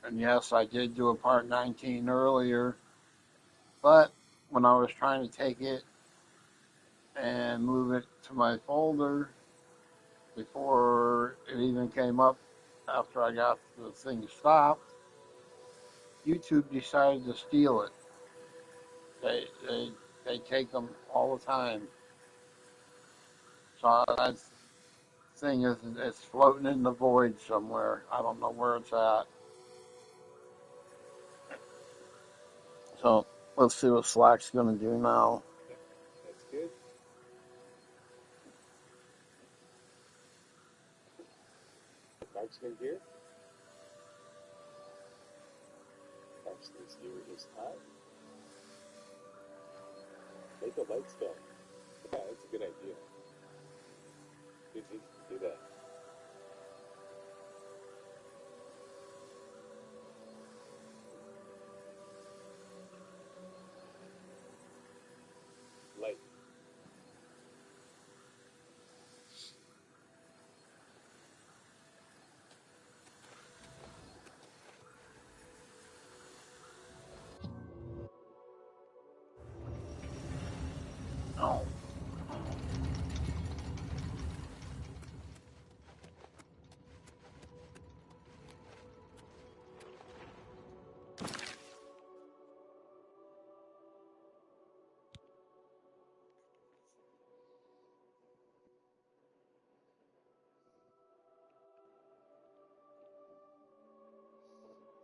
And yes, I did do a part 19 earlier, but when I was trying to take it and move it to my folder before it even came up after I got the thing stopped, YouTube decided to steal it. They take them all the time. So that thing is it's floating in the void somewhere. I don't know where it's at. So let's see what Slack's going to do now. That's good. Marksman here. Marksman's gear is high. Make a light spell. Yeah, that's a good idea. It's easy to do that. Light.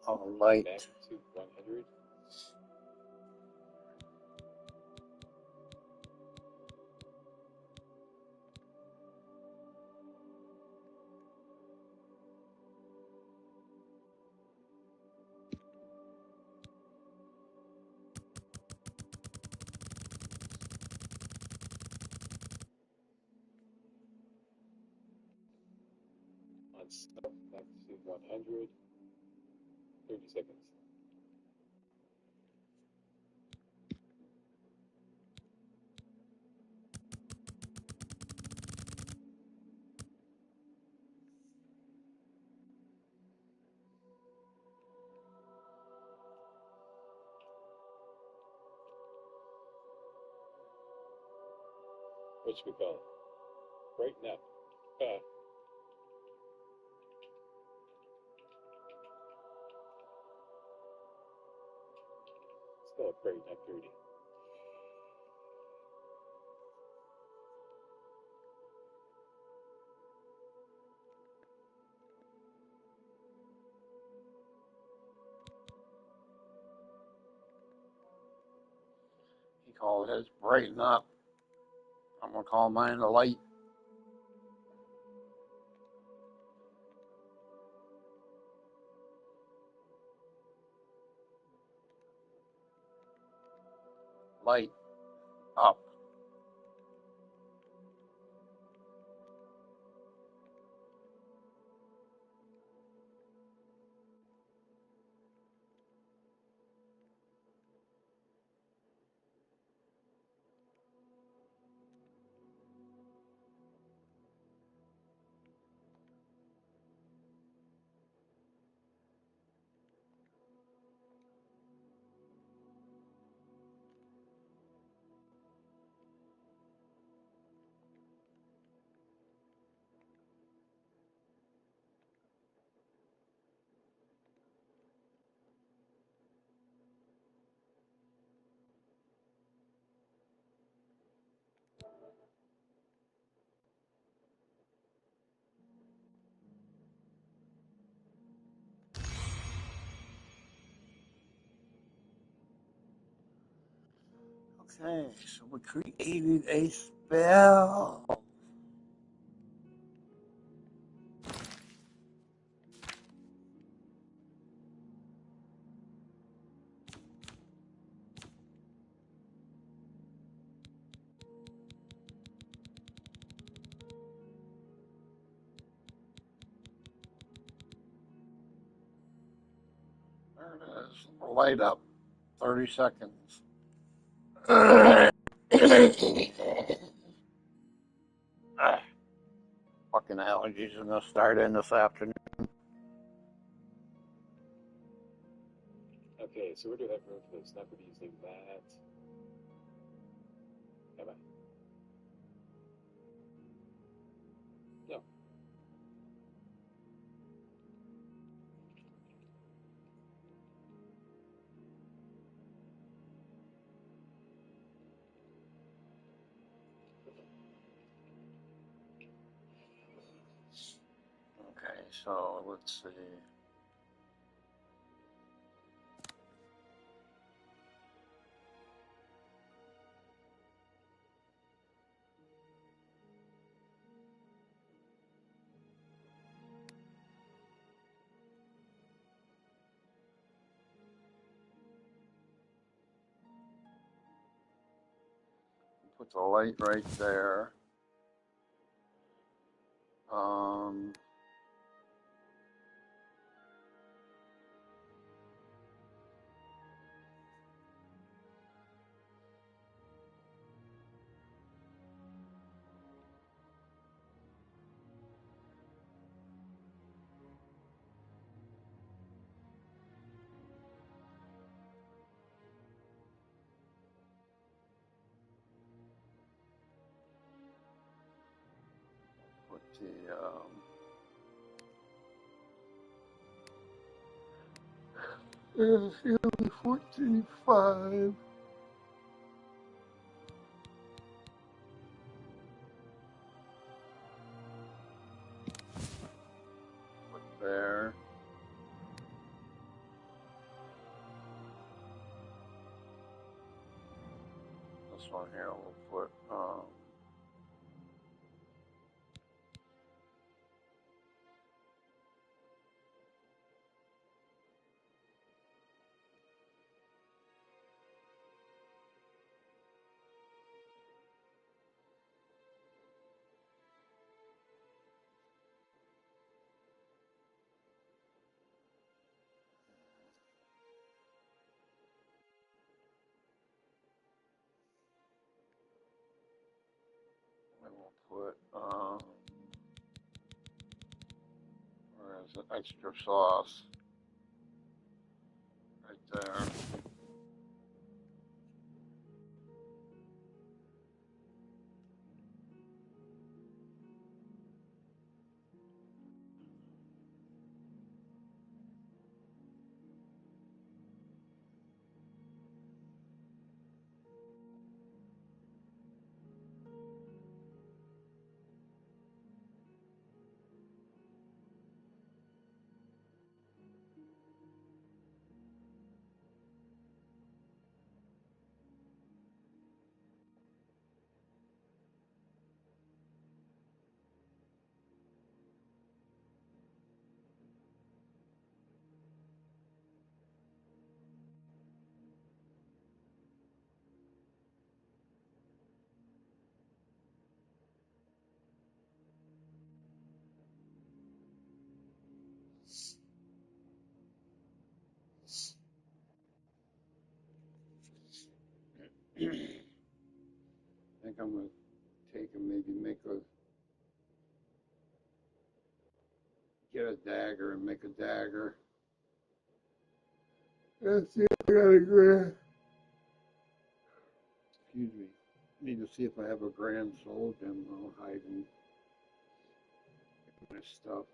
Oh, light. Back to 100. On stuff, back to 100. 30 seconds. What should we call it? Brighten up. Let's call it brighten up 30. He called his brighten up. I'm gonna call mine a light. Light up. Okay, so we created a spell. There it is. Light up. 30 seconds. Fucking allergies are gonna start in this afternoon. Okay, so where do I have room for this? Not going to be using that. Have I? No. Okay, so let's see. Put the light right there. Put the it's gonna be 14.5. Put there. This one here we'll put and we'll put where is it? Extra sauce right there. I think I'm gonna take and maybe get a dagger and make a dagger. Let's see if I got a grand. Excuse me. Need to see if I have a grand soul gem though hiding my stuff.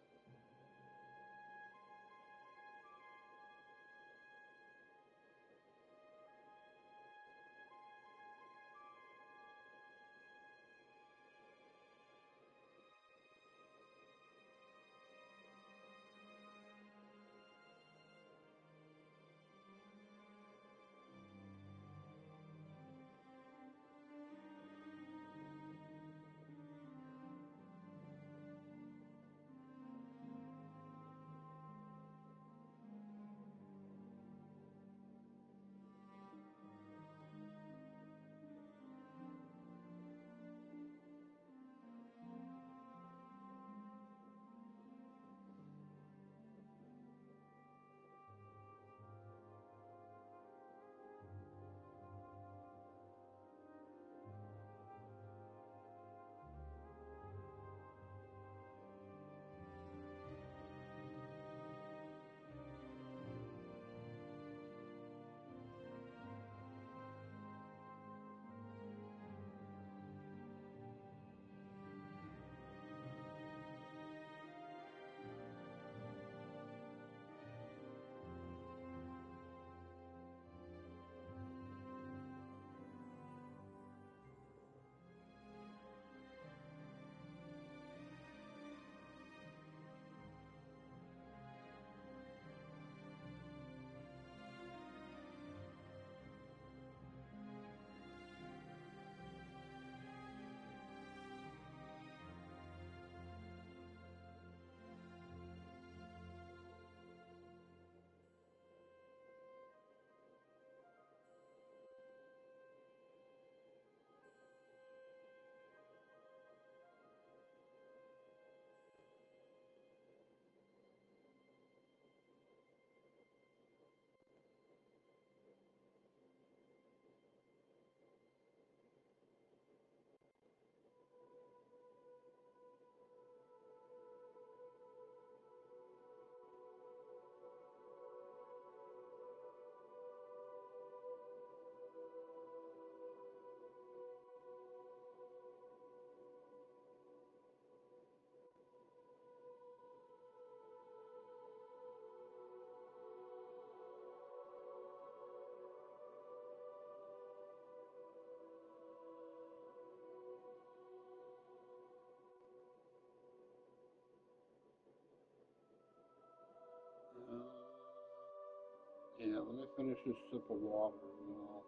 Yeah, let me finish this sip of water and then I'll.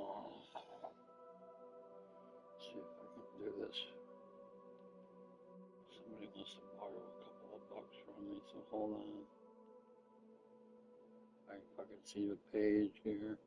Oh, see if I can do this. Somebody wants to borrow a couple of bucks from me, so hold on. I can fucking see the page here.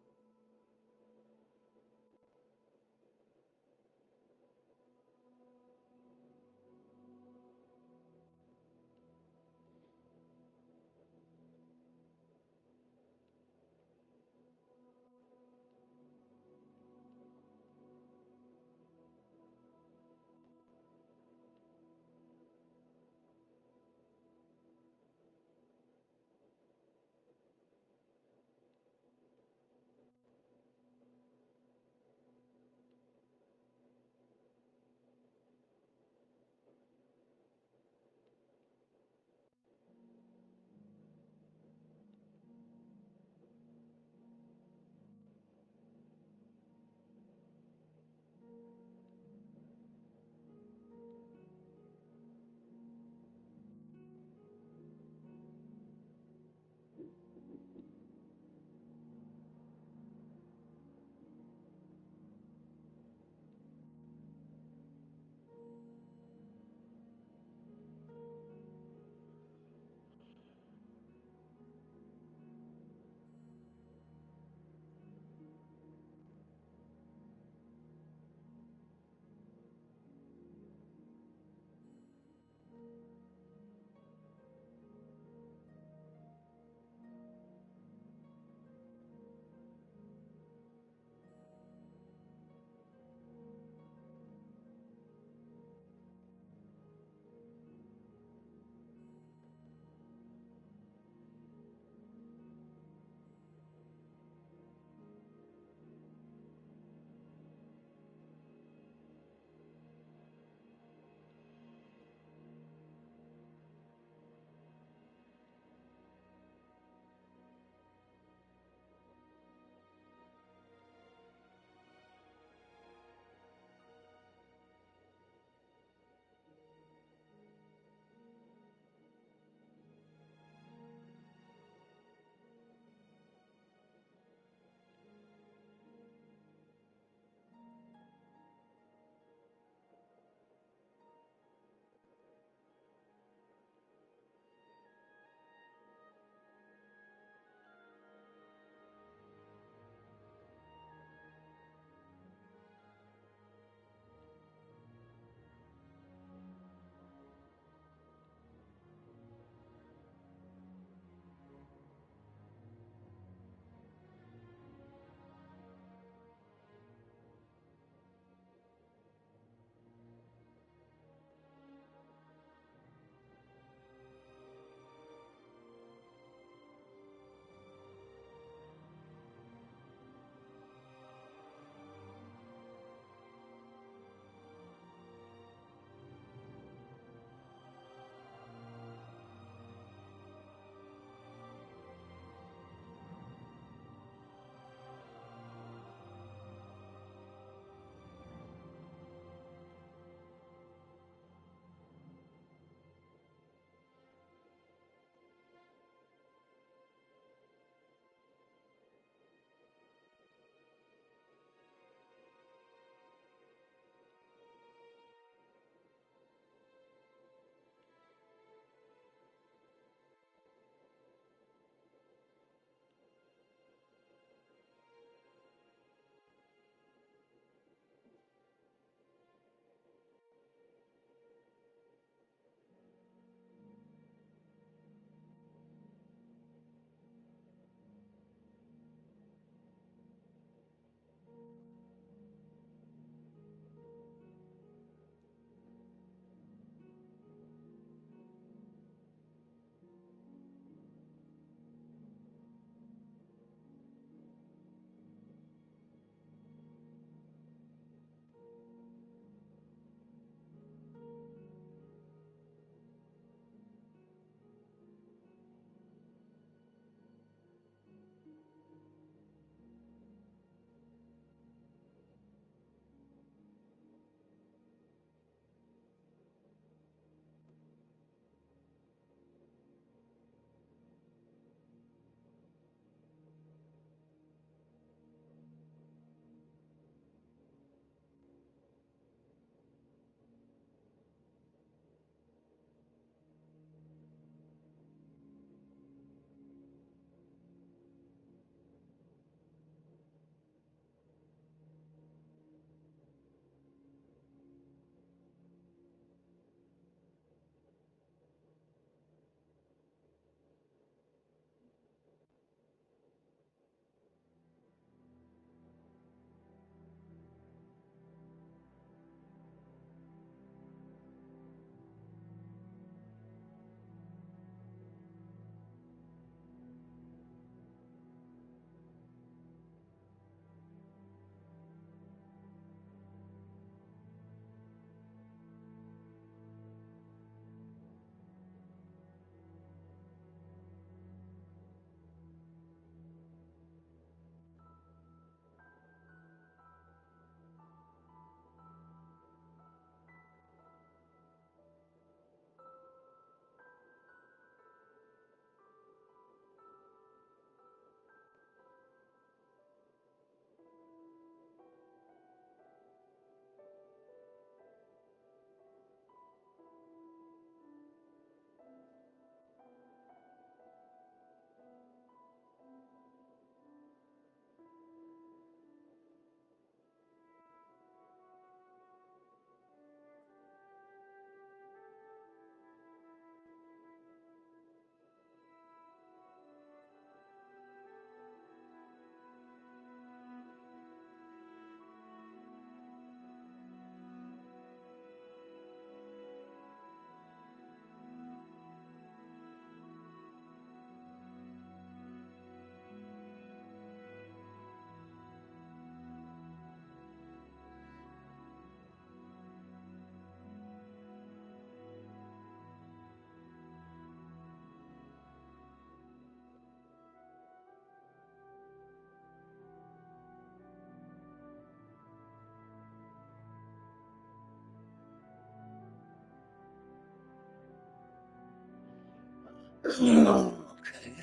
Okay.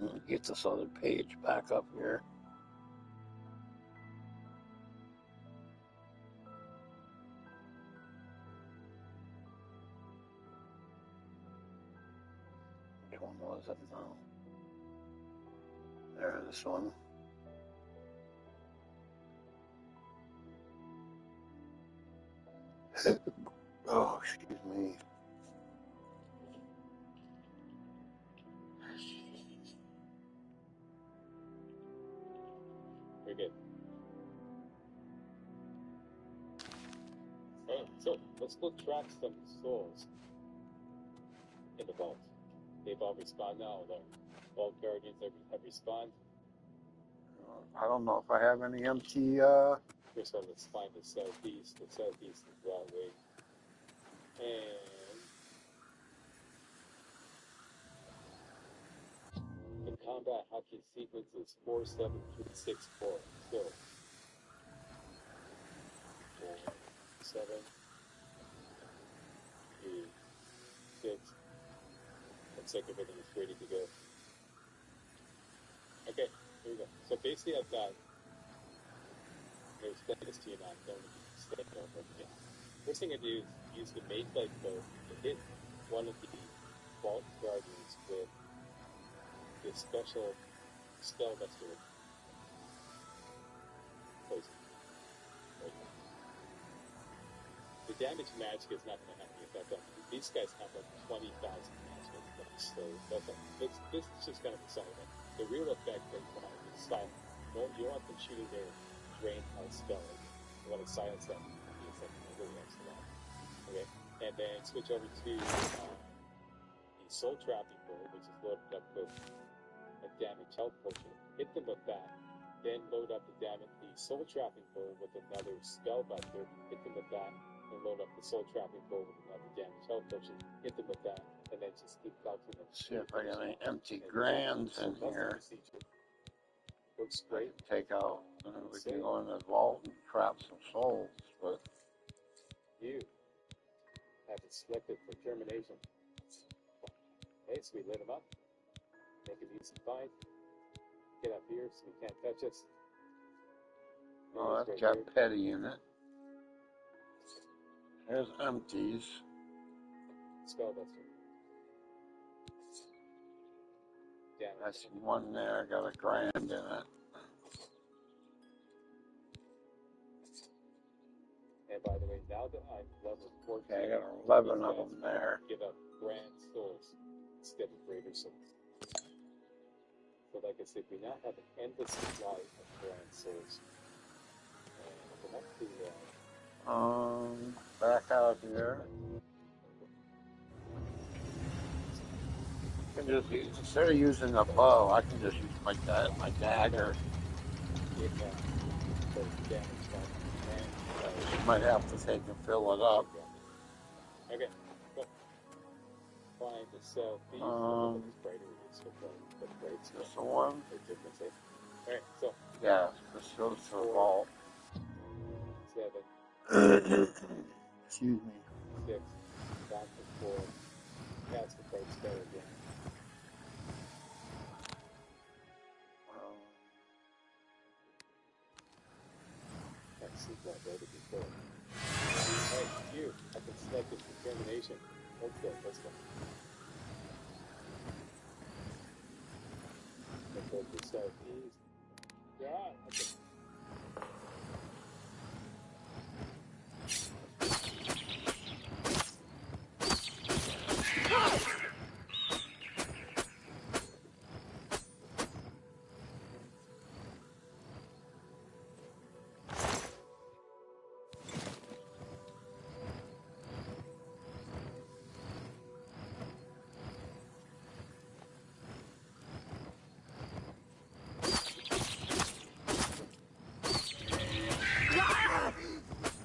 Let me get this other page back up here. Which one was it now? There, this one. Oh, excuse me. Very good. Alright, so let's go track some souls in the vault. They've all respawned now. The vault guardians have respawned. I don't know if I have any empty. First of all, let's find the southeast. The southeast is that way. And the combat hockey sequence is 47364. So 4, 7, 3, 6. Looks like everything is ready to go. Okay, here we go. So basically I've got, I'll explain this to you now, don't stay over again. First thing I do is use the Mayflight bow to hit one of the vault guardians with this special spellbuster poison. The damage magic is not going to have any effect on them. These guys have like 20,000 magic effects, so this is just kind of a side effect. The real effect that you want is silent. You don't want them shooting their drain out spell. You want to silence them. It's like really excellent. Okay, and then switch over to the soul trapping bow, which is loaded up with a damage health potion. Hit them with that. Then load up the soul trapping bow with another spellbuster. Hit them with that. And load up the soul trapping bow with another damage health potion. Hit them with that, and then just keep bouncing them. See if I got any empty grands in here. Looks I great. can take out. We can go in the vault and trap some souls, but you have it selected for termination. Okay, so we lit them up. Make it easy to find. Get up here so we can't touch us. oh, that's got petty in it. There's empties. Spellbuster. I see one there, got a grand in it. And by the way, now that I'm level 14, okay, I got 11 of them there. Give up grand souls instead of greater souls. So like I said, we now have an endless supply of grand souls. And up to back out here. I can just use, instead of using a bow, I can just use my dagger. You might have to take and fill it up. Okay, cool. Find the southeast. Just the one? Alright, so. Yeah, this goes to the vault. 7. Excuse me. 6. Down to 4. Cast the card spell again. Let's see what I wrote it before. Alright, you. I've been selected for termination. Okay, let's go. Let's go to southeast. Yeah, okay.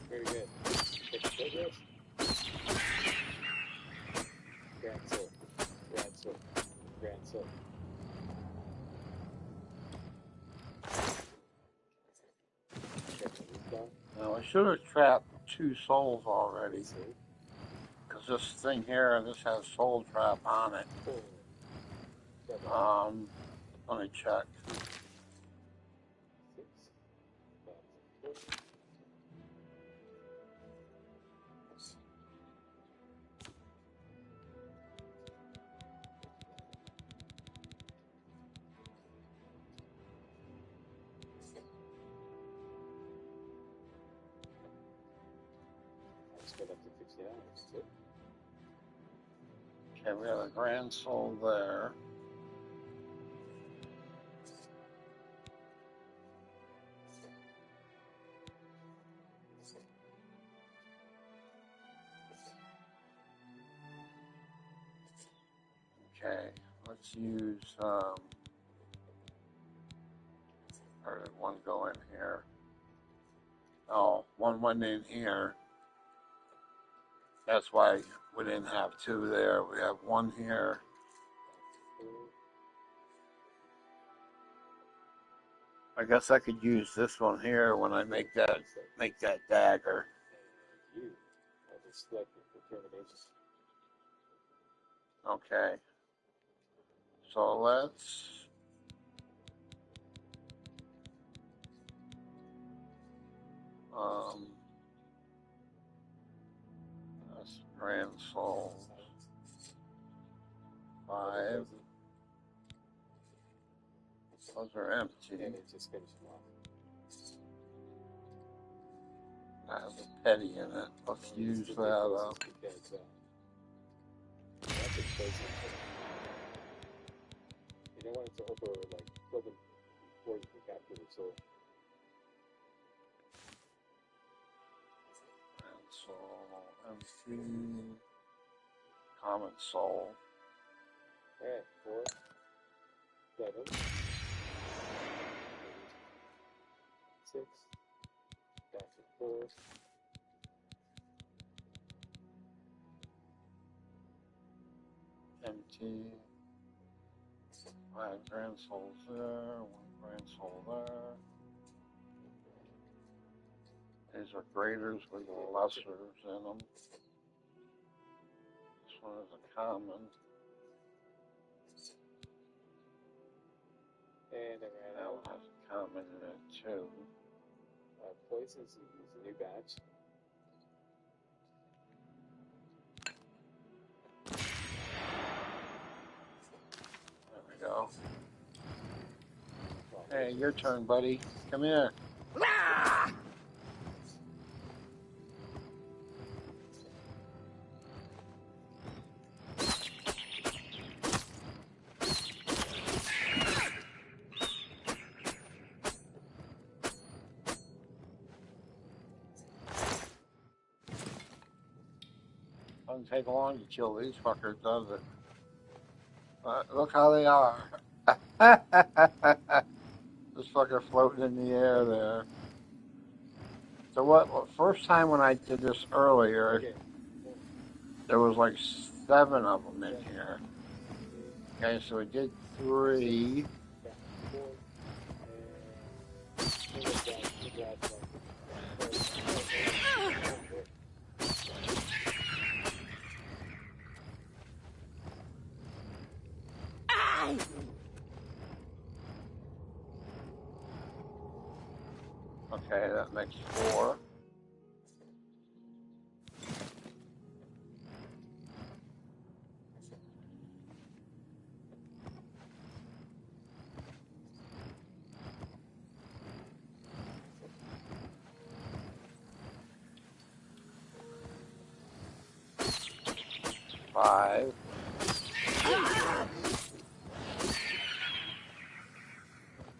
Very good. Take progress. Grand soul. Grand soul. Grand soul. Now, I should have trapped 2 souls already. Because this thing here, and this has Soul Trap on it. Let me check. Okay, we have a Grand Soul there. Okay, let's use, or did one go in here? Oh, one went in here. That's why we didn't have two there. We have one here. I guess I could use this one here when I make that dagger. Okay. So let's that's Grand Soul 5. Those are empty. That has a petty in it. Let's use that up. You don't want it to over like kill them before you can capture the soul. Grand Soul, empty. Common Soul. Alright, 4, 7, 6, back to 4. Empty. 5 Grand Souls there. 1 Grand Soul there. These are graders with lessers in them. This one is a common. And I ran That out. one has a common in it too. Poisons, you use a new batch. There we go. Hey, your turn, buddy. Come here. Doesn't take long to kill these fuckers, does it? Look how they are. This fucker floating in the air there. So first time when I did this earlier, there was like 7 of them in here. Okay, so we did 3. Okay, that makes 4. Five.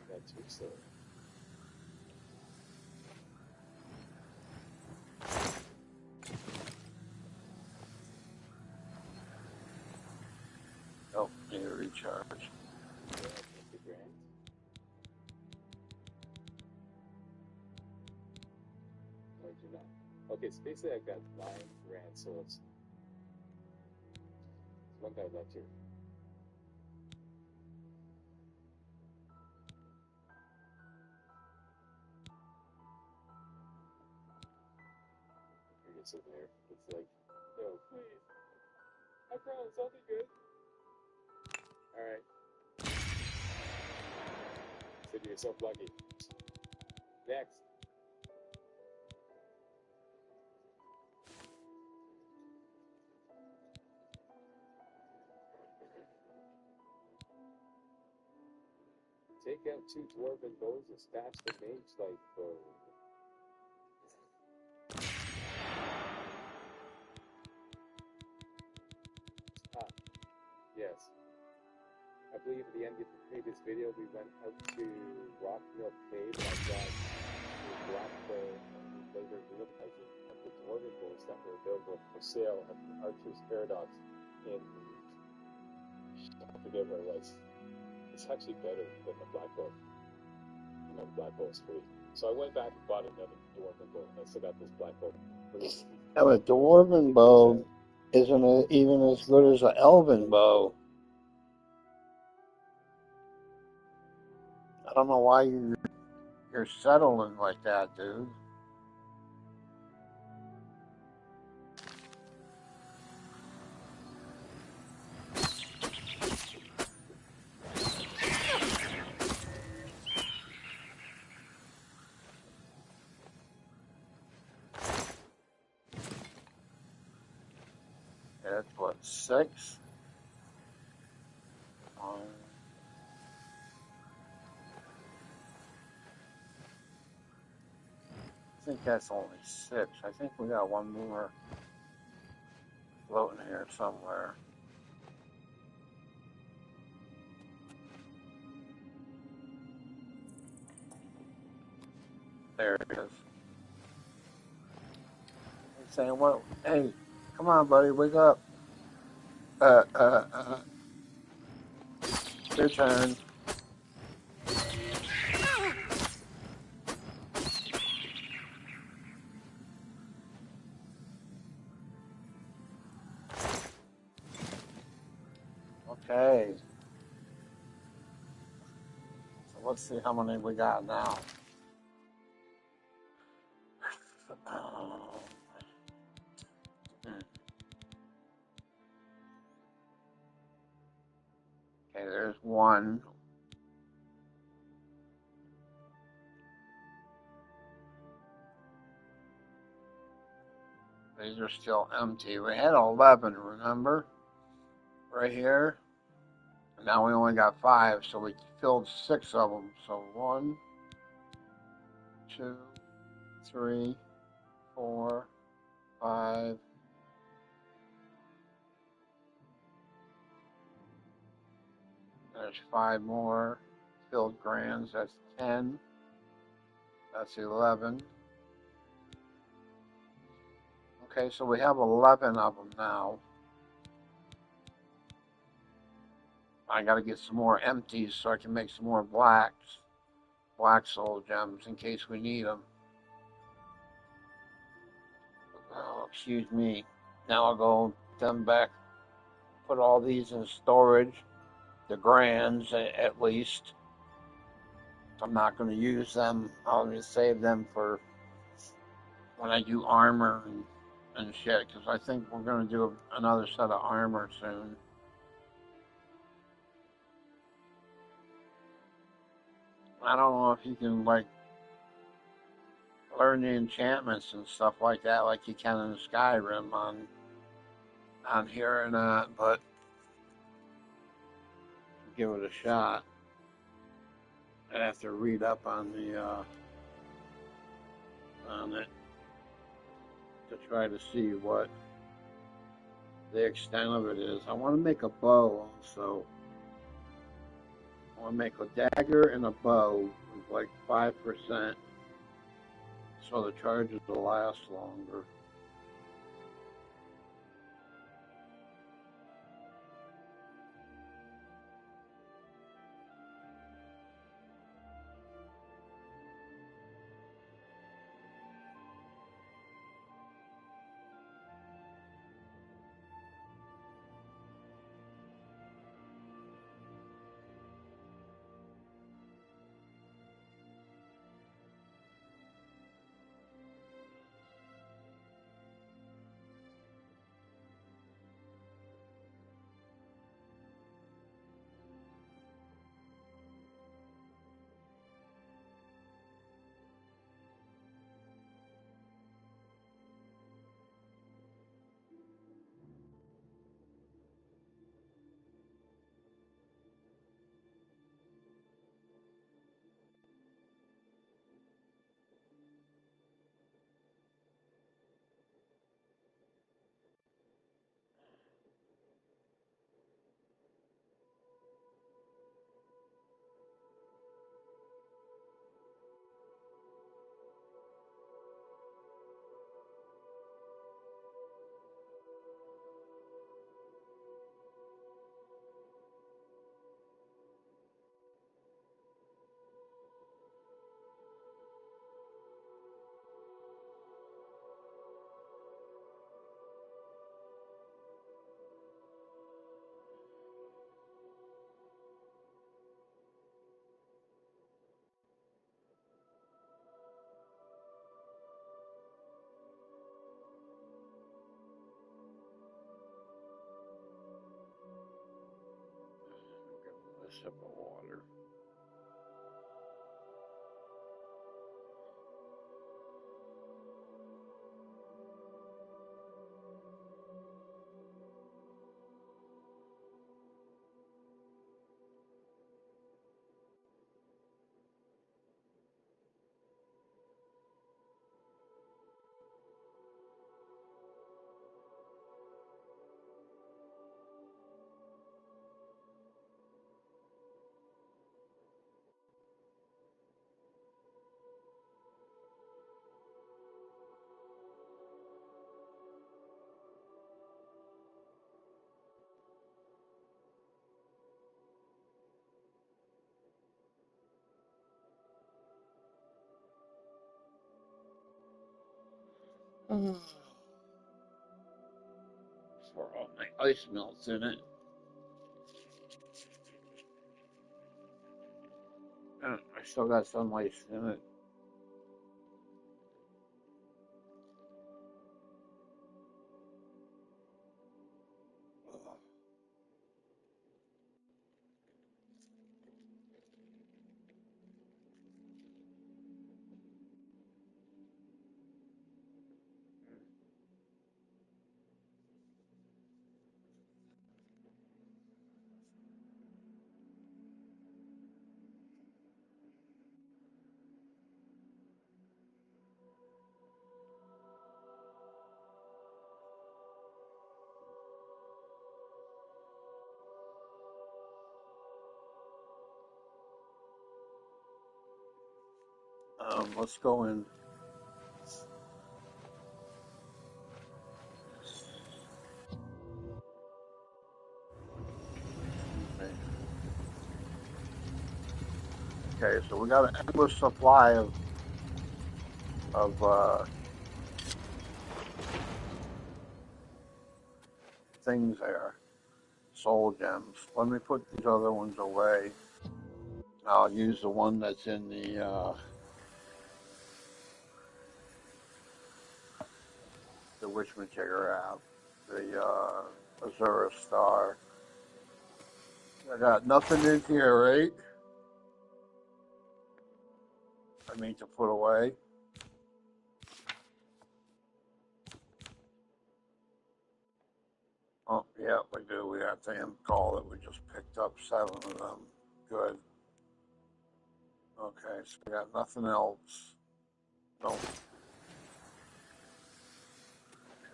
That's too slow. Nope, need to recharge. Okay, so basically I've got 9 Grand Souls. One guy left here. He gets in there. It's like, no, please. I promise I'll be good. Alright. Consider yourself lucky. Next. Take out 2 dwarven bows and stash the mage light bow. Ah, yes. I believe at the end of the previous video we went out to Rockmill Cave and I got the black bow and later realizing of the dwarven bows that were available for sale at the Archer's Paradox in, I forget where it was. It's actually better than the black bow. You know, the black bow is free. So I went back and bought another dwarven bow and I still got this black bow. Now, a dwarven bow isn't even as good as an elven bow. I don't know why you're settling like that, dude. That's what, 6? I think that's only 6. I think we got one more floating here somewhere. There it is. He's saying, "Well, hey, come on, buddy, wake up. Your turn." Okay. So let's see how many we got now. Okay, there's 1. These are still empty. We had 11, remember? Right here. And now we only got 5, so we filled 6 of them. So 1, 2, 3, 4, 5. There's 5 more filled grands. That's 10. That's 11. Okay, so we have 11 of them now. I got to get some more empties so I can make some more black soul gems in case we need them. Oh, excuse me. Now I'll go them back, put all these in storage, the grands at least. I'm not going to use them. I'll just save them for when I do armor and shit, because I think we're going to do another set of armor soon. I don't know if you can, like, learn the enchantments and stuff like that like you can in Skyrim on here or not, but give it a shot. I'd have to read up on it to try to see what the extent of it is. I want to make a bow also. I want to make a dagger and a bow with like 5%, so the charges will last longer. better. For all my ice melts in it. I still got some ice in it. Let's go in. Okay, so we got an endless supply of things there. Soul gems. Let me put these other ones away. I'll use the one that's in the Witchmaker app, the Azura Star. I got nothing in here, right? I mean to put away. Oh, yeah, we do. We got the imp call that we just picked up 7 of them. Good. Okay, so we got nothing else. Nope.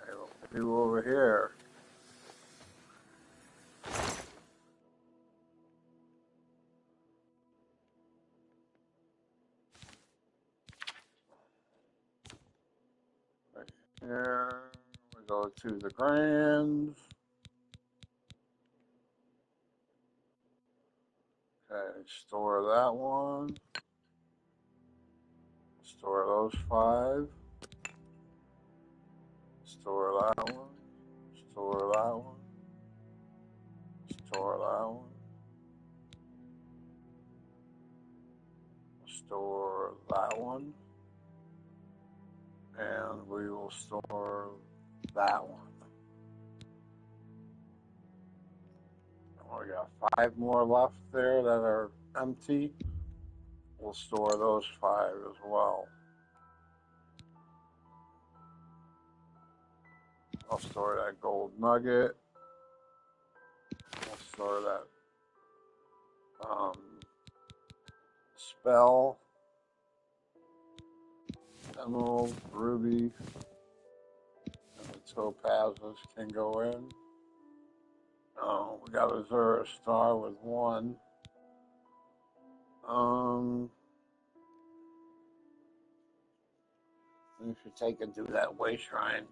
Okay, what we do over here? Right here, we go to the grands. Okay, store that one. Store those 5. Store that one. Store that one. Store that one. Store that one. And we will store that one. We got 5 more left there that are empty. We'll store those 5 as well. I'll store that gold nugget. I'll store that spell, emerald, ruby, and the topazes can go in. Oh, we got a Azura Star with 1. We should take and do that way shrine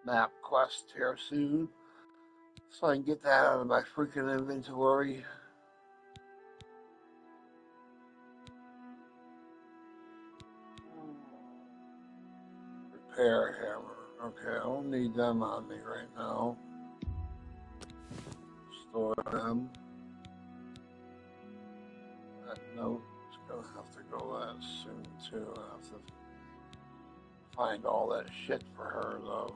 map quest here soon, so I can get that out of my freaking inventory. Repair hammer. Okay, I don't need them on me right now. Store them. That note is gonna have to go that soon too. I have to find all that shit for her though.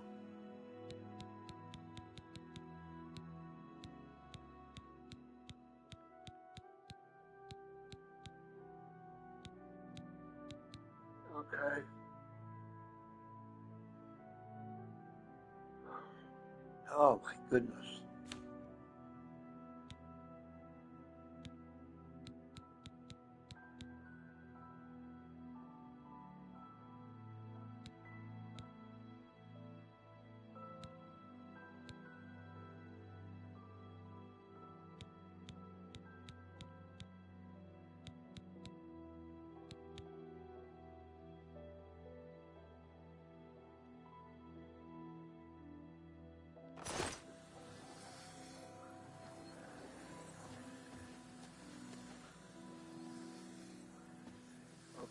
Okay. Oh my goodness.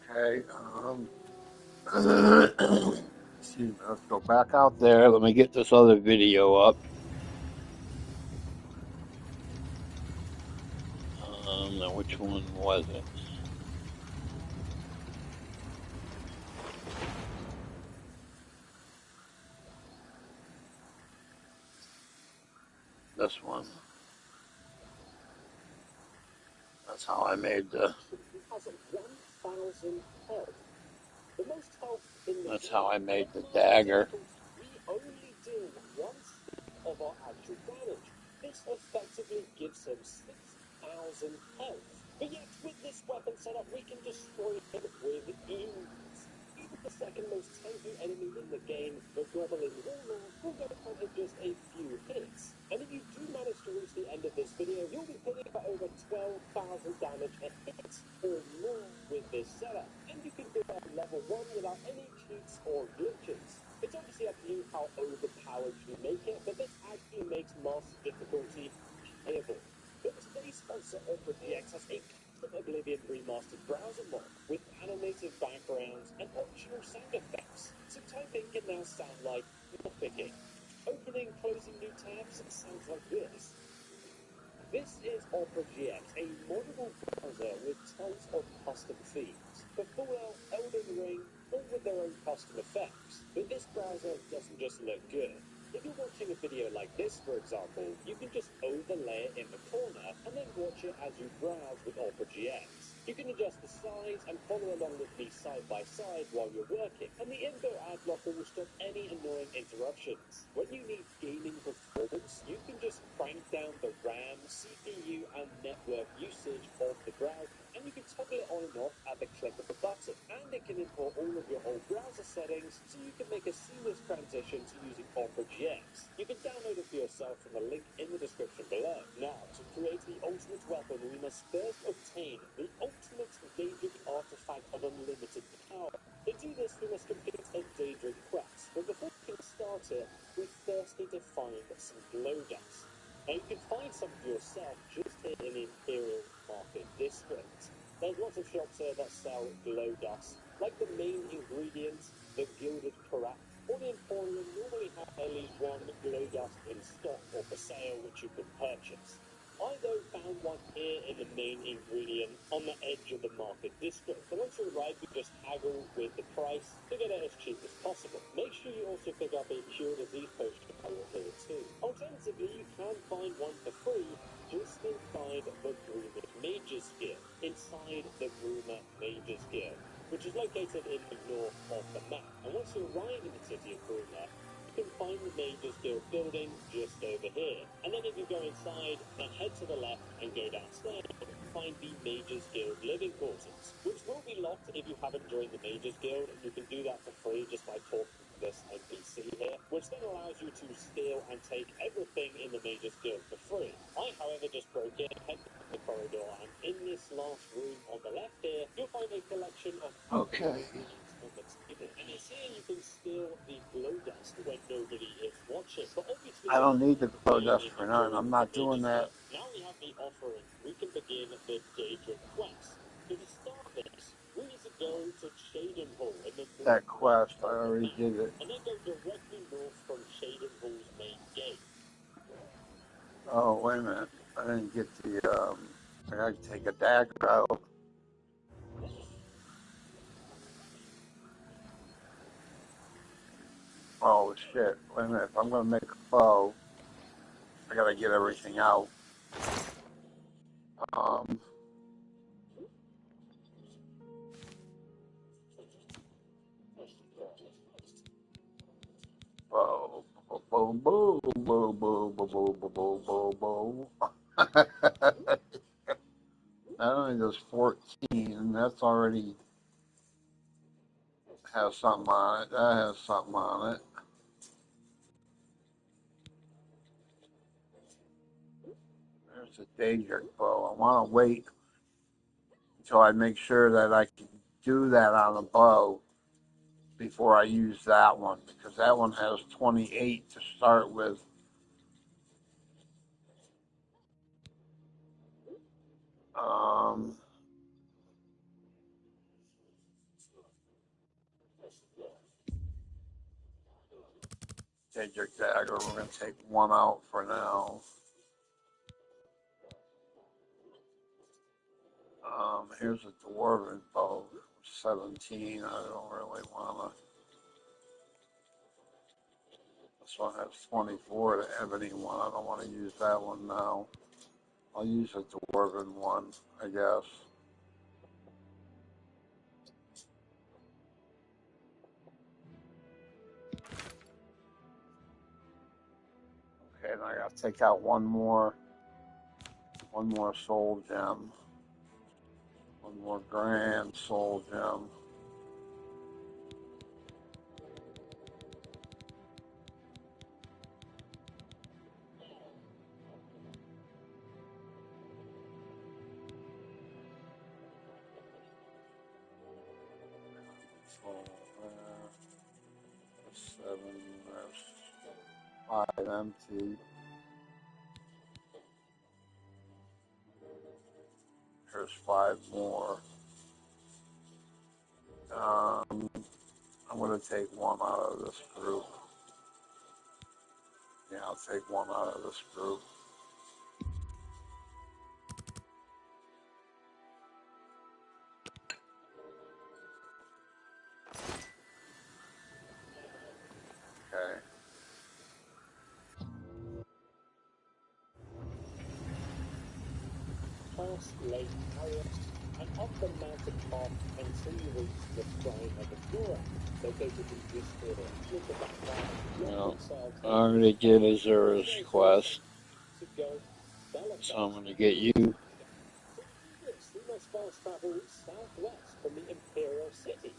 Okay. Excuse me. Let's go back out there. Let me get this other video up. Now which one was it? This one. That's how I made the. That's how I made the dagger. We only deal once of our actual damage. This effectively gives him 6,000 health. But yet, with this weapon setup, we can destroy him with ease. Even the second most tanky enemy in the game, the Goblin Warlord, will go down in just a few hits. And if you do manage to reach the end of this video, you'll be hitting for over 12,000 damage a hit or more with this setup. And you can do it at level 1 without any cheats or glitches. It's obviously up to you how overpowered you make it, but this actually makes master difficulty playable. But today's sponsor, OpenGX, has a custom Oblivion remastered browser mod with animated backgrounds and optional sound effects. So typing can now sound like nothing. Opening, closing new tabs sounds like this. This is Opera GX, a moddable browser with tons of custom themes for Fallout, Elden Ring, all with their own custom effects. But this browser doesn't just look good. If you're watching a video like this, for example, you can just overlay it in the corner and then watch it as you browse with Opera GX. You can adjust the size and follow along with me side by side while you're working, and the inbuilt ad blocker will stop any annoying interruptions. When you need gaming performance, you can just crank down the RAM, CPU, and network usage of the browser, and you can toggle it on and off at the click of a button. And it can import all of your old browser settings, so you can make a seamless transition to using Opera GX. You can download it for yourself from the link in the description below. Now, to create the ultimate weapon, we must first obtain the ultimate Daedric artifact of unlimited power. To do this, we must complete a Daedric quest, but before we can start it, we first need to find some glow dust. Now, you can find some for yourself just here in the Imperial Market District. There's lots of shops here that sell glow dust, like the main ingredient, the gilded karat. All the Emporium normally have at least one glow dust in stock or for sale, which you can purchase. I, though, found one here in the main ingredient on the edge of the market district. So once you arrive, you just haggle with the price to get it as cheap as possible. Make sure you also pick up a cure disease potion while you're here too. Alternatively, you can find one for free just inside the Groomer Mages Guild. Inside the Groomer Mages Guild, which is located in the north of the map. And once you arrive in the city of Groomer, you can find the Mages Guild building just over here. And then if you go inside, then head to the left and go downstairs, you can find the Mages Guild living quarters, which will be locked if you haven't joined the Mages Guild. You can do that for free just by talking to this NPC here, which then allows you to steal and take everything in the Mages Guild for free. I, however, just broke in, head down the corridor, and in this last room on the left here, you'll find a collection of Okay. on the table. And it's here you can steal the glow dust when nobody is watching. But obviously, I don't need the glow dust for none. I'm not doing that. now we have the offering. We can begin the Daedric quest. So to start this, we need to go to Shaden Hall in the That quest, I already did it. and then go directly north from Shaden Hall's main gate. Oh, wait a minute. I didn't get the, I gotta take a dagger out. Oh, shit. Wait a minute. If I'm gonna make a bow, I gotta get everything out. boo, boo, boo, boo, boo, boo, boo, boo. That only does 14, and that's already has something on it. That has something on it. There's a Daedric bow. I want to wait until I make sure that I can do that on a bow before I use that one, because that one has 28 to start with. Daedric dagger. We're going to take one out for now. Here's a dwarven bow, 17. I don't really want to. This one has 24, the ebony one. I don't want to use that one now. I'll use a dwarven one, I guess. Okay, and I got to take out one more soul gem. One more grand soul gem. There's 7, there's 5 empty. Here's 5 more. I'm going to take one out of this group. Yeah, I'll take one out of this group. Okay. Pass Lake Arius and up the mountain path until you reach the shrine of Agora, located in this area. Look at that valley. Well, I already did Azura's quest, so I'm going to get you. We must fast travel southwest from the Imperial City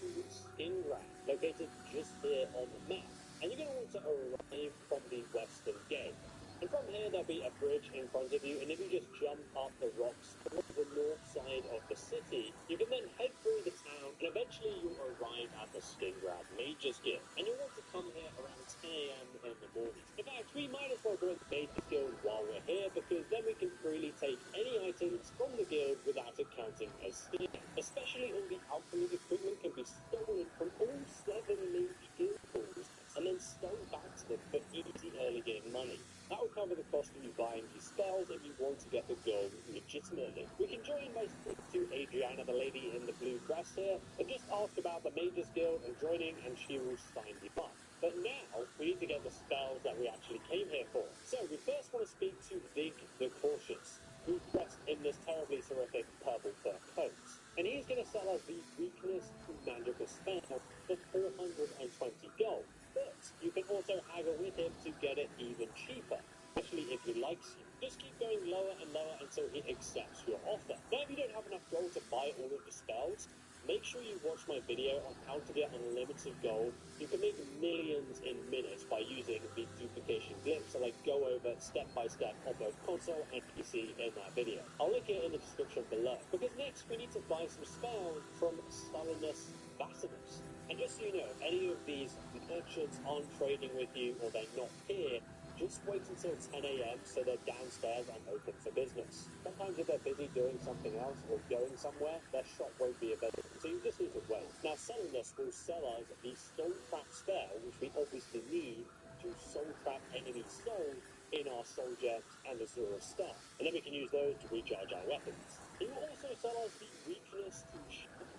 to Skingrad, located just here on the map. And you're going to want to arrive from the western gate. And from here, there'll be a bridge in front of you, and if you just jump up the rocks towards the north side of the city, you can then head through the town, and eventually you'll arrive at the Skingrad Mages Guild. And you'll want to come here around 10 a.m. in the morning. In fact, we might as well join the Mages Guild while we're here, because then we can freely take any items from the guild without it counting as stealing. Especially all the alchemy equipment can be stolen from all 7 mage guild halls, and then sold back to them for easy early game money. That will cover the cost of you buying these spells if you want to get the gold legitimately. We can join by speaking to Adriana, the lady in the blue dress here, and just ask about the Mages Guild and joining, and she will sign you up. But now, we need to get the spells that we actually came here for. So, we first want to speak to Vig the Cautious, who's dressed in this terribly terrific purple fur coat. And he's going to sell us the Weakness to Magical Spell for 420 gold. But you can also haggle with him to get it even cheaper, especially if he likes you. Just keep going lower and lower until he accepts your offer. Now, if you don't have enough gold to buy all of the spells, make sure you watch my video on how to get unlimited gold. You can make millions in minutes by using the duplication glyphs that I go over step by step on both console and PC in that video. I'll link it in the description below. Because next we need to buy some spells from Sullinus Vassimus. And just so you know, if any of these merchants aren't trading with you or they're not here, just wait until 10 a.m. so they're downstairs and open for business. Sometimes if they're busy doing something else or going somewhere, their shop won't be available, so you just need to wait. Now, selling this will sell us the Soul Trap spell, which we obviously need to soul trap enemy souls in our soul gems and Azura stuff. And then we can use those to recharge our weapons. He will also sell us the Weakness to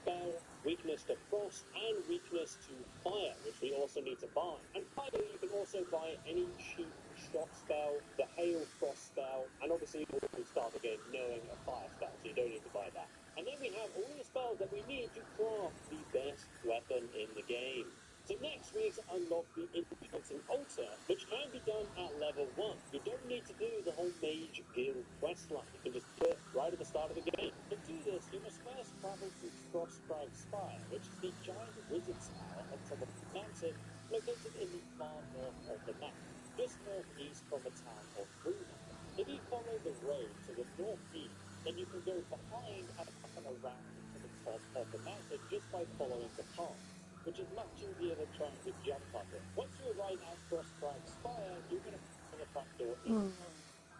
Spell, Weakness to Frost, and Weakness to Fire, which we also need to buy. And finally, you can also buy any cheap Shock spell, the Hail Frost spell, and obviously you will start the game knowing a fire spell, so you don't need to buy that. And then we have all the spells that we need to craft the best weapon in the game. So So next we need to unlock the Enchanting Altar, which can be done at level 1. You don't need to do the whole Mage Guild questline. You can just do it right at the start of the game. To do this, you must first travel to Frostcrag Spire, which is the giant wizard's tower on top of the mountain, located in the far north of the map, just northeast from the town of Bruna. If you follow the road to the northeast, then you can go behind and up and around to the top of the mountain just by following the path, which is much easier than trying to jump up it. Once you arrive at Frostcrag Spire, you're going to find the front door in.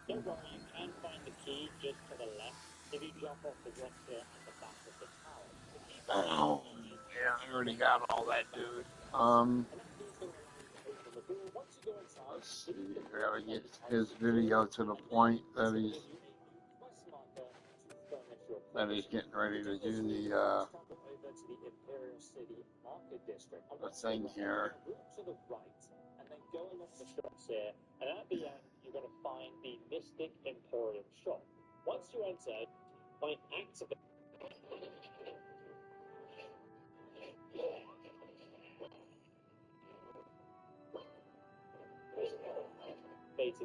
Don't worry, you can find the key just to the left if you jump off the rock here at the back of the tower. The key Oh, yeah, I already got all that, dude. and that key is going to allow you to open the door. Once you go inside, Let's see. I gotta get his video to the point that he's getting ready to do the thing here. To the right, and then go along the shops here, and at the end you're going to find the Mystic Emporium shop. Once you enter, by activating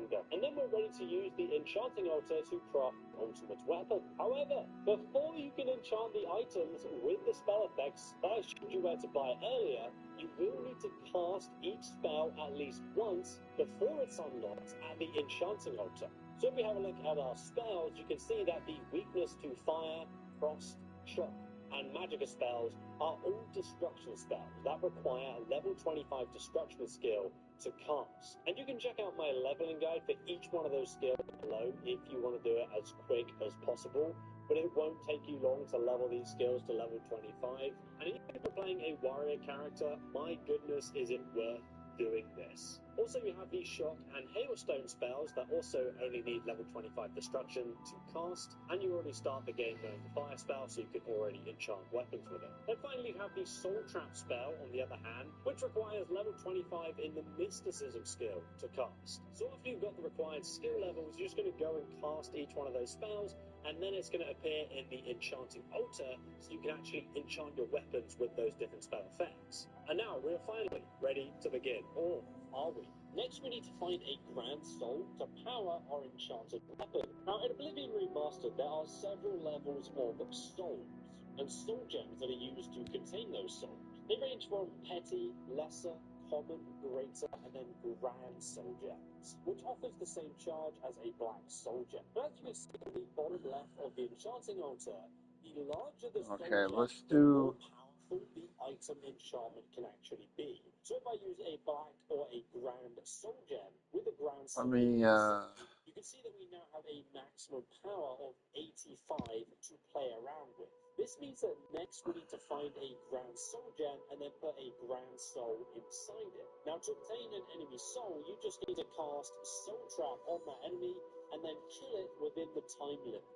them. And then we're ready to use the Enchanting Altar to craft ultimate weapon. However, before you can enchant the items with the spell effects that I showed you where to buy earlier, you will need to cast each spell at least once before it's unlocked at the Enchanting Altar. So if we have a look at our spells, you can see that the weakness to fire, frost, shock, and Magicka spells are all destruction spells that require a level 25 destruction skill to cast. And you can check out my leveling guide for each one of those skills below if you want to do it as quick as possible. But it won't take you long to level these skills to level 25. And even if you're playing a warrior character, my goodness, is it worth doing this. Also, you have these shock and hailstone spells that also only need level 25 destruction to cast, and you already start the game going to fire spell, so you can already enchant weapons with it. Then finally you have the soul trap spell on the other hand, which requires level 25 in the mysticism skill to cast. So after you've got the required skill levels, you're just going to go and cast each one of those spells, and then it's going to appear in the enchanting altar, so you can actually enchant your weapons with those different spell effects. And now we're finally ready to begin. Or are we? Next we need to find a grand soul to power our enchanted weapon. Now in Oblivion Remastered there are several levels of souls, and soul gems that are used to contain those souls. They range from petty, lesser, common, greater, and then grand soul gems, which offers the same charge as a black soul gem. But as you can see on the bottom left of the enchanting altar, the larger the soul gem, let's the more powerful the item enchantment can actually be. So if I use a black or a grand soul gem with a grand soul gem, you can see that we now have a maximum power of 85 to play around with. This means that next we need to find a grand soul gem and then put a grand soul inside it. Now to obtain an enemy soul, you just need to cast Soul Trap on that enemy and then kill it within the time limit.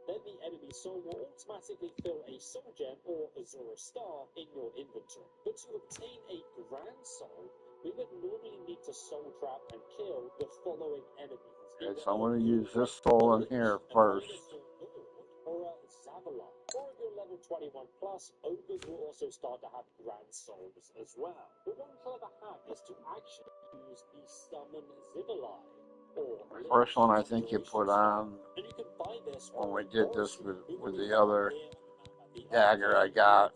Then the enemy soul will automatically fill a soul gem or Azura Star in your inventory. But to obtain a grand soul, we would normally need to soul trap and kill the following enemies. Okay, so I'm going to use this soul in here first. Or a Zavala. Or if you're level 21 plus, ogres will also start to have grand souls as well. But one clever hack is to actually use the summon Zibalai. The first one I think you put on when we did this with the other dagger I got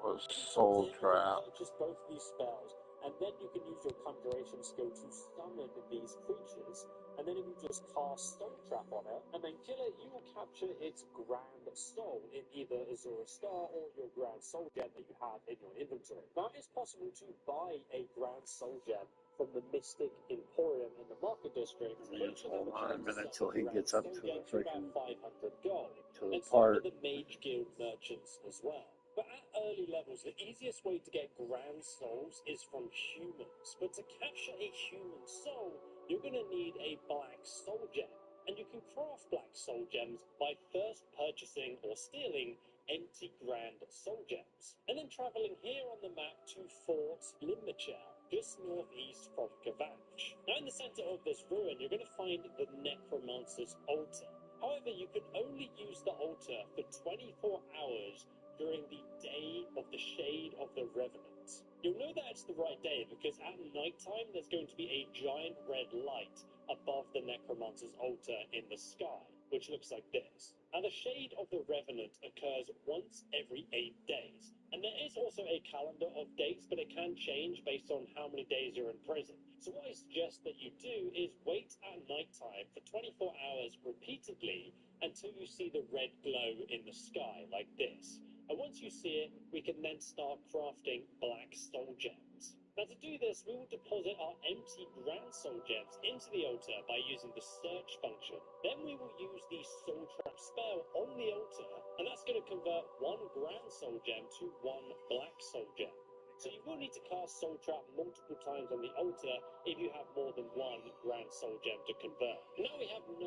was Soul Trap. Purchase both these spells, and then you can use your conjuration skill to summon these creatures. And then if you just cast Soul Trap on it and then kill it, you will capture its grand soul in either Azura Star or your grand soul gem that you have in your inventory. Now it's possible to buy a grand soul gem from the Mystic Emporium in the Market District. Hold on a minute till he gets up to the freaking 500 gold. to the And some part. of the Mage Guild merchants as well. But at early levels, the easiest way to get grand souls is from humans. But to capture a human soul, you're going to need a black soul gem. And you can craft black soul gems by first purchasing or stealing empty grand soul gems, and then travelling here on the map to Fort Limmacher, just northeast from Gavanch. Now in the centre of this ruin, you're going to find the Necromancer's altar. However, you can only use the altar for 24 hours during the day of the Shade of the Revenant. You'll know that it's the right day because at nighttime there's going to be a giant red light above the Necromancer's altar in the sky, which looks like this. Now the Shade of the Revenant occurs once every 8 days, and there is also a calendar of dates, but it can change based on how many days you're in prison. So what I suggest that you do is wait at nighttime for 24 hours repeatedly until you see the red glow in the sky like this. And once you see it, we can then start crafting black soul gems. Now to do this, we will deposit our empty grand soul gems into the altar by using the search function. Then we will use the soul trap spell on the altar, and that's going to convert 1 grand soul gem to 1 black soul gem. So you will need to cast Soul Trap multiple times on the altar if you have more than 1 grand soul gem to convert. Now we have 9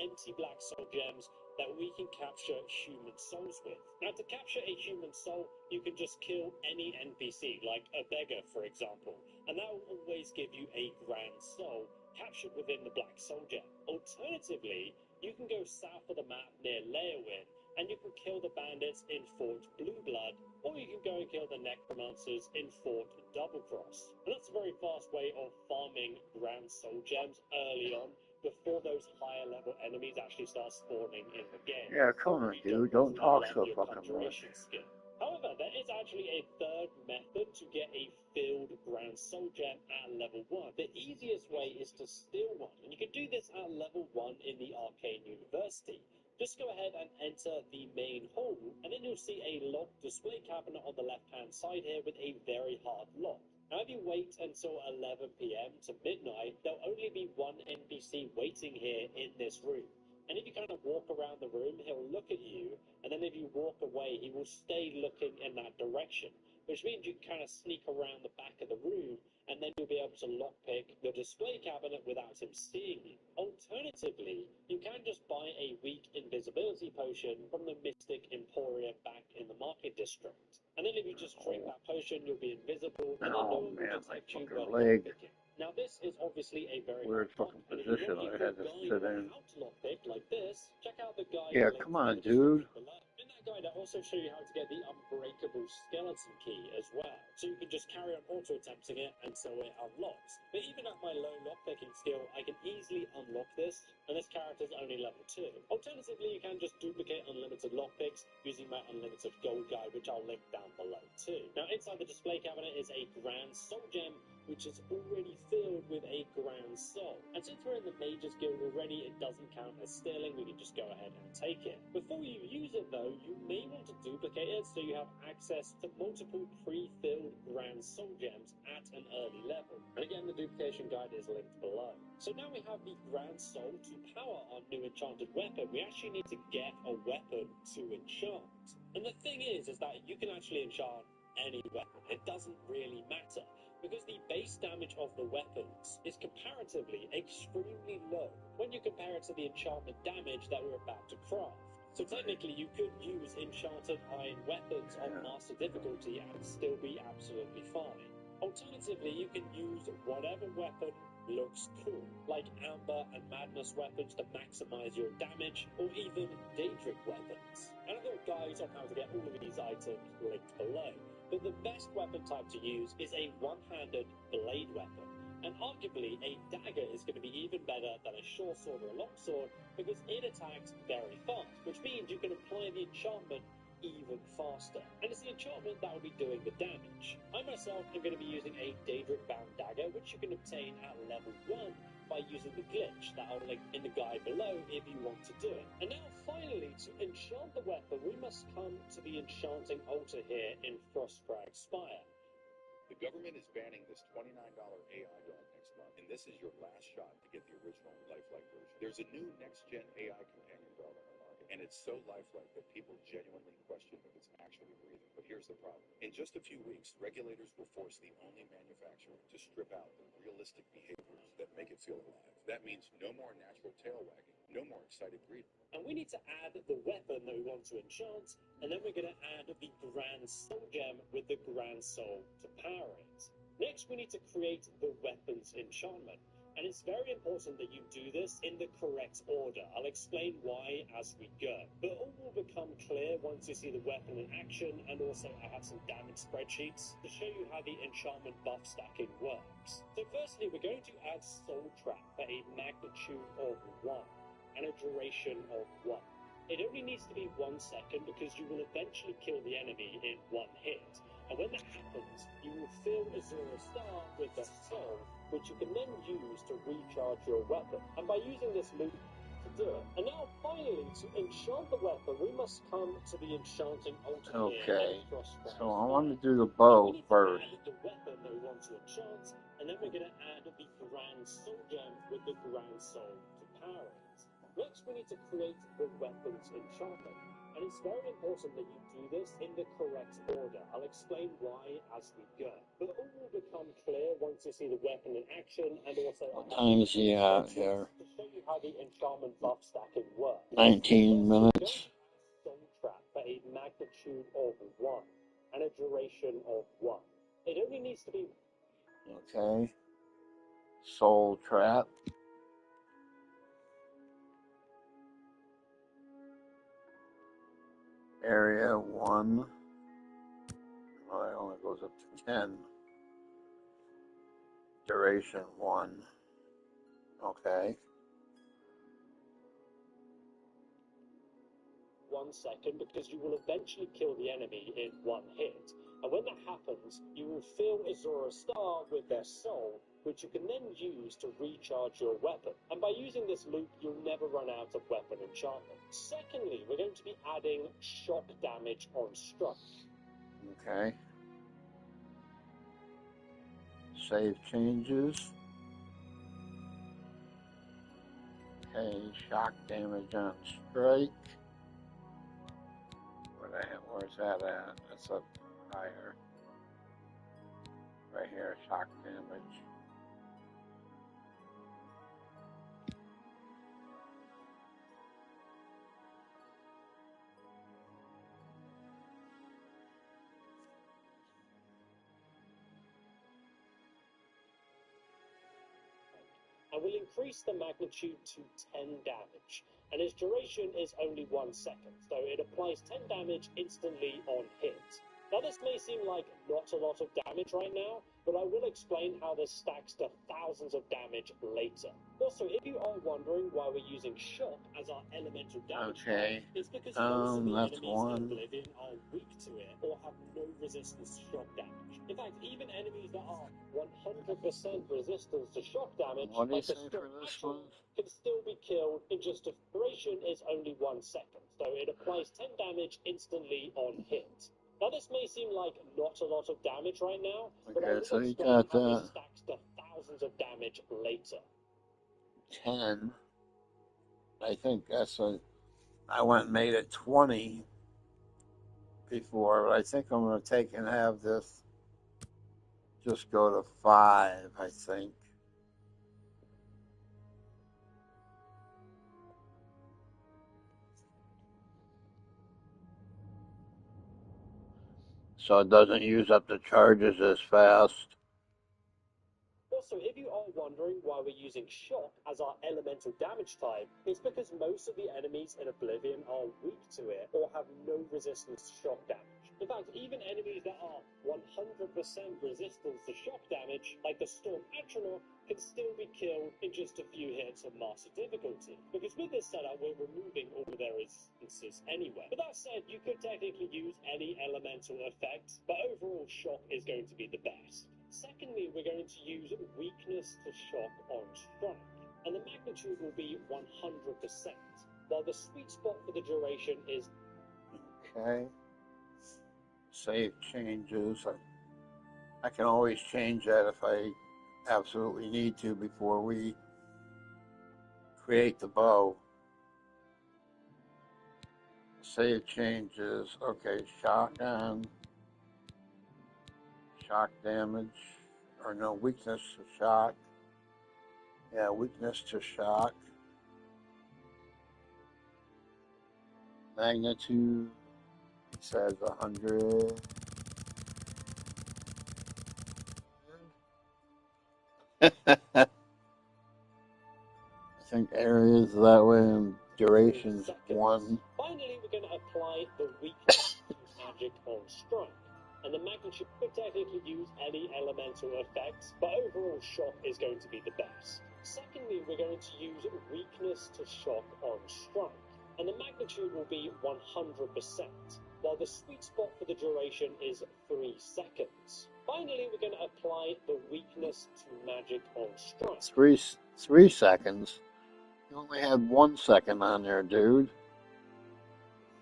empty black soul gems that we can capture human souls with. Now to capture a human soul, you can just kill any NPC, like a beggar for example, and that will always give you a grand soul captured within the black soul gem. Alternatively, you can go south of the map near Leowin, and you can kill the bandits in Fort Blue Blood, or you can go and kill the necromancers in Fort Double Cross. And that's a very fast way of farming grand soul gems early on, before those higher level enemies actually start spawning in the game. Yeah, come on, dude. Don't talk so fucking much. Skill. However, there is actually a third method to get a filled grand soul gem at level 1. The easiest way is to steal one, and you can do this at level 1 in the Arcane University. Just go ahead and enter the main hall, and then you'll see a locked display cabinet on the left-hand side here with a very hard lock. Now, if you wait until 11 PM to midnight, there'll only be 1 NPC waiting here in this room. And if you kind of walk around the room, he'll look at you, and then if you walk away, he will stay looking in that direction, which means you kind of sneak around the back of the room, and then you'll be able to lockpick the display cabinet without him seeing you. Alternatively, you can just buy a weak invisibility potion from the Mystic Emporium back in the Market District. And then if you just drink that potion, you'll be invisible, and then no one will detect you when lockpicking. Now this is obviously a very weird fucking position I had to sit in. How to lockpick like this, check out the guide. Yeah, come on, dude. In that guide, I also show you how to get the unbreakable skeleton key as well. So you can just carry on auto-attempting it until it unlocks. But even at my low lockpicking skill, I can easily unlock this, and this character's only level 2. Alternatively, you can just duplicate unlimited lockpicks using my unlimited gold guide, which I'll link down below too. Now inside the display cabinet is a grand soul gem, which is already filled with a grand soul. And since we're in the Mages Guild already, it doesn't count as stealing, we can just go ahead and take it. Before you use it though, you may want to duplicate it so you have access to multiple pre-filled grand soul gems at an early level. And again, the duplication guide is linked below. So now we have the grand soul to power our new enchanted weapon. We actually need to get a weapon to enchant. And the thing is that you can actually enchant any weapon. It doesn't really matter, because the base damage of the weapons is comparatively extremely low when you compare it to the enchantment damage that we're about to craft. So technically you could use enchanted iron weapons on master difficulty and still be absolutely fine. Alternatively, you can use whatever weapon looks cool, like Amber and Madness weapons to maximize your damage, or even Daedric weapons. And I've got guides on how to get all of these items linked below. But the best weapon type to use is a one-handed blade weapon. And arguably, a dagger is going to be even better than a short sword or a long sword because it attacks very fast, which means you can apply the enchantment even faster. And it's the enchantment that will be doing the damage. I myself am going to be using a Daedric bound dagger, which you can obtain at level 1 by using the glitch that I'll link in the guide below if you want to do it. And now finally, to enchant the weapon, we must come to the enchanting altar here in Frostcrag Spire. The government is banning this $29 AI dog next month, and this is your last shot to get the original lifelike version. There's a new next-gen AI companion dog on the market, and it's so lifelike that people genuinely question if it's actually breathing. But here's the problem. In just a few weeks, regulators will force the only manufacturer to strip out the realistic behaviors that make it feel alive. That means no more natural tail wagging, no more excited breathing. And we need to add the weapon that we want to enchant, and then we're going to add the Grand Soul Gem with the Grand Soul to power it. Next, we need to create the weapon's enchantment. And it's very important that you do this in the correct order. I'll explain why as we go. But all will become clear once you see the weapon in action, and also I have some damage spreadsheets to show you how the enchantment buff stacking works. So firstly, we're going to add Soul Trap for a magnitude of 1 and a duration of 1. It only needs to be 1 second because you will eventually kill the enemy in 1 hit. And when that happens, you will fill Azura's Star with their soul, which you can then use to recharge your weapon. And by using this loop to do it. And now, finally, to enchant the weapon, we must come to the enchanting altar Okay, here. so I want to do the bow first. The weapon that we want to enchant, and then we're going to add the Grand Soul Gem with the Grand Soul to power it. Next, we need to create the weapon's enchantment. And it's very important that you do this in the correct order. I'll explain why as we go. But all will become clear once you see the weapon in action, and also What time is he at here? to show you how the enchantment buff stacking works. 19 minutes. Soul Trap for a magnitude of 1 and a duration of 1. It only needs to be... Okay. Soul Trap. Area 1. Well, it only goes up to 10. Duration 1. Okay. 1 second because you will eventually kill the enemy in 1 hit. And when that happens, you will fill Azura's Star with their soul, which you can then use to recharge your weapon. And by using this loop, you'll never run out of weapon enchantment. Secondly, we're going to be adding shock damage on strike. Okay. Save changes. Okay, shock damage on strike. Where's that at? That's up higher. Right here, shock damage. And will increase the magnitude to 10 damage. And its duration is only 1 second, so it applies 10 damage instantly on hit. Now this may seem like not a lot of damage right now, but I will explain how this stacks to thousands of damage later. Also, if you are wondering why we're using shock as our elemental damage type, it's because most of the enemies in Oblivion are weak to it or have no resistance to shock damage. In fact, even enemies that are 100% resistance to shock damage, What do you like the say for this one? can still be killed in just a duration is only 1 second, so it applies 10 damage instantly on hit. Now this may seem like not a lot of damage right now, but I will so you explain got how this stacks to thousands of damage later. 10. I think that's I went and made it 20 before, but I think I'm going to take and have this just go to 5, I think. So it doesn't use up the charges as fast. Also, if you are wondering why we're using shock as our elemental damage type, it's because most of the enemies in Oblivion are weak to it or have no resistance to shock damage. In fact, even enemies that are 100% resistance to shock damage, like the Storm Atronach, can still be killed in just a few hits of Master difficulty. Because with this setup, we're removing all of their resistances anyway. But that said, you could technically use any elemental effect, but overall shock is going to be the best. Secondly, we're going to use weakness to shock on strike, and the magnitude will be 100%, while the sweet spot for the duration is... Okay. Save changes. I can always change that if I absolutely need to before we create the bow. Save changes. Okay, shock on. Shock damage. Or no, weakness to shock. Yeah, weakness to shock. Magnitude says 100. I think areas that way and durations 1. Finally, we're going to apply the weakness to magic on strike, and the magnitude could technically use any elemental effects, but overall shock is going to be the best. Secondly, we're going to use weakness to shock on strike, and the magnitude will be 100%, while the sweet spot for the duration is 3 seconds. Finally, we're going to apply the weakness to magic on strike. 3 seconds? You only had 1 second on there, dude.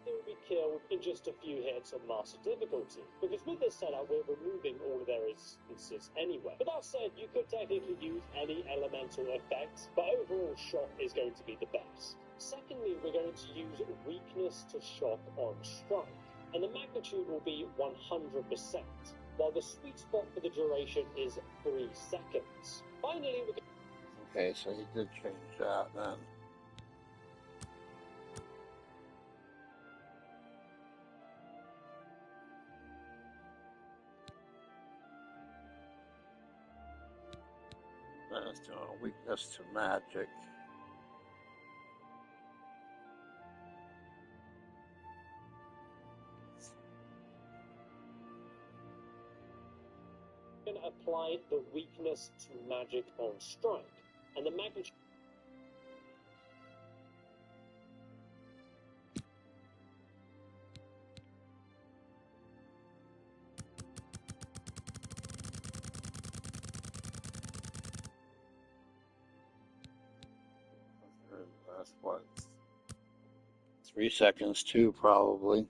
Still be killed in just a few hits on master difficulty, because with this setup we're removing all of their instances anyway. But that said, you could technically use any elemental effects, but overall shock is going to be the best. Secondly, we're going to use weakness to shock on strike, and the magnitude will be 100%, while the sweet spot for the duration is 3 seconds. Finally, we're going Okay, so he did change that then. That's doing a weakness to magic. to apply the weakness to magic on strike, and the magnitude That's what? 3 seconds too, probably.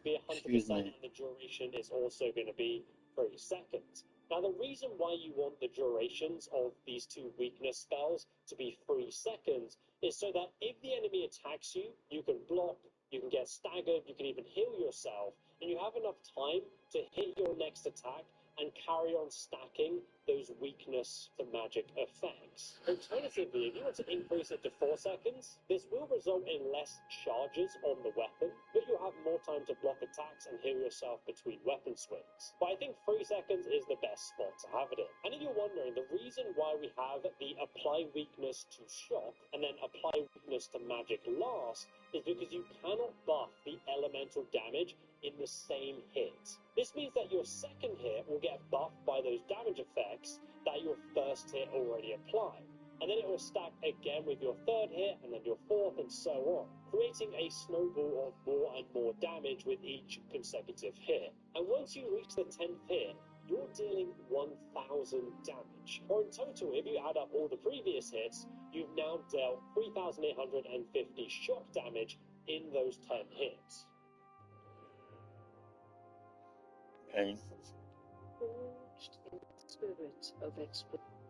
to be 100%, and the duration is also going to be 3 seconds. Now, the reason why you want the durations of these two weakness spells to be 3 seconds is so that if the enemy attacks you, you can block, you can get staggered, you can even heal yourself, and you have enough time to hit your next attack and carry on stacking those weakness to magic effects. Alternatively, if you want to increase it to 4 seconds, this will result in less charges on the weapon, but you'll have more time to block attacks and heal yourself between weapon swings. But I think 3 seconds is the best spot to have it in. And if you're wondering, the reason why we have the apply weakness to shock and then apply weakness to magic last is because you cannot buff the elemental damage in the same hit. This means that your second hit will get buffed by those damage effects that your first hit already applied. And then it will stack again with your third hit, and then your fourth, and so on, creating a snowball of more and more damage with each consecutive hit. And once you reach the 10th hit, you're dealing 1,000 damage. Or in total, if you add up all the previous hits, you've now dealt 3,850 shock damage in those 10 hits. Okay.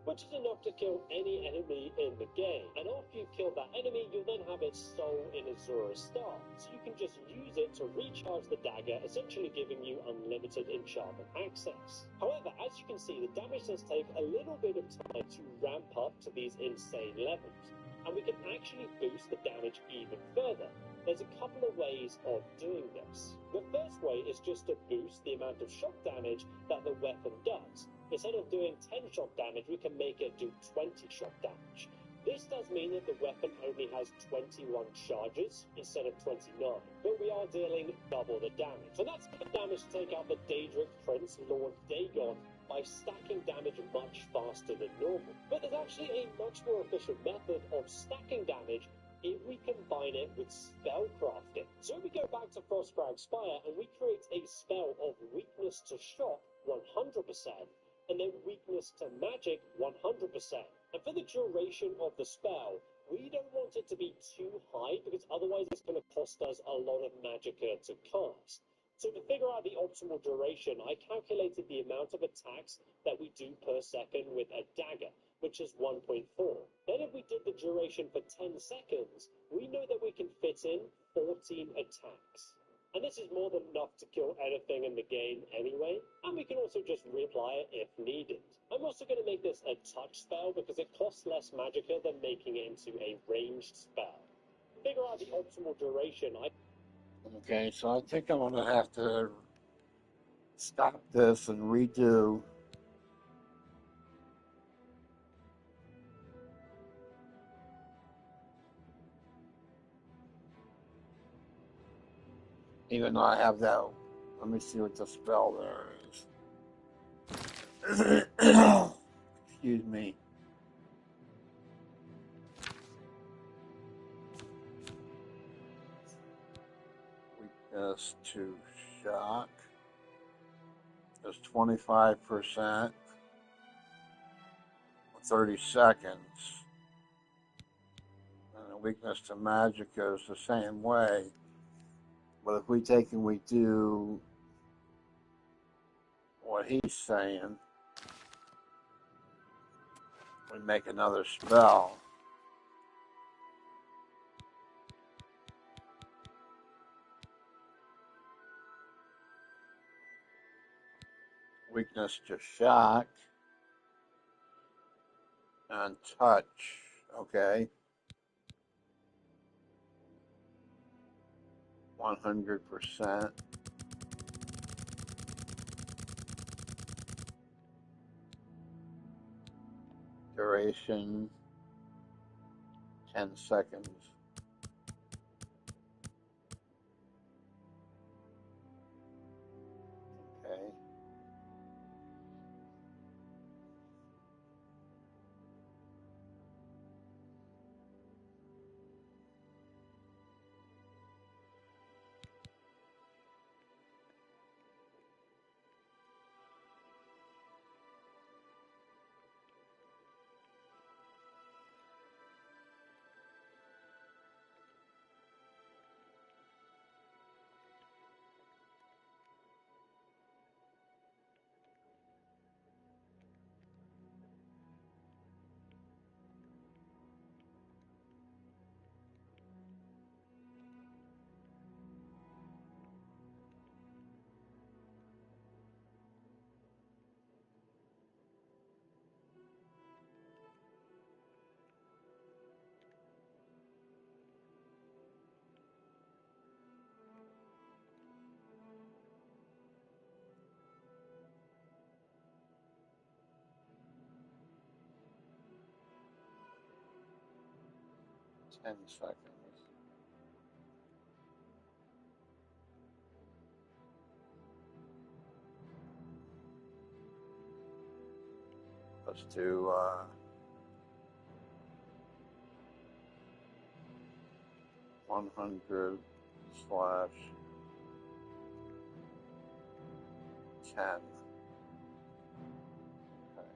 Which is enough to kill any enemy in the game. And after you've killed that enemy, you'll then have its soul in Azura's star. So you can just use it to recharge the dagger, essentially giving you unlimited enchantment access. However, as you can see, the damage does take a little bit of time to ramp up to these insane levels. And we can actually boost the damage even further. There's a couple of ways of doing this. The first way is just to boost the amount of shock damage that the weapon does. Instead of doing 10 shock damage, we can make it do 20 shock damage. This does mean that the weapon only has 21 charges instead of 29, but we are dealing double the damage. So that's the damage to take out the Daedric Prince, Lord Dagon, by stacking damage much faster than normal. But there's actually a much more efficient method of stacking damage if we combine it with spell crafting. So if we go back to Frostcrag Spire and we create a spell of weakness to shock 100%, and then weakness to magic 100%. And for the duration of the spell, we don't want it to be too high because otherwise it's going to cost us a lot of magicka to cast. So to figure out the optimal duration, I calculated the amount of attacks that we do per second with a dagger, which is 1.4. Then if we did the duration for 10 seconds, we know that we can fit in 14 attacks. And this is more than enough to kill anything in the game anyway, and we can also just reapply it if needed. I'm also going to make this a touch spell because it costs less magicka than making it into a ranged spell. To figure out the optimal duration, Okay, so I think I'm going to have to stop this and redo. Even though I have that. Let me see what the spell there is. Excuse me. Weakness to shock is 25%. 30 seconds. And the weakness to magic goes the same way. But if we take and we do what he's saying, we make another spell. Weakness to shock and touch. Okay. 100%. Duration 10 seconds. Okay. Ten seconds. Let's do 100 slash 10. Okay.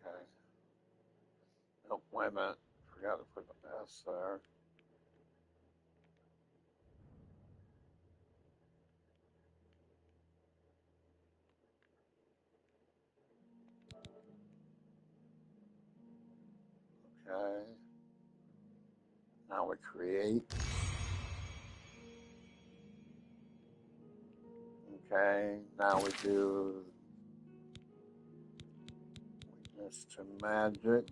Okay. Oh, wait a minute. Forgot to put the S there. Okay. Now we create. Okay. Now we do weakness to magic.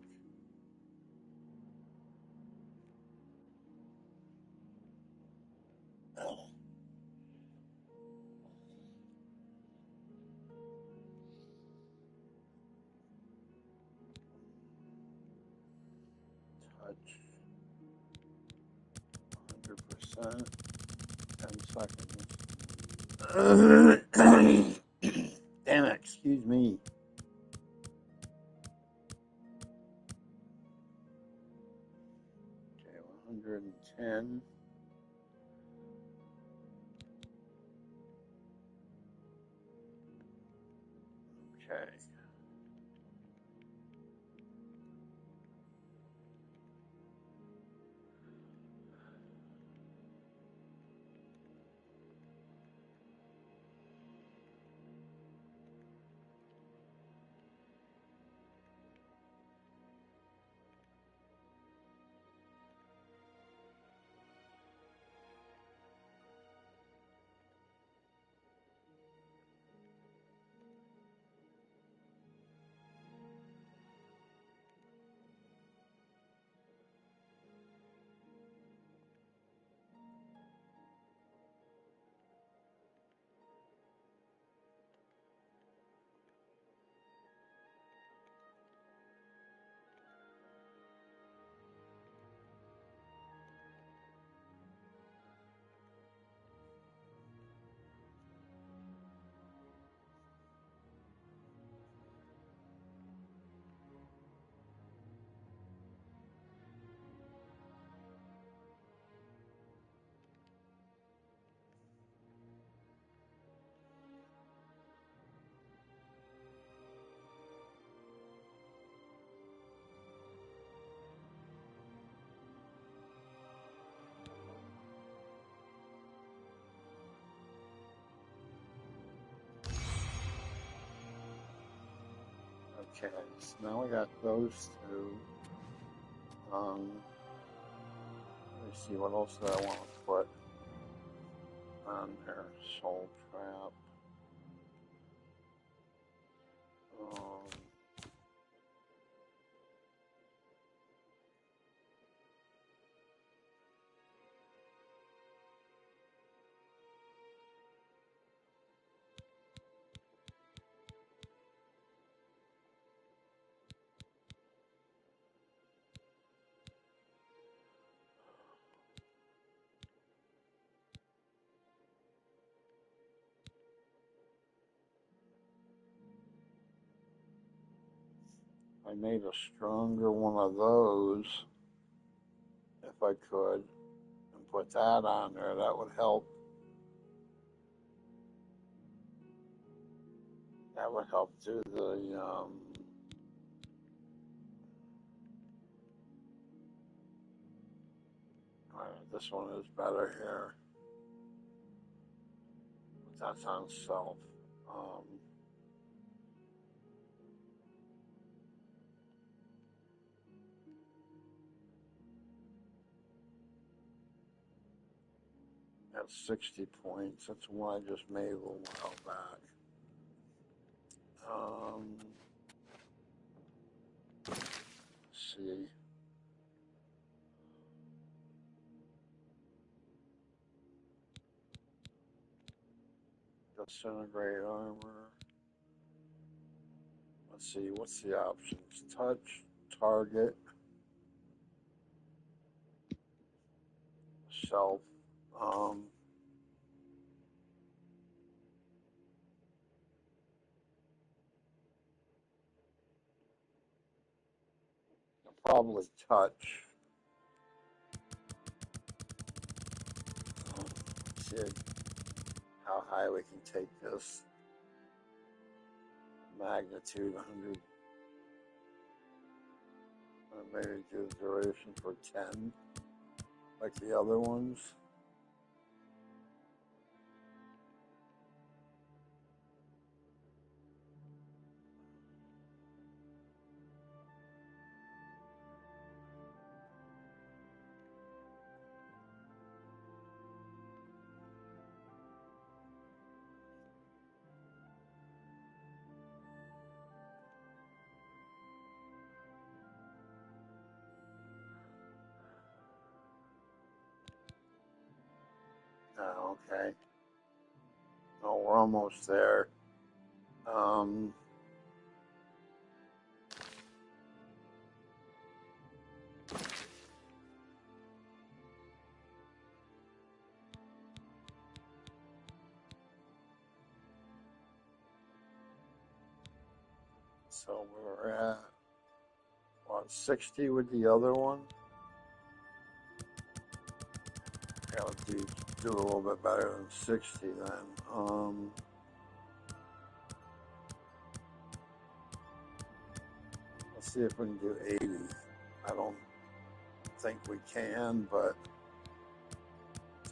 Touch 100%. 10 seconds. Damn it, excuse me. Okay, 110. Okay. Okay, so now we got those two. Let me see what else do I want to put on there. Soul trap. I made a stronger one of those, if I could, and put that on there. That would help. That would help do the this one is better here. But that's on self. That's 60 points. That's one I just made a little while back. Let's see. Disintegrate armor. Let's see, what's the options? Touch, target, self. I'll probably touch. See how high we can take this. Magnitude 100. Maybe do duration for 10, like the other ones. Okay. Oh, we're almost there. So we're at, what, 60 with the other one? Yeah, do a little bit better than 60 then. Let's see if we can do 80. I don't think we can, but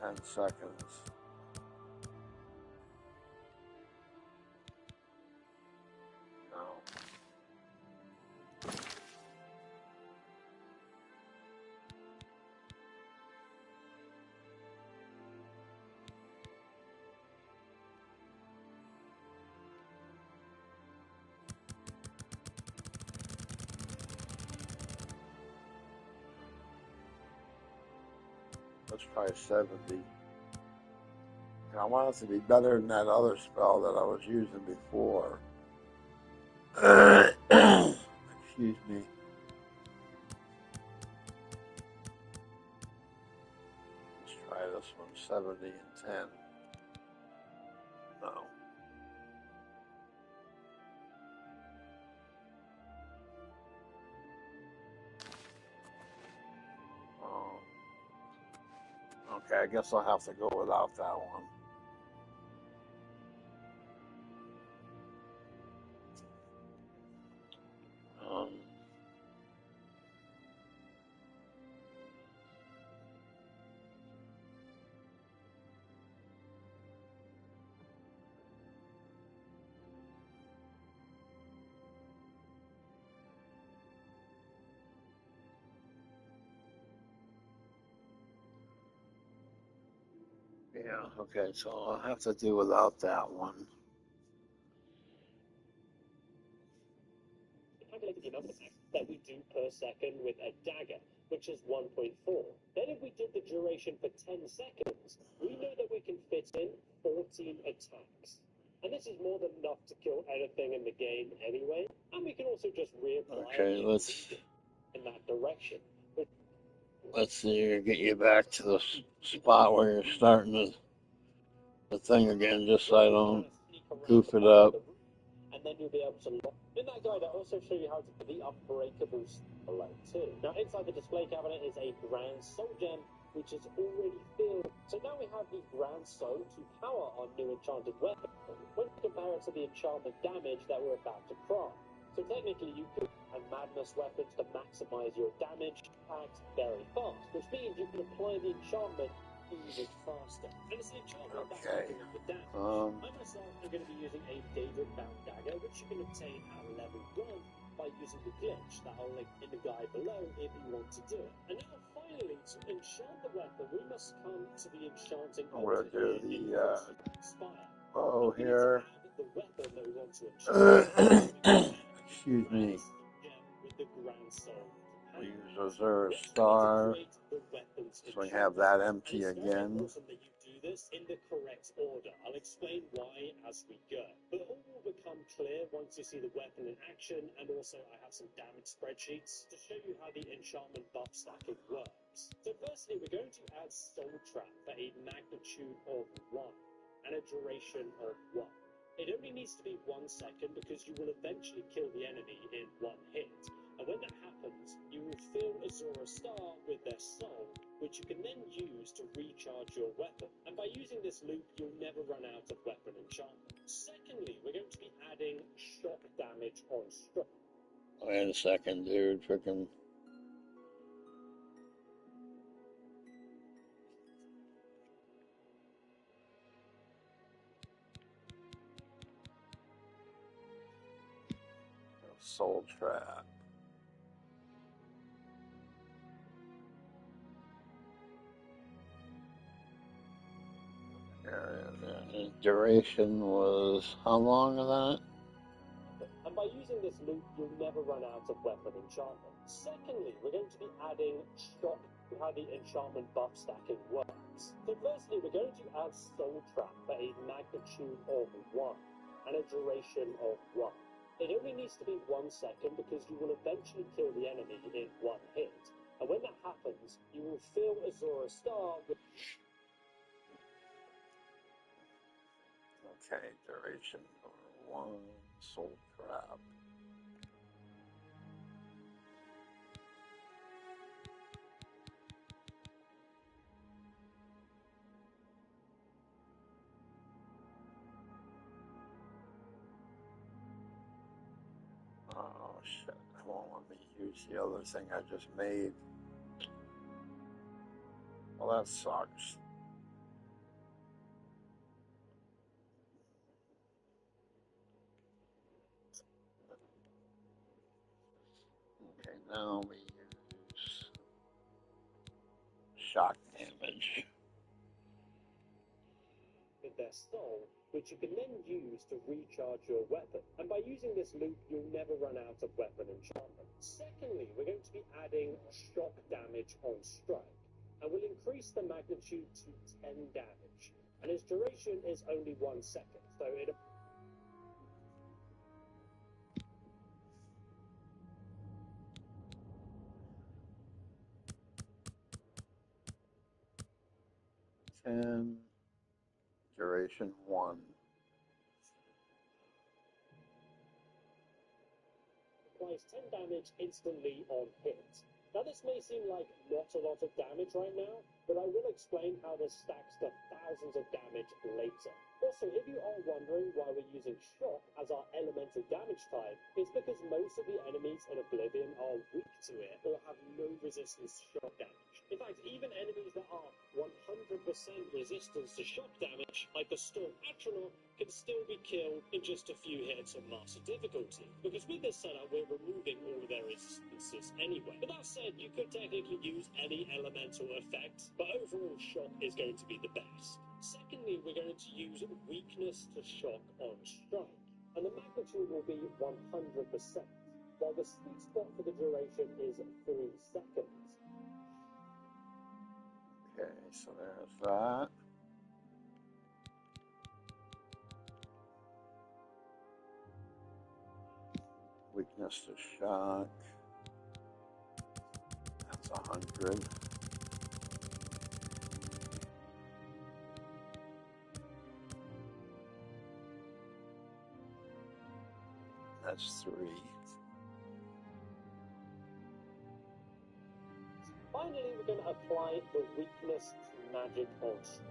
10 seconds. No. Let's try 70. And I want it to be better than that other spell that I was using before. Excuse me. Let's try this one, 70 and 10. No. Okay, I guess I'll have to go without that one. Yeah, okay, so I'll have to do without that one. Calculated the amount of attacks that we do per second with a dagger, which is 1.4. Then if we did the duration for 10 seconds, we know that we can fit in 14 attacks. And this is more than enough to kill anything in the game anyway. And we can also just reapply Okay, it let's in that direction. see, get you back to the spot where you're starting the thing again, just so I don't goof it up. And then you'll be able to lock. In that guide, I also show you how to put the unbreakable below too. Now, inside the display cabinet is a grand soul gem, which is already filled. So now we have the grand soul to power our new enchanted weapon when you compare it to the enchantment damage that we're about to craft. So technically, you could have madness weapons to maximize your damage impact very fast, which means you can apply the enchantment even faster. And it's the enchantment that's making up the damage. I myself am going to be using a Daedric bound dagger, which you can obtain at level 1 by using the glitch that I'll link in the guide below if you want to do it. And now finally, to enchant the weapon, we must come to the enchanting We'll do the spire. bow here. The weapon that we want to enchant. Excuse me. With the grand soul. We use Azure Star, so we have that empty again. It's very important that you do this in the correct order. I'll explain why as we go. But all will become clear once you see the weapon in action, and also I have some damage spreadsheets to show you how the enchantment buff stacking works. So firstly, we're going to add Soul Trap for a magnitude of 1 and a duration of 1. It only needs to be 1 second because you will eventually kill the enemy in 1 hit. And when that happens, you will fill Azura Star with their soul, which you can then use to recharge your weapon. And by using this loop, you'll never run out of weapon enchantment. Secondly, we're going to be adding shock damage on strike. Wait a second, dude. Freaking. Soul Trap. His duration was how long of that? And by using this loop, you'll never run out of weapon enchantment. Secondly, we're going to be adding shock to how the enchantment buff stacking works. So firstly, we're going to add Soul Trap for a magnitude of 1 and a duration of 1. It only needs to be 1 second because you will eventually kill the enemy in 1 hit. And when that happens, you will fill Azura Star with... Okay, duration of 1, Soul Trap. Oh shit, it won't let me use the other thing I just made. Well, that sucks. Okay, now we use shock damage. with their soul, which you can then use to recharge your weapon. And by using this loop, you'll never run out of weapon enchantment. Secondly, we're going to be adding shock damage on strike, and we'll increase the magnitude to 10 damage. And its duration is only 1 second, so it... Duration 1. applies 10 damage instantly on hit. Now this may seem like not a lot of damage right now, but I will explain how this stacks to thousands of damage later. Also, if you are wondering why we're using shock as our elemental damage type, it's because most of the enemies in Oblivion are weak to it or have no resistance to shock damage. In fact, even enemies that are 100% resistance to shock damage, like the Storm Atronach, can still be killed in just a few hits on Master difficulty. Because with this setup, we're removing all of their resistances anyway. But that said, you could technically use any elemental effect, but overall shock is going to be the best. Secondly, we're going to use weakness to shock on strike, and the magnitude will be 100%, while the sweet spot for the duration is 3 seconds. Okay, so there's that. Weakness to shock. That's 100. That's 3. Finally, we're going to apply the weakness to magic on strike.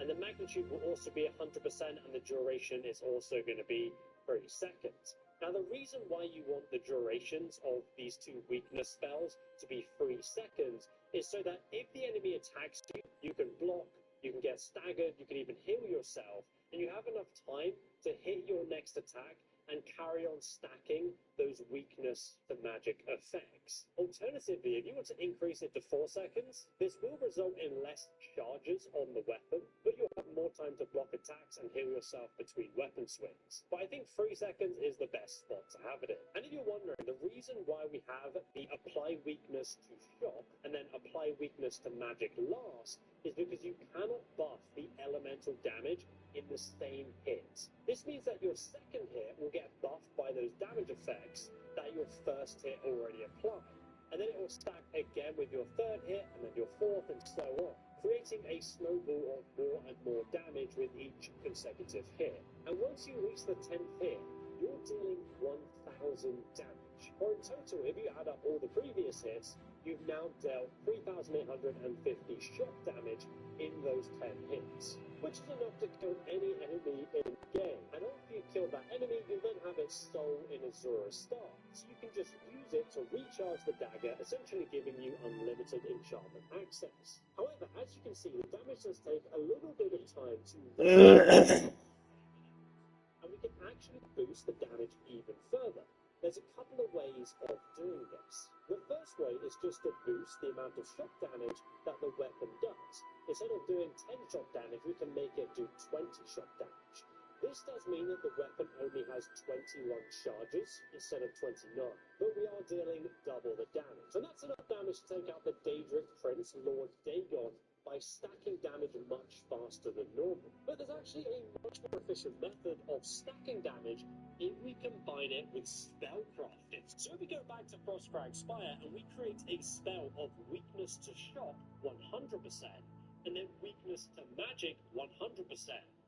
And the magnitude will also be 100%, and the duration is also going to be 3 seconds. Now, the reason why you want the durations of these two weakness spells to be 3 seconds is so that if the enemy attacks you, you can block, you can get staggered, you can even heal yourself, and you have enough time to hit your next attack and carry on stacking those weakness to magic effects. Alternatively, if you want to increase it to 4 seconds, this will result in less charges on the weapon, but you'll have more time to block attacks and heal yourself between weapon swings. But I think 3 seconds is the best spot to have it in. And if you're wondering, the reason why we have the apply weakness to shock and then apply weakness to magic last is because you cannot buff the elemental damage in the same hit. This means that your second hit will get buffed by those damage effects that your first hit already applied. And then it will stack again with your third hit and then your fourth and so on, creating a snowball of more and more damage with each consecutive hit. And once you reach the 10th hit, you're dealing 1,000 damage. Or in total, if you add up all the previous hits, you've now dealt 3,850 shock damage in those 10 hits, which is enough to kill any enemy in the game. And after you kill that enemy, you then have its soul in Azura Star, so you can just use it to recharge the dagger, essentially giving you unlimited enchantment access. However, as you can see, the damage does take a little bit of time to and we can actually boost the damage even further. There's a couple of ways of doing this. The first way is just to boost the amount of shock damage that the weapon does. Instead of doing 10 shock damage, we can make it do 20 shock damage. This does mean that the weapon only has 21 charges instead of 29, but we are dealing double the damage. And that's enough damage to take out the Daedric Prince, Lord Dagon, by stacking damage much faster than normal. But there's actually a much more efficient method of stacking damage if we combine it with spell crafting. So if we go back to Frostcrag Spire and we create a spell of weakness to shock 100%, and then weakness to magic 100%.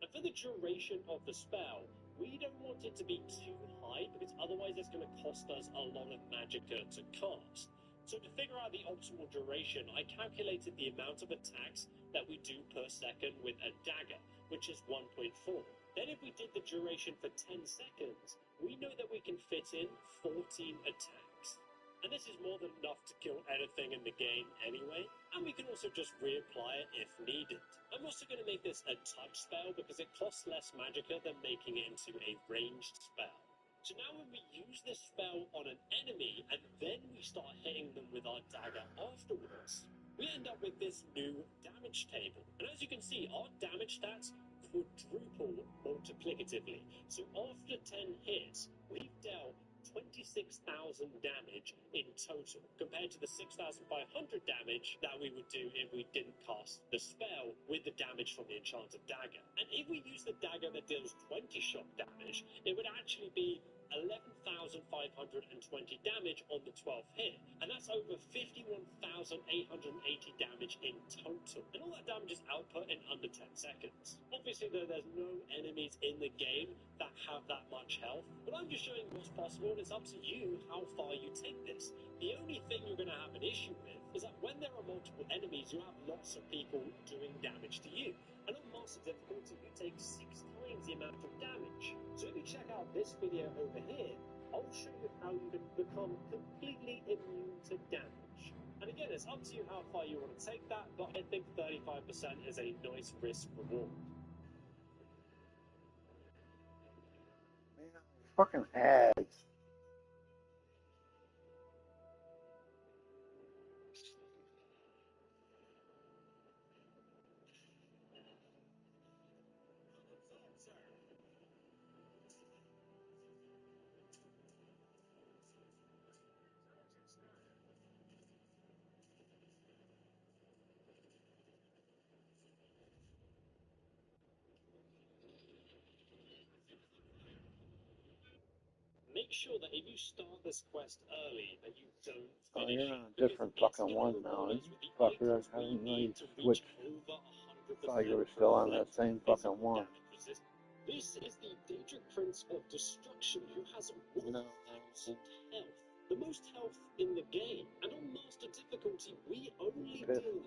And for the duration of the spell, we don't want it to be too high because otherwise it's going to cost us a lot of magicka to cast. So to figure out the optimal duration, I calculated the amount of attacks that we do per second with a dagger, which is 1.4. Then if we did the duration for 10 seconds, we know that we can fit in 14 attacks. And this is more than enough to kill anything in the game anyway, and we can also just reapply it if needed. I'm also going to make this a touch spell because it costs less magicka than making it into a ranged spell. So now when we use this spell on an enemy and then we start hitting them with our dagger afterwards, we end up with this new damage table. And as you can see, our damage stats quadruple multiplicatively. So after 10 hits, we've dealt 26,000 damage in total, compared to the 6,500 damage that we would do if we didn't cast the spell with the damage from the enchanted dagger. And if we use the dagger that deals 20 shock damage, it would actually be 11,520 damage on the 12th hit, and that's over 51,880 damage in total. And all that damage is output in under 10 seconds. Obviously, though, there's no enemies in the game that have that much health, but I'm just showing what's possible, and it's up to you how far you take this. The only thing you're going to have an issue with is that when there are multiple enemies, you have lots of people doing damage to you. And on my master difficulty, you take 6 times the amount of damage. So if you check out this video over here, I'll show you how you can become completely immune to damage. And again, it's up to you how far you want to take that, but I think 35% is a nice risk reward. Man, fucking ads. Make sure that if you start this quest early, that you don't Oh, finish you're it, on a because different it's fucking gonna one reward now. us with the Fucker, items I we didn't know you need to reach switched. over 100% Thought you were still on that same fucking physical one. damage resistance. This is the Daedric Prince of Destruction, who has 1,000 health. The most health in the game. And on Master difficulty, we only deal 50.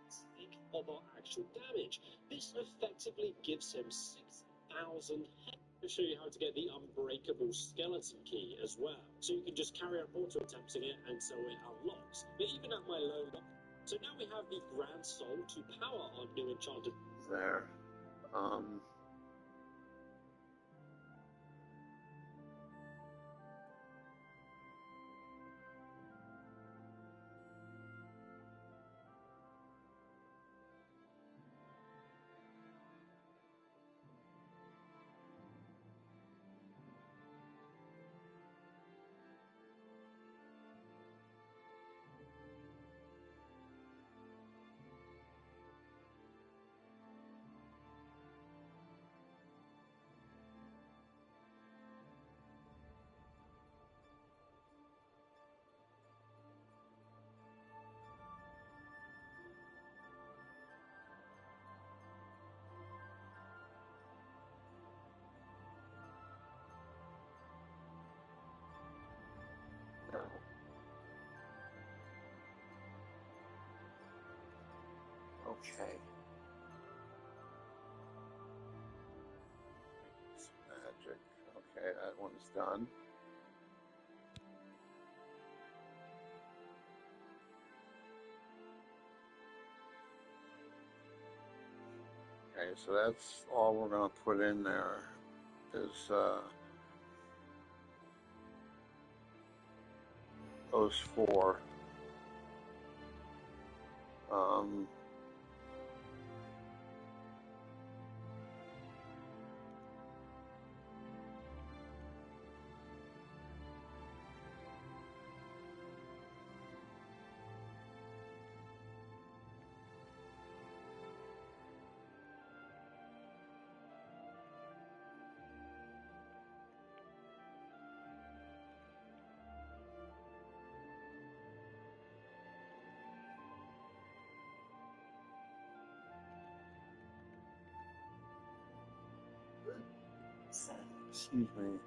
1/6 of our actual damage. This effectively gives him 6,000 health. I'll show you how to get the unbreakable skeleton key as well. So you can just carry on auto attempting it until it unlocks. But even at my low level. So now we have the Grand Soul to power our new enchanted. There. Okay. Magic. Okay, that one's done. Okay, so that's all we're gonna put in there is those 4. Um, excuse me.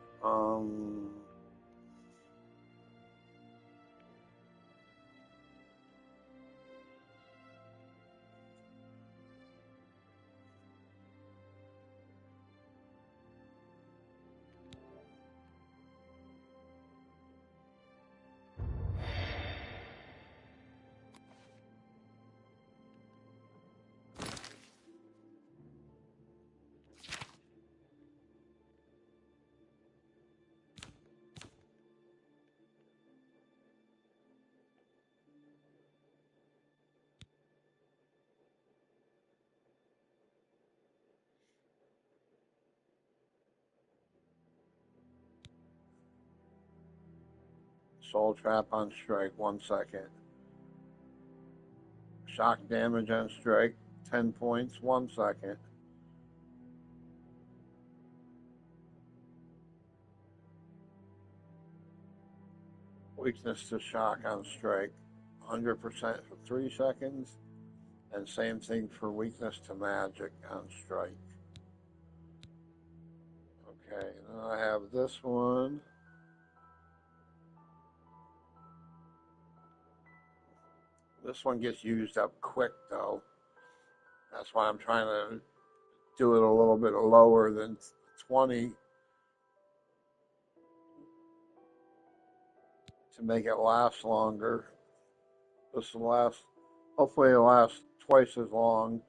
Soul trap on strike, 1 second. Shock damage on strike, 10 points, 1 second. Weakness to shock on strike, 100% for 3 seconds. And same thing for weakness to magic on strike. Okay, then I have this one. This one gets used up quick though. That's why I'm trying to do it a little bit lower than 20 to make it last longer. This will last, hopefully it'll last twice as long.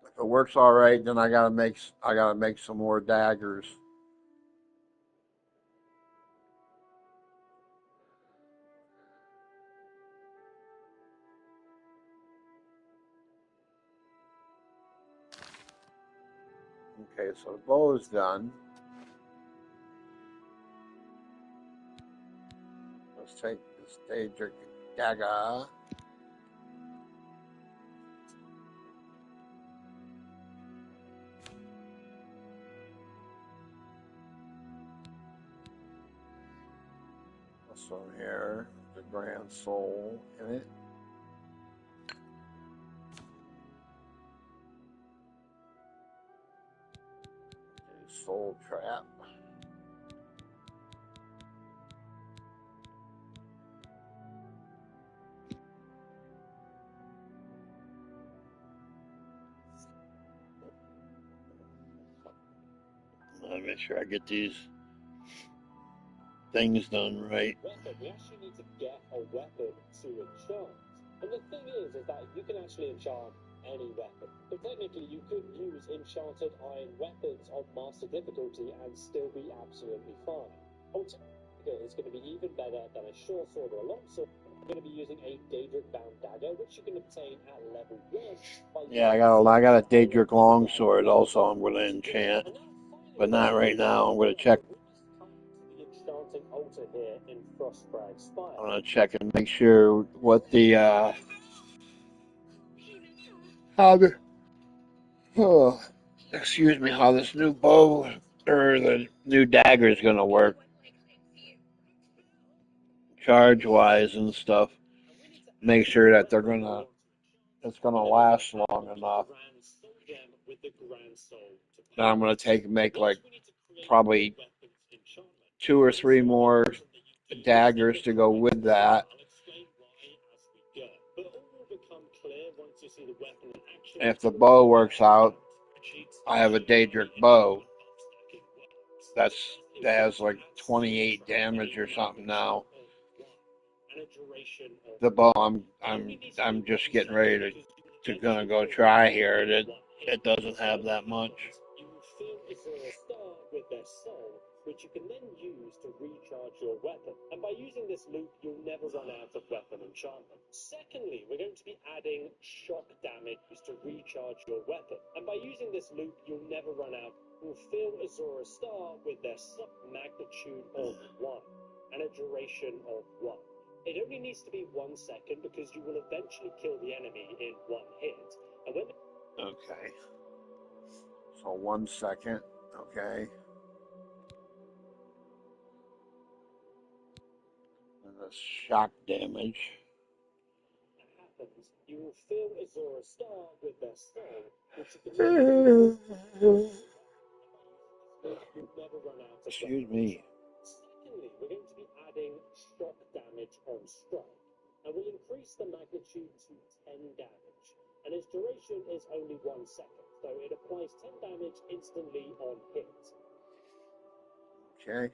If it works all right, then I gotta make some more daggers. Okay, so the bow is done. Let's take this Daedric dagger. This one here, the Grand Soul in it. Soul Trap. Let me make sure I get these things done right. Weapon, we actually need to get a weapon to enchant. And the thing is that you can actually enchant any weapon. But technically, you could use enchanted iron weapons on master difficulty and still be absolutely fine. Ultimately, it's going to be even better than a short sword or a long sword. I'm going to be using a Daedric bound dagger, which you can obtain at level 1. Yeah, I got a Daedric longsword also I'm going to enchant, but not right now. I'm going to check. The enchanting altar here in Frostcrag Spire. I'm going to check and make sure what the how the excuse me, how this new bow or the new dagger is going to work, charge wise and stuff. Make sure that it's gonna last long enough. Now I'm gonna make like probably 2 or 3 more daggers to go with that. And if the bow works out, I have a Daedric bow. That has like 28 damage or something now. The bow I'm just getting ready to gonna go try here. It doesn't have that much. You will fill a star with their soul, which you can then use to recharge your weapon. And by using this loop, you'll never run out of weapon enchantment. Secondly, we're going to be adding shock damage to recharge your weapon. And by using this loop, you'll never run out. You'll fill Azura's star with their magnitude of 1 and a duration of 1. It only needs to be 1 second because you will eventually kill the enemy in 1 hit. And when Okay. So 1 second. Okay. And the shock damage. that happens, you will fill Azura's star with their soul, which you can you'll never run out of. Excuse me. Secondly, we're going to be adding shock damage on strike, and we'll increase the magnitude to 10 damage, and its duration is only 1 second, so it applies 10 damage instantly on hit. Okay.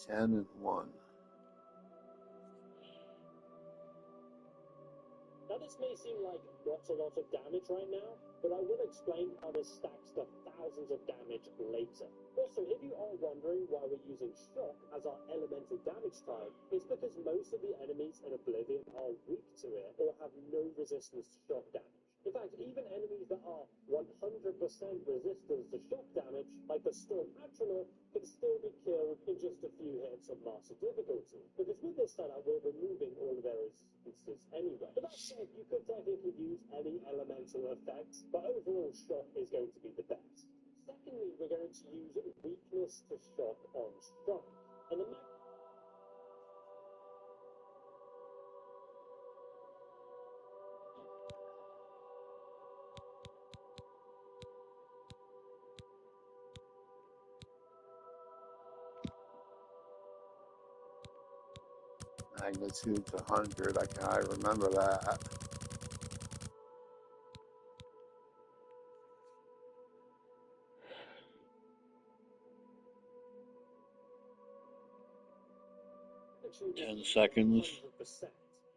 Ten and 1. Now this may seem like not a lot of damage right now, but I will explain how this stacks to thousands of damage later. Also, if you are wondering why we're using shock as our elemental damage type, it's because most of the enemies in Oblivion are weak to it or have no resistance to shock damage. In fact, even enemies that are 100% resistant to shock damage, like the Storm Atronach, can still be killed in just a few hits of master difficulty. Because with this setup, we're removing all of their resistances anyway. But that said, you could technically use any elemental effects, but overall shock is going to be the best. Secondly, we're going to use weakness to shock on strike. And the Magnitude to 100. I remember that. Magnitude is 10 seconds. 100%,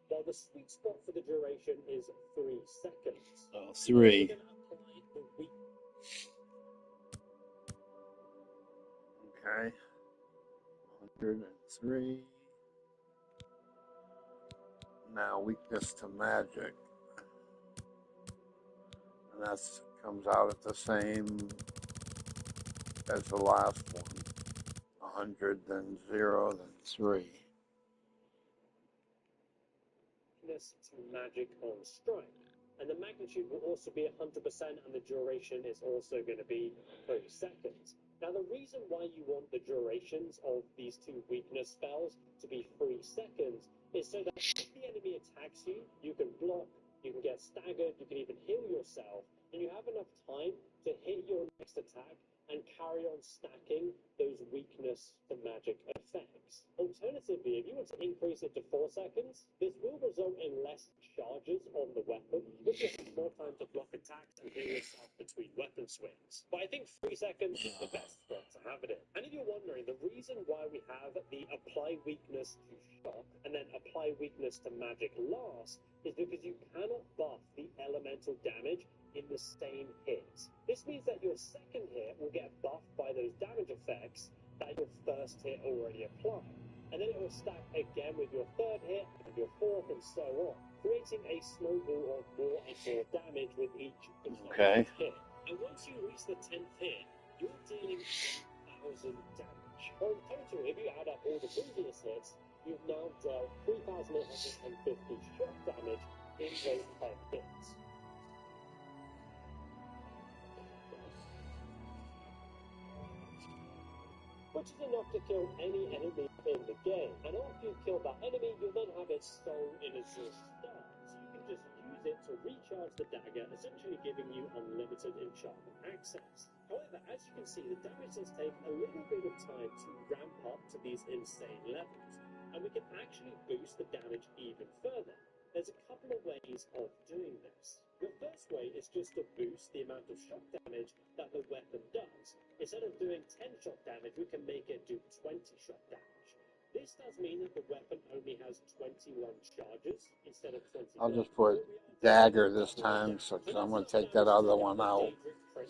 while the sweet spot for the duration is 3 seconds. Oh, 3. We're going to apply the weak. Okay. 103. Now weakness to magic. And that comes out at the same as the last one. 100, then 0, then 3. Weakness to magic on strike. And the magnitude will also be 100%, and the duration is also going to be 3 seconds. Now, the reason why you want the durations of these two weakness spells to be 3 seconds is so that if the enemy attacks you, you can block, you can get staggered, you can even heal yourself, and you have enough time to hit your next attack and carry on stacking those weakness to magic effects. Alternatively, if you want to increase it to 4 seconds, this will result in less charges on the weapon, which will have more time to block attacks and heal yourself between weapon swings. But I think 3 seconds is the best spot to have it in. And if you're wondering, the reason why we have the apply weakness to shock and then apply weakness to magic last is because you cannot buff the elemental damage in the same hit. This means that your second hit will get buffed by those damage effects that your first hit already applied. And then it will stack again with your third hit and your fourth and so on, creating a snowball of more and more damage with each Okay. hit. And once you reach the 10th hit, you're dealing 1,000 damage. Or in total, if you add up all the previous hits, you've now dealt 3,850 shock damage in those 10 hits. Which is enough to kill any enemy in the game. And after you've killed that enemy, you'll then have its soul in a sort of star. So you can just use it to recharge the dagger, essentially giving you unlimited enchantment access. However, as you can see, the damage does take a little bit of time to ramp up to these insane levels. And we can actually boost the damage even further. There's a couple of ways of doing this. The first way is just to boost the amount of shock damage that the weapon does. Instead of doing 10 shock damage, we can make it do 20 shock damage. This does mean that the weapon only has 21 charges instead of 20. I'll just put dagger this time, so I'm going to take that other one out. By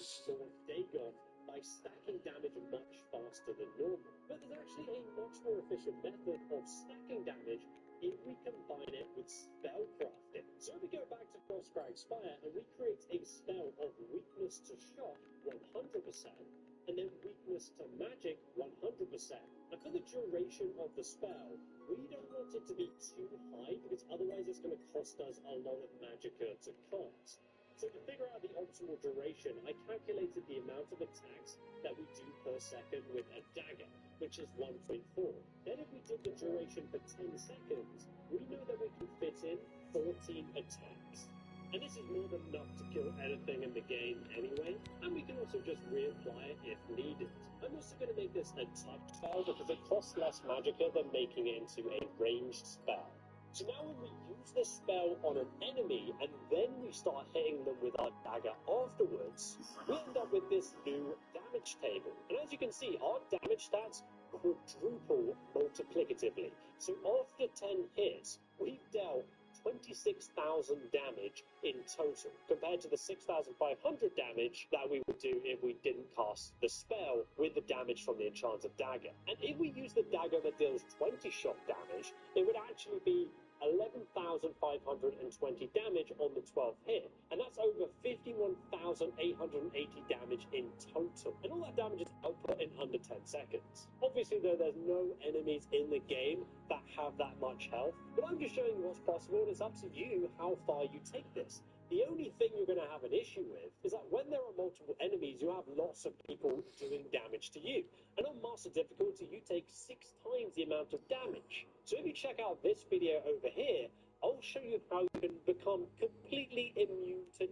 stacking damage much faster than normal. But there's actually a much more efficient method of stacking damage if we combine it with spell crafting. So if we go back to Frostcrag Spire and we create a spell of weakness to shock 100%, and then weakness to magic 100%. Now for the duration of the spell, we don't want it to be too high because otherwise it's going to cost us a lot of magicka to cast. So to figure out the optimal duration, I calculated the amount of attacks that we do per second with a dagger, which is 1.4. Then if we did the duration for 10 seconds, we know that we can fit in 14 attacks. And this is more than enough to kill anything in the game anyway, and we can also just reapply it if needed. I'm also going to make this a touch spell because it costs less magicka than making it into a ranged spell. So now when we use this spell on an enemy and then we start hitting them with our dagger afterwards, we end up with this new damage table. And as you can see, our damage stats quadruple multiplicatively. So after 10 hits, we've dealt 26,000 damage in total, compared to the 6,500 damage that we would do if we didn't cast the spell with the damage from the enchanted dagger. And if we use the dagger that deals 20 shock damage, it would actually be 11,520 damage on the 12th hit, and that's over 51,880 damage in total. And all that damage is output in under 10 seconds. Obviously, though, there's no enemies in the game that have that much health, but I'm just showing you what's possible, and it's up to you how far you take this. The only thing you're going to have an issue with is that when there are multiple enemies, you have lots of people doing damage to you. And on Master Difficulty, you take 6 times the amount of damage. So if you check out this video over here, I'll show you how you can become completely immune to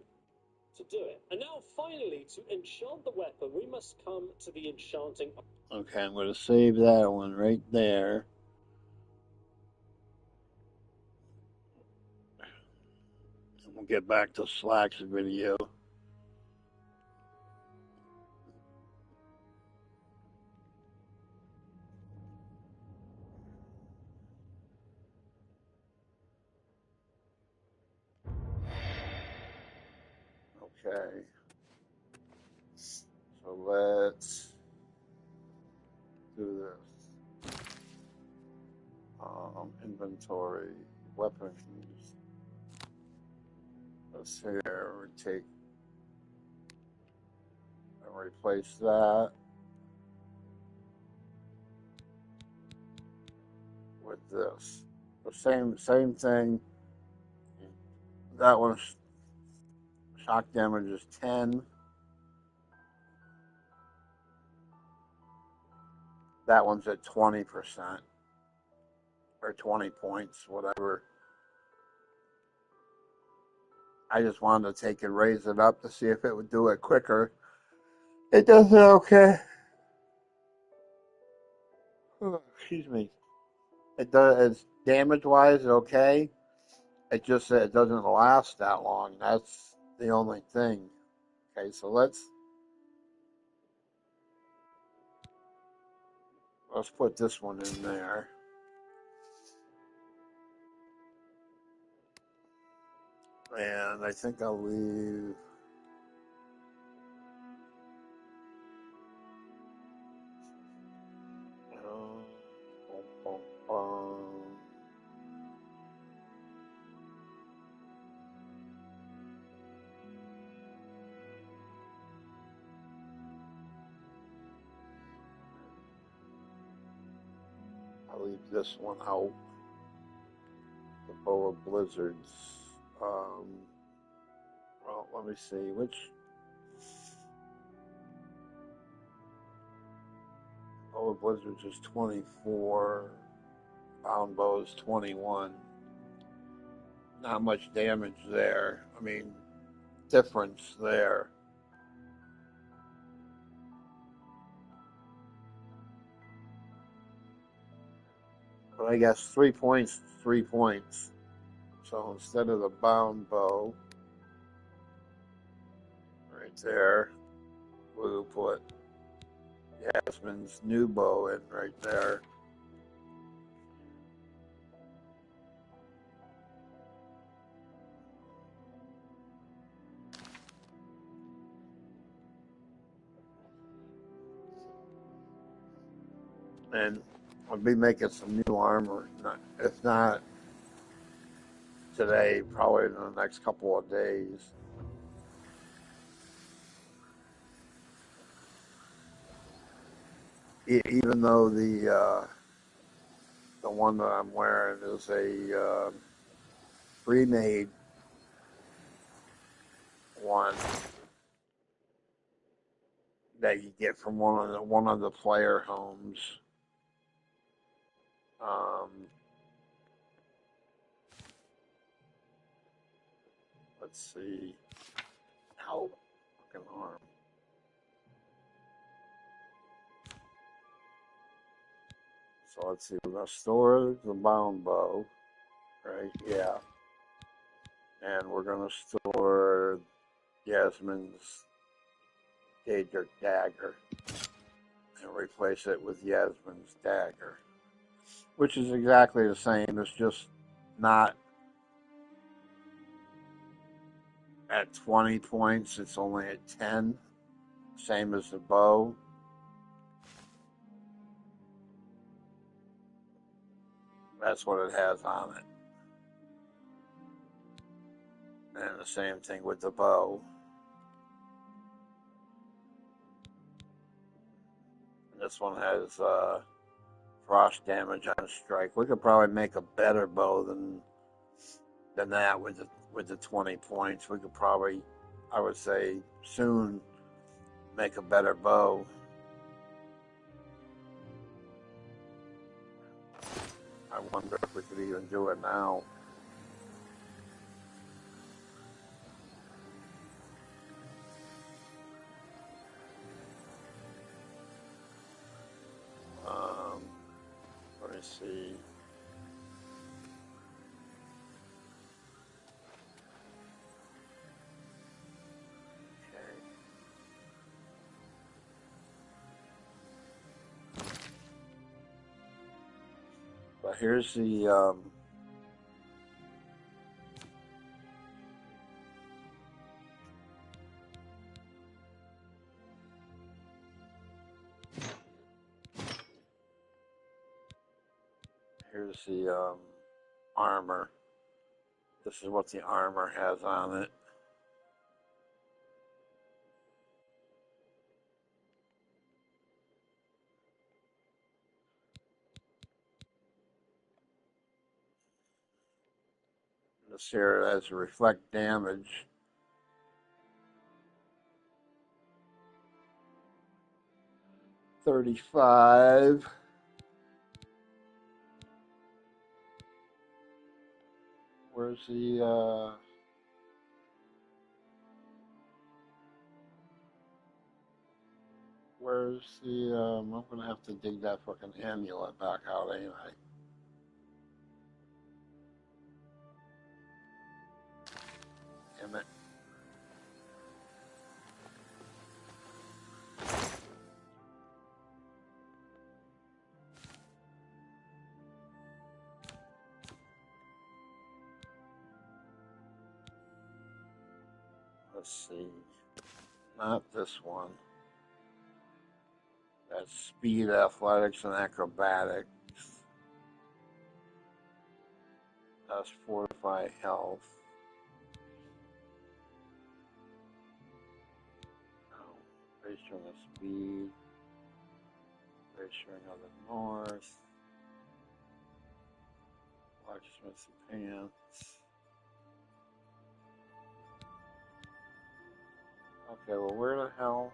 do it. And now, finally, to enchant the weapon, we must come to the enchanting... Okay, I'm going to save that one right there. get back to Slack's video. Okay. So let's do this. Inventory, weapons. Let's here, we take and replace that with this. The same thing. That one's shock damage is 10. That one's at 20% or 20 points, whatever. I just wanted to take and raise it up to see if it would do it quicker. It does it okay. Excuse me. It does. It's damage wise okay. It just it doesn't last that long. That's the only thing. Okay, so let's put this one in there. And I think I'll leave. I'll leave this one out. The Bow of Blizzards. Well, let me see which. Bow of Blizzards is 24. Bound Bow is 21. Not much damage there. I mean, difference there. But I guess 3 points, 3 points. So instead of the bound bow, right there, we'll put Yasmin's new bow in right there. And I'll be making some new armor. If not today, probably in the next couple of days. Even though the one that I'm wearing is a pre-made one that you get from one of the player homes. Let's see. Ow, fucking arm. So let's see. We're gonna store the bound bow, right? Yeah. And we're gonna store Yasmin's Gager dagger and replace it with Yasmin's dagger, which is exactly the same. It's just not at 20 points. It's only at 10. Same as the bow. That's what it has on it. And the same thing with the bow. And this one has frost damage on strike. We could probably make a better bow than that with the 20 points. We could probably, I would say, soon make a better bow. I wonder if we could even do it now. Let me see. But here's the armor. This is what the armor has on it. This here has reflect damage. $35. Where's the I'm gonna have to dig that fucking amulet back out, ain't I? Damn it. Let's see. Not this one. That's speed, athletics, and acrobatics. That's fortify health. Restoring of speed. Restoring of the north. Blacksmith's pants. Okay, well, where the hell?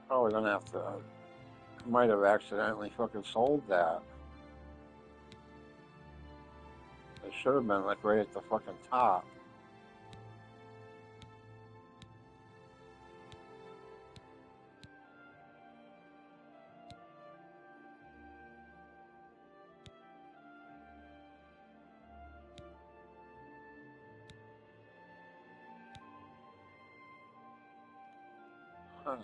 Probably gonna have to. I might have accidentally fucking sold that. It should have been like right at the fucking top. Huh.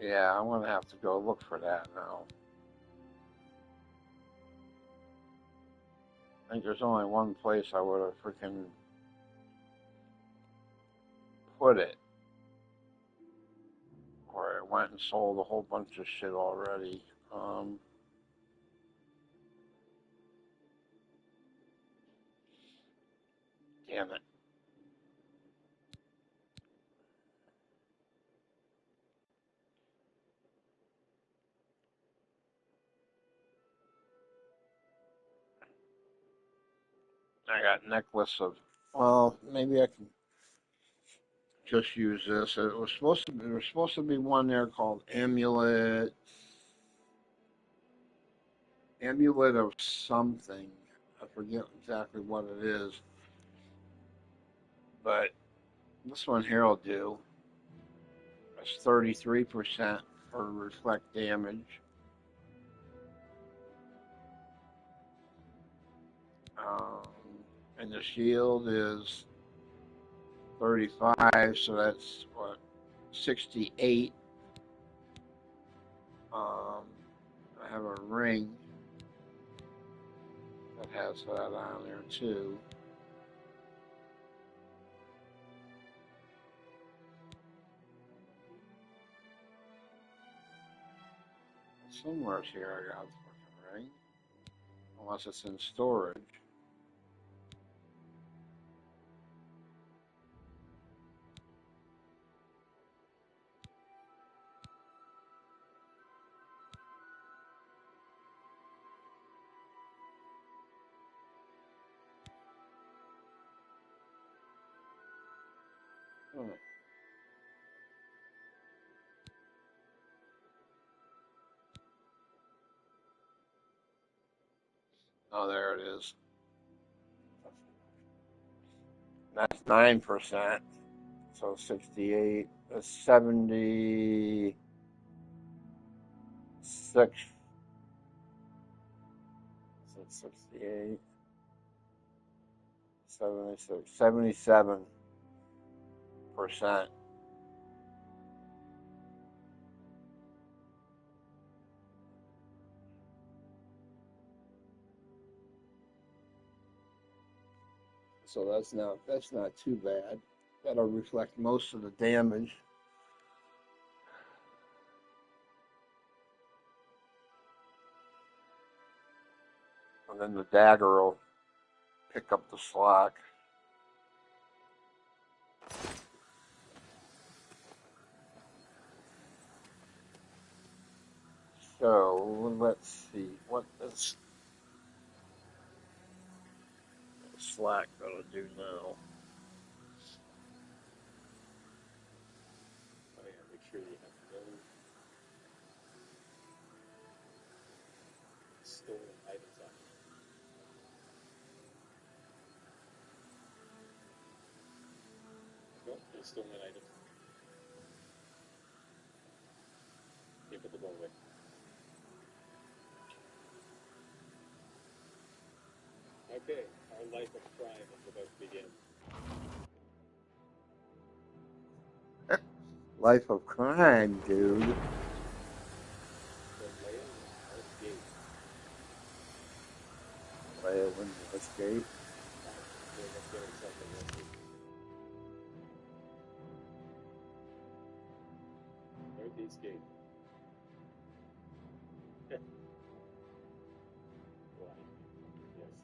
Yeah, I'm gonna have to go look for that now. I think there's only one place I would have freaking put it. Or I went and sold a whole bunch of shit already. Damn it. I got necklace of. Well, maybe I can just use this. It was supposed to be. There was supposed to be one there called amulet. Amulet of something. I forget exactly what it is. But this one here will do. It's 33% for reflect damage. And the shield is 35, so that's what, 68. I have a ring that has that on there too. Somewhere here I got the fucking ring. unless it's in storage. Oh, there it is. That's 9%. So 68, 76, 68, 76, 77%. So that's not too bad. That'll reflect most of the damage. And then the dagger will pick up the slack. So let's see, what is slack gonna do now? Oh yeah, make sure you have no stolen items on you. Nope, no stolen items. You put the ball away. Okay, our life of crime is about to begin. Life of crime, dude. The Leia North Gate. Leia North Gate. Yeah, let's get ourselves a North Gate. Northeast Gate. Why? Yes.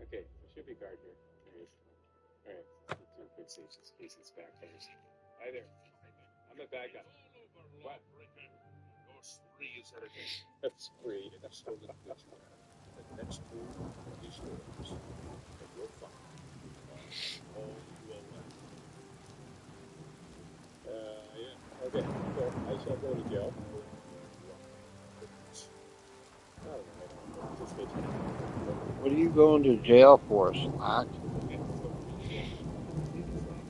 Okay, there should be a guard here. There is. Alright, let's do a quick save just in case it's backfires. Hi there. I'm a bad guy. What? Your spree is at an end. A spree and a stolen goods. The next move is yours. And you'll find all you will learn. Yeah. Okay, so I shall go to jail. Oh, just get you. What are you going to jail for, Slack? Okay, so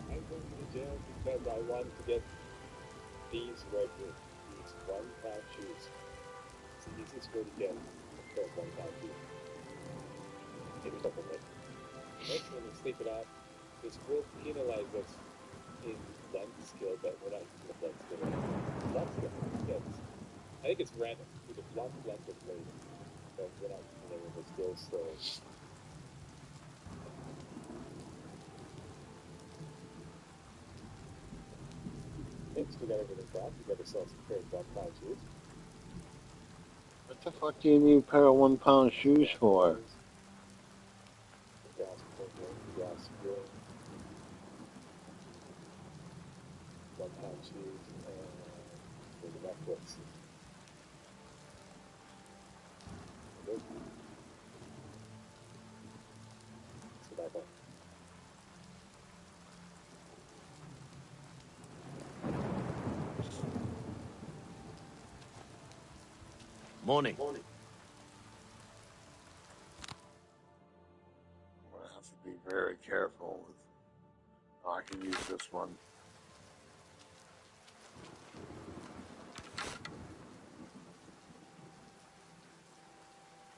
I'm going to jail because I want to get these right here. These £1 shoes. So this is for the jail. For £1 shoes. Maybe something like that. Next one is sleep it off. This will penalize us in blunt skill, but we're not using the blunt skill. Blunt skill? Yes. I think it's random. Either blunt, or blade. But we're not using any of the skills, so. Next, we got everything back. We got ourselves a pair of £1 shoes. What the fuck do you need a pair of £1 shoes for? Gas spring, £1 shoes, and for the necklace. Let's go back on. Morning. I'll have to be very careful with. Oh, I can use this one.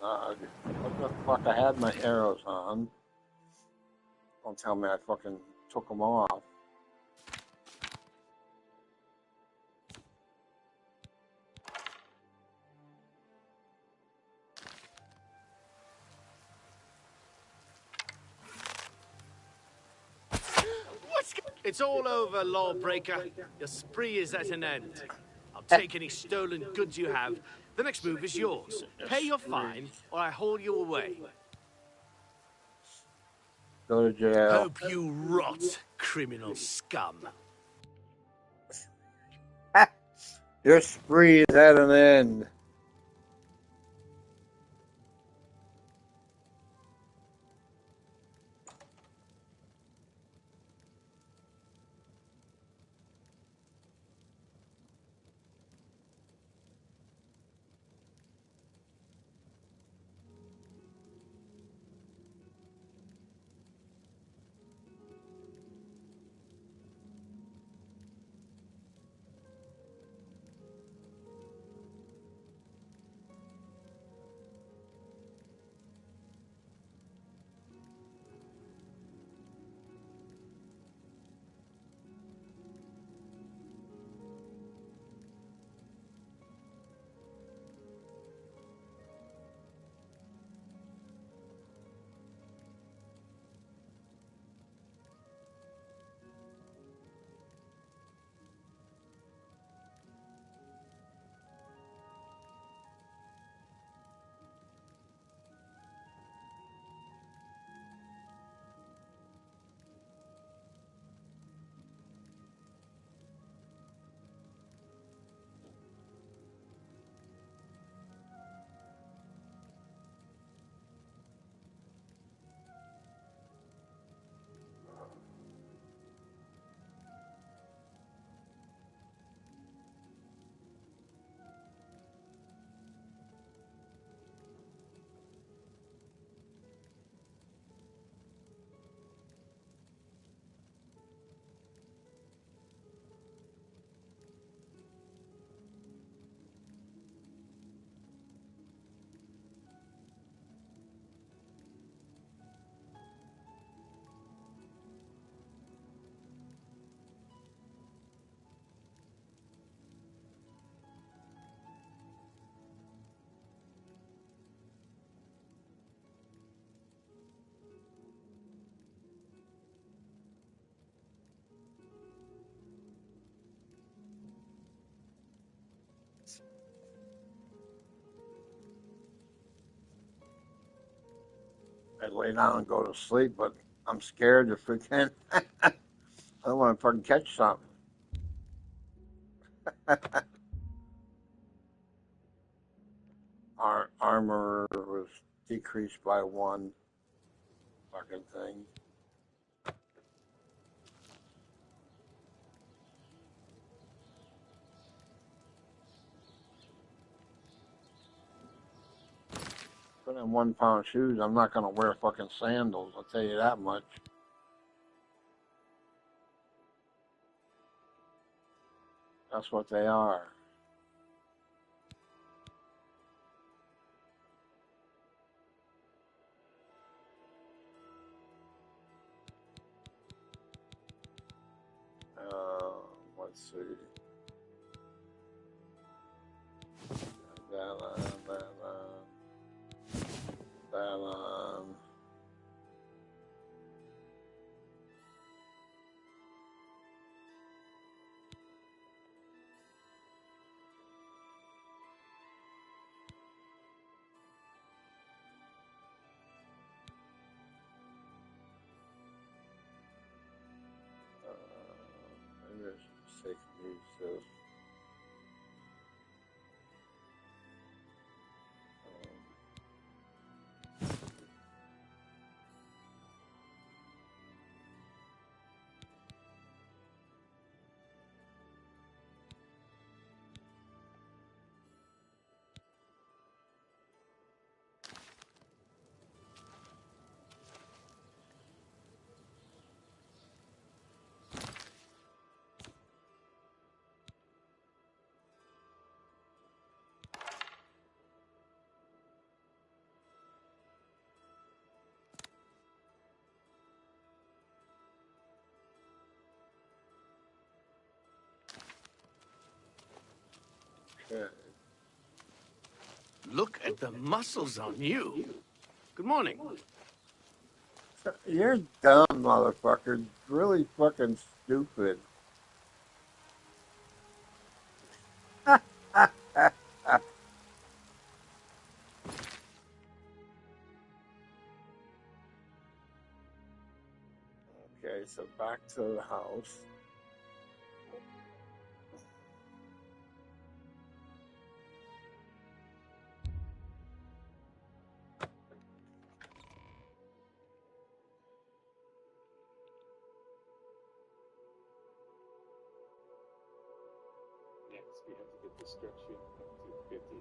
What the fuck? I had my arrows on. Don't tell me I fucking took them off. It's all over, lawbreaker. Your spree is at an end. I'll take any stolen goods you have, the next move is yours. Pay your fine, or I haul you away. Go to jail. Hope you rot, criminal scum. Your spree is at an end. I'd lay down and go to sleep, but I'm scared to freaking. I don't want to fucking catch something. Our armor was decreased by 1 fucking thing. Put in 1 pound shoes. I'm not gonna wear fucking sandals. I'll tell you that much. That's what they are. Let's see. That. Maybe I should take these. Okay. Look at the muscles on you. Good morning. You're dumb, motherfucker. Really fucking stupid. so back to the house. Next, we have to get destruction up to 50.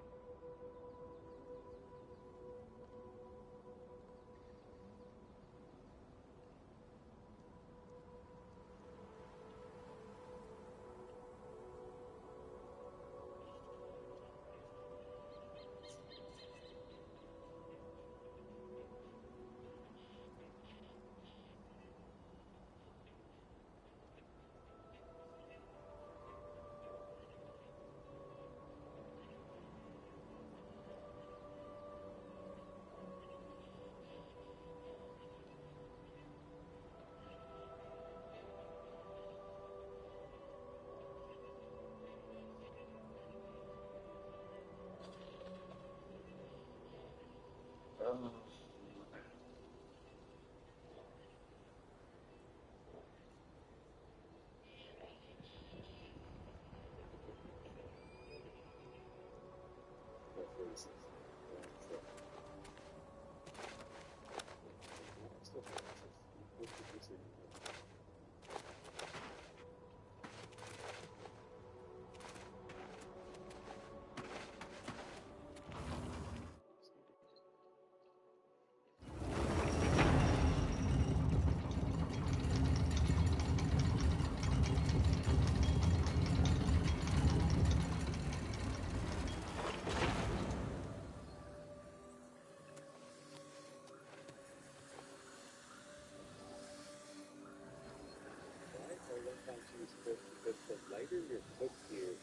Because the lighter your foot here,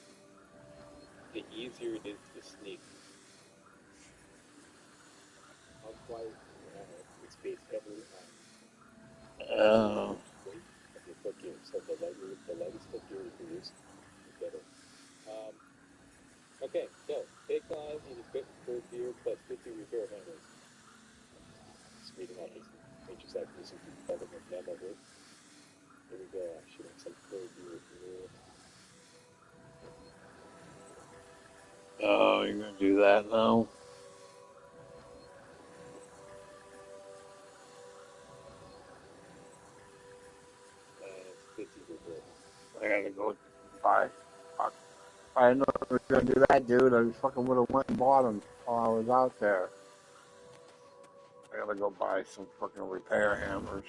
the easier it is to sneak. That's why it's based heavily on weight of your foot gear. So the lightest foot gear you can use, the better. Okay, so take on and equip foot gear plus 50 repair hammers. Just reading off this major side using the government memo here. Here we go. I should have some foot gear here. Oh, you're gonna do that now? And 50 repair. I gotta go buy. Fuck. If I didn't know I was gonna do that, dude, I fucking would have went and bought them while I was out there. I gotta go buy some fucking repair hammers.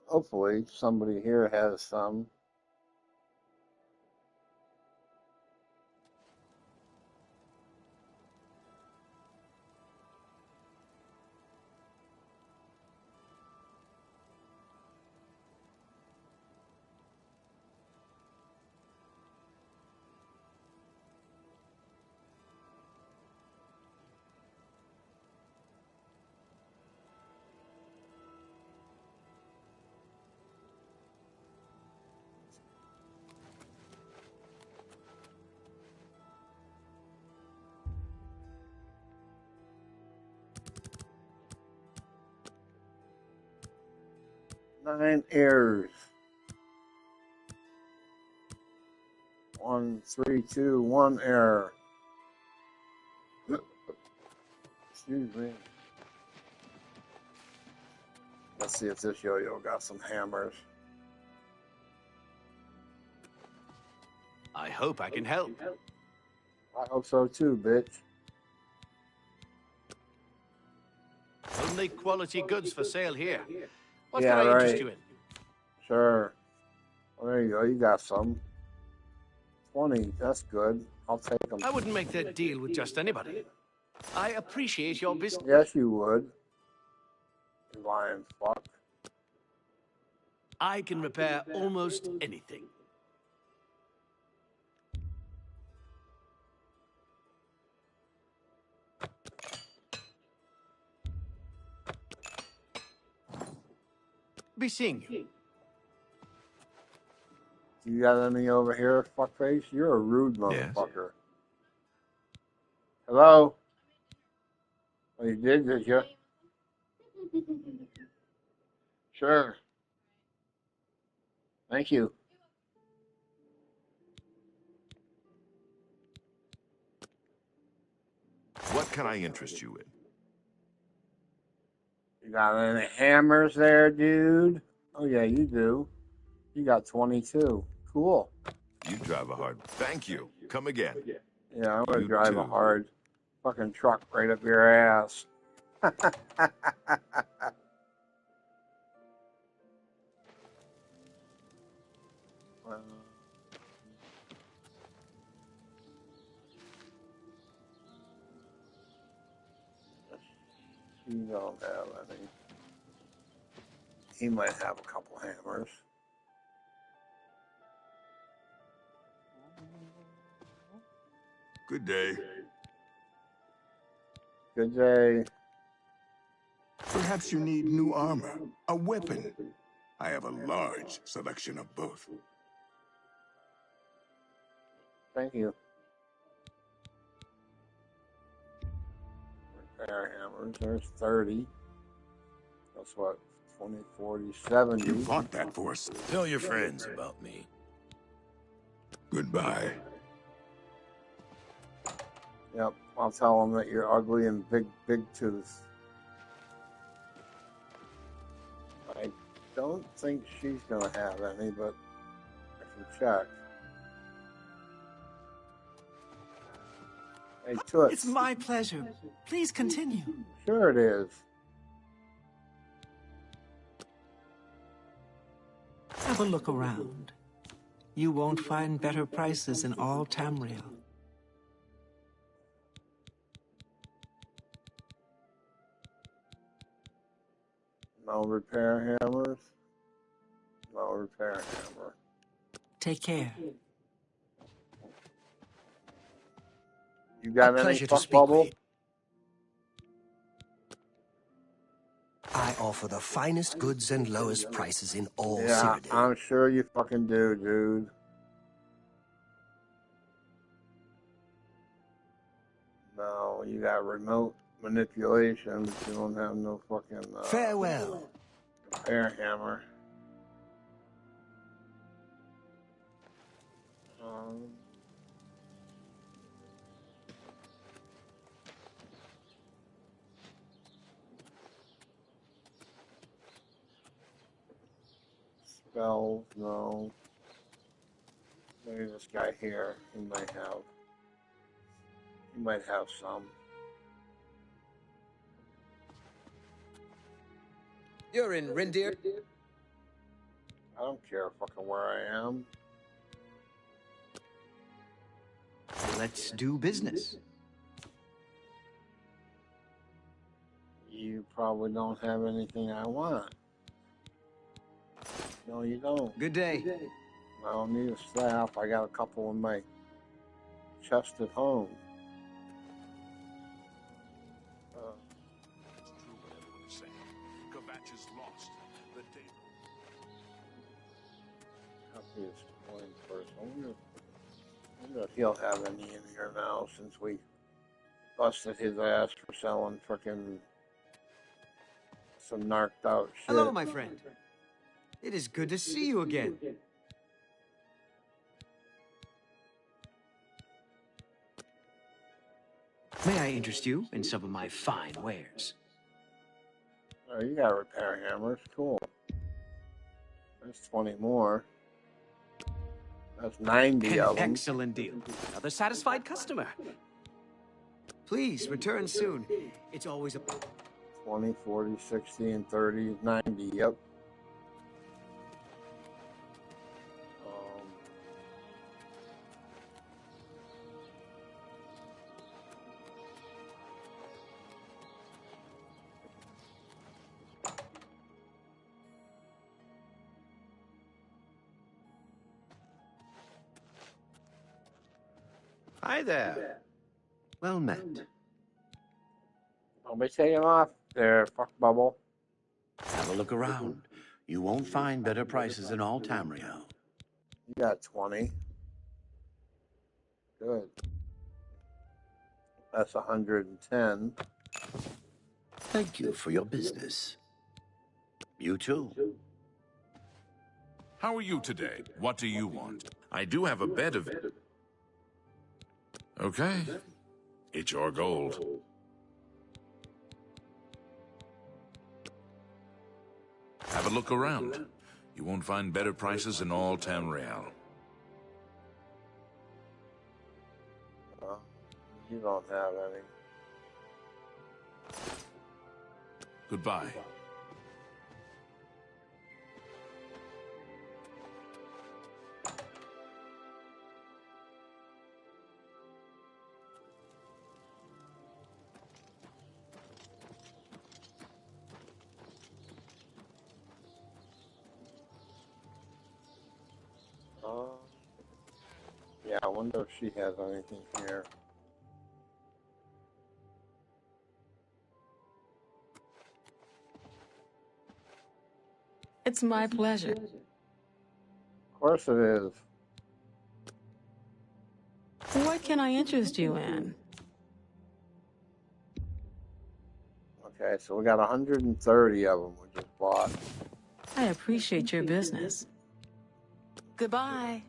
Hopefully somebody here has some. Nine errors. 1, 3, 2, 1 error. Excuse me. Let's see if this yo-yo got some hammers. I hope I can help. I hope so too, bitch. Only quality goods for sale here. What Yeah, can I interest right. you in? Sure. Well, there you go. You got some. 20. That's good. I'll take them. I wouldn't make that deal with just anybody. I appreciate your business. Yes, you would. You lying fuck. I can repair almost anything. Be seeing you. You got any over here, fuckface? You're a rude motherfucker. Hello? Oh, you did you? Sure. Thank you. What can I interest you in? You got any hammers there, dude? Oh, yeah, you do. You got 22. Cool. You drive a hard... Thank you. Come again. Yeah, I'm gonna You drive a too. hard fucking truck right up your ass. Well, he don't have any. He might have a couple hammers. Good day. Good day. Perhaps you need new armor, a weapon. I have a large selection of both. Thank you. Repair hammers. There's 30. That's what? 20, 40, 70. You bought that for us. Tell your friends about me. Goodbye. Yep. I'll tell them that you're ugly and big tooth. I don't think she's gonna have any, but I can check. Hey, Toots. It's my pleasure. Please continue. Sure it is. Have a look around. You won't find better prices in all Tamriel. No repair hammers. No repair hammer. Take care. You got any pleasure to fuck speak bubble? with you. I offer the finest goods and lowest prices in all Yeah, Cyrodiil. I'm sure you fucking do, dude. No, you got remote manipulation, but you don't have no fucking Farewell. repair hammer. Spells, no. Maybe this guy here, he might have some. You're in Rindir? I don't care fucking where I am. Let's do business. You probably don't have anything I want. No, you don't. Good day. I don't need a staff. I got a couple in my chest at home. It's true what everyone's saying. Kvatch is lost. The day... Copy his coin first. I wonder if he'll have any in here now since we busted his ass for selling frickin' some narked out shit. Hello, my friend. It is good to see you again. May I interest you in some of my fine wares? Oh, you got repair hammers. Cool. That's 20 more. That's 90 An of them. excellent deal. Another satisfied customer. Please return soon. It's always a... 20, 40, 60, and 30, 90. Yep. Hi there. Well met. I'll be taking off there, fuck bubble. Have a look around. You won't find better prices in all Tamriel. You got 20. Good. That's 110. Thank you for your business. You too. How are you today? What do you want? I do have a bed of... Okay. It's your gold. Have a look around. You won't find better prices in all Tamriel. You don't have any. Goodbye. Yeah, I wonder if she has anything here. It's my pleasure. Of course it is. What can I interest you in? Okay, so we got 130 of them we just bought. I appreciate your business. Goodbye.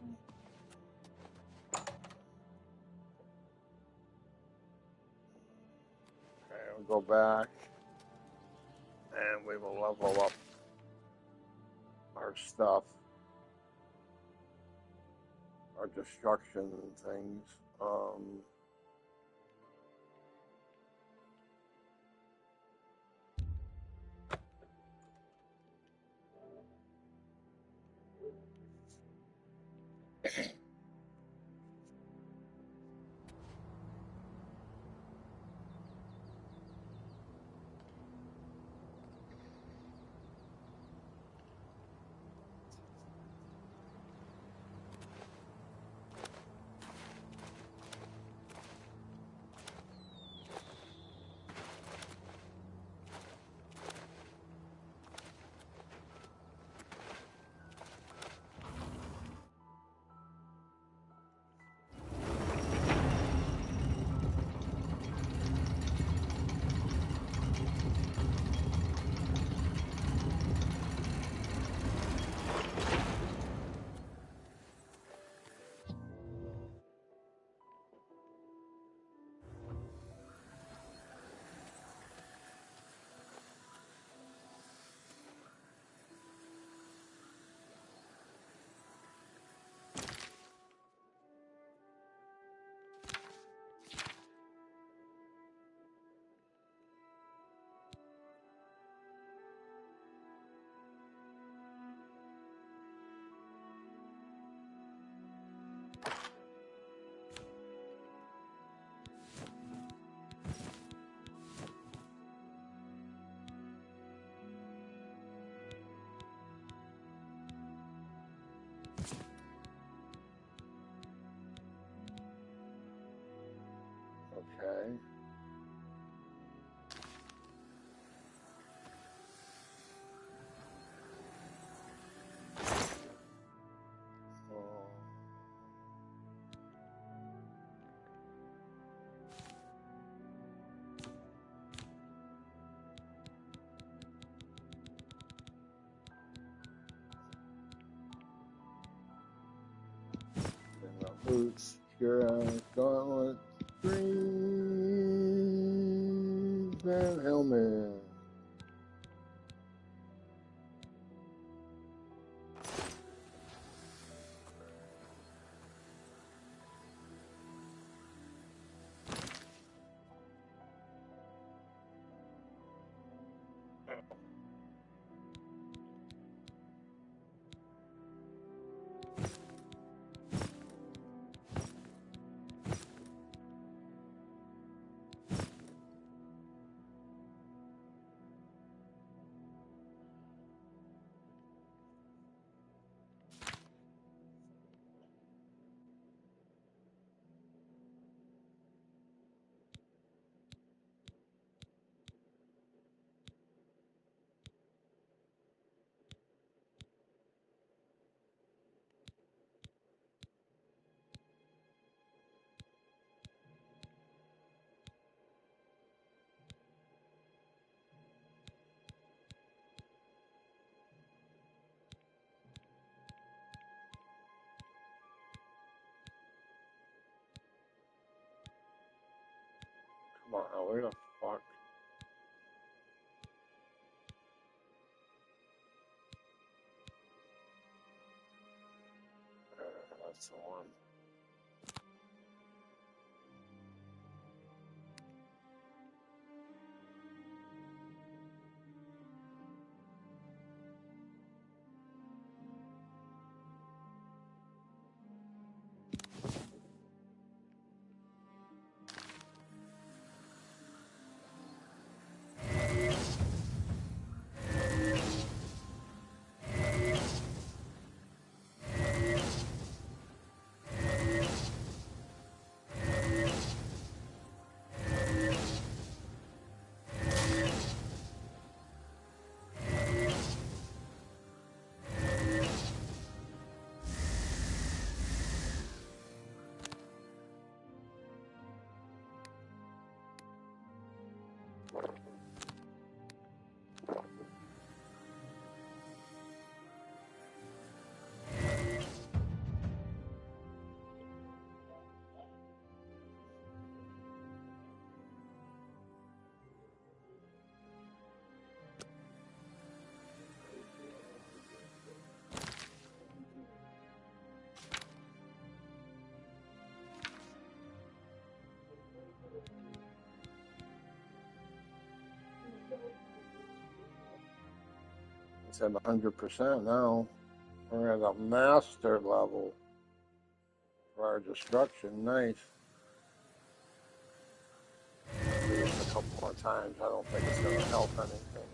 Okay, we'll go back and we will level up our stuff, our destruction things. Okay. Boots, Kira, Gauntlet, Greaves, and Helmet. where the fuck? That's the one. It's at 100% now. We're at a master level for our destruction. Nice. Do this a couple more times. I don't think it's going to help anything.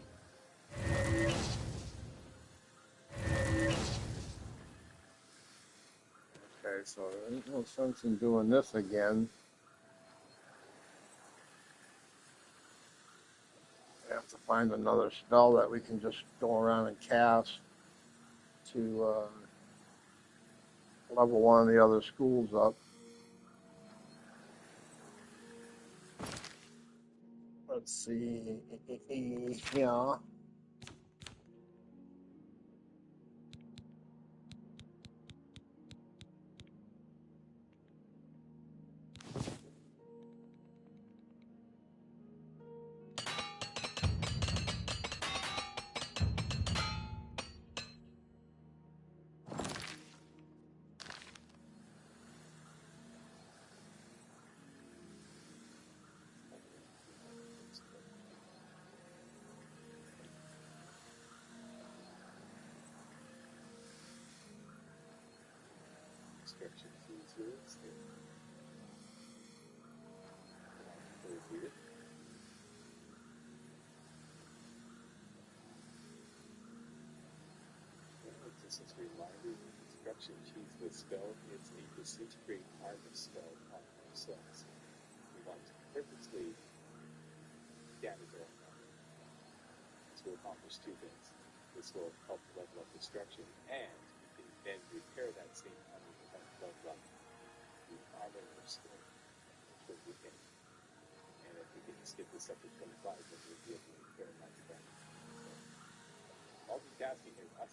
Okay, so there ain't no sense in doing this again. We have to find another spell that we can just go around and cast to level one of the other schools up. Let's see. Yeah. Destruction features. This is reminder destruction sheets with spell. It's a disintegrate harvest spell on ourselves. We want to purposely damage our environment. This will accomplish two things. This will help level up destruction, and we can then repair that same armor to help level up the armor or skill, which will weaken. And if we can skip this up to 25, then we'll be able to repair that damage. So, multitasking here, guys.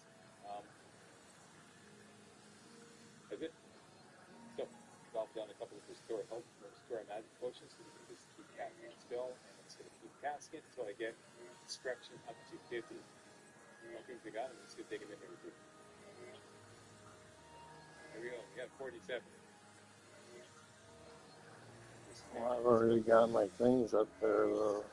That's it. So, drop down a couple of restore health, restore magic potions, so we can just keep casting the spell, and it's going to keep casting until I get destruction up to 50. I think we got him. Let's go take him in there with you. There we go. We got 47. Well, I've already got my things up there, though.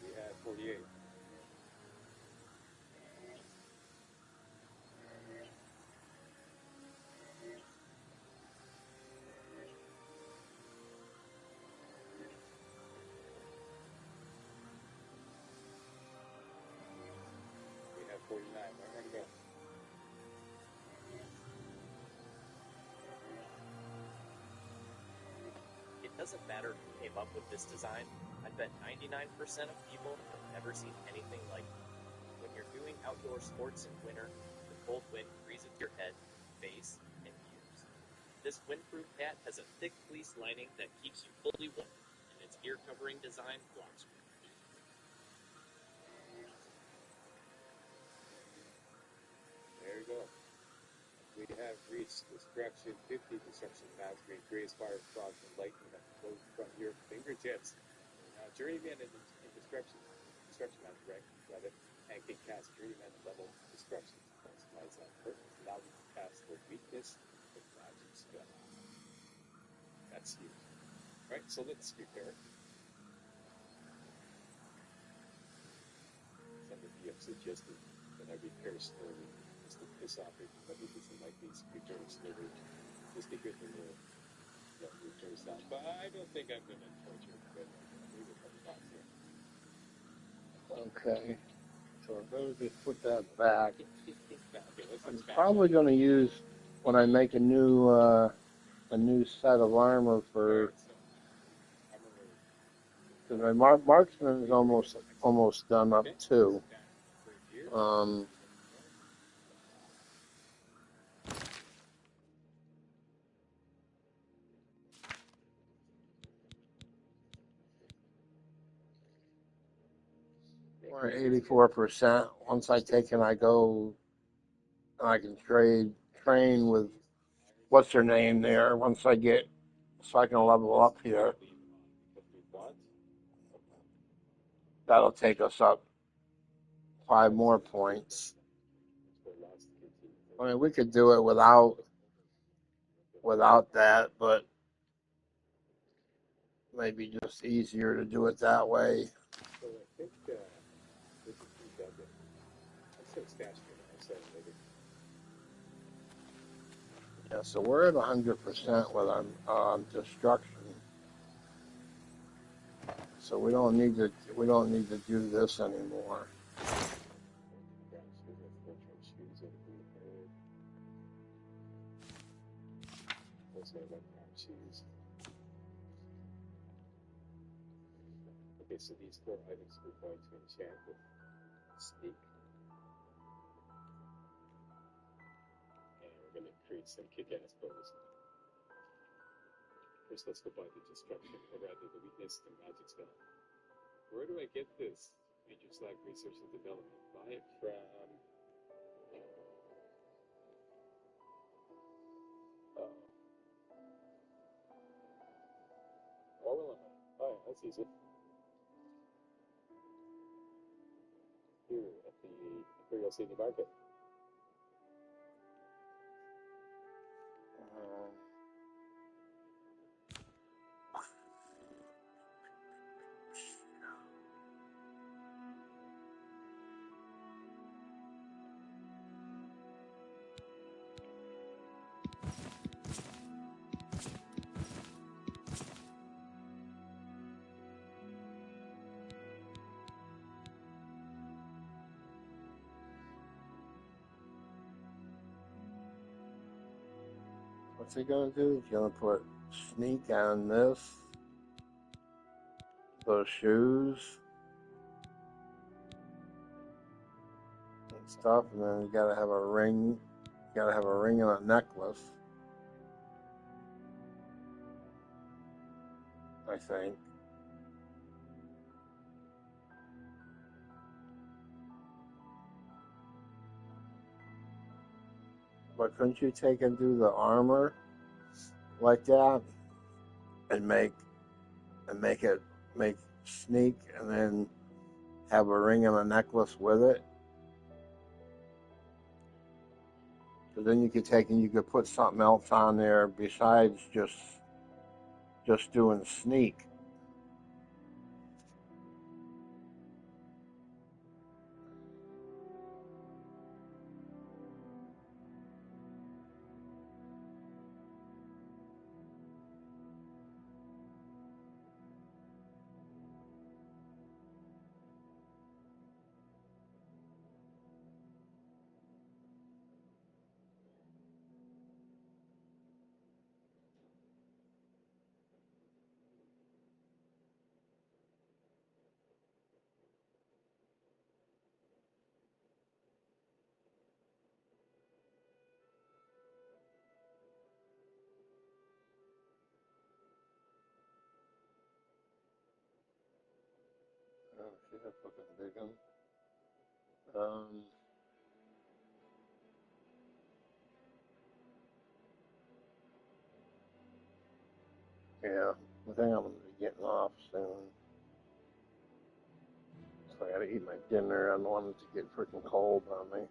We have 48. We have 49. Where am I going to go? It doesn't matter who came up with this design. I bet 99% of people have never seen anything like it. When you're doing outdoor sports in winter, the cold wind freezes your head, face, and ears. This windproof hat has a thick fleece lining that keeps you fully warm, and its ear covering design blocks wind. There you go. We have Reach destruction, 50 destruction mastery, greatest fire, frost, and lightning that flows from your fingertips. Now, Journeyman and destruction mastery, rather, and can cast Journeyman level destruction. Customize that purpose. Allow you to cast the weakness of magic spell. That's huge. Right, so let's repair. Some of you have suggested that I repair slowly, just to piss off everybody who doesn't like these repairing slowly, just to get the little repair sound. But I don't think I'm going to torture everybody. Maybe a couple bucks here. Okay. So I'm going to just put that back. Okay, I'm probably going to use, when I make a new set of armor for, because my marksman is almost done up too. We're at 84%. Once I take and I go, I can train with what's her name there. Once I get, so I can level up here. That'll take us up 5 more points. I mean, we could do it without that, but maybe just easier to do it that way. So I think this is redundant. I said stash here. I said later. Yeah, so we're at 100% with our destruction. So we don't need to do this anymore. Okay, so these 4 items we're going to enchant with sneak. And we're going to create some kick-ass bows. First, let's go by the destruction, or rather the weakness to magic spell. Where do I get this? Major Slag Research and Development. Buy it from... Orwell. Oh, that's easy. Here at the Imperial City Market. What's he gonna do? He's gonna put sneak on this, those shoes and stuff, and then you gotta have a ring. You gotta have a ring and a necklace, I think. But couldn't you take and do the armor like that and make sneak and then have a ring and a necklace with it? Because then you could take and you could put something else on there besides just doing sneak. Oh, she's a fucking big one. Yeah, I think I'm gonna be getting off soon. So I gotta eat my dinner. I don't want it to get freaking cold on me.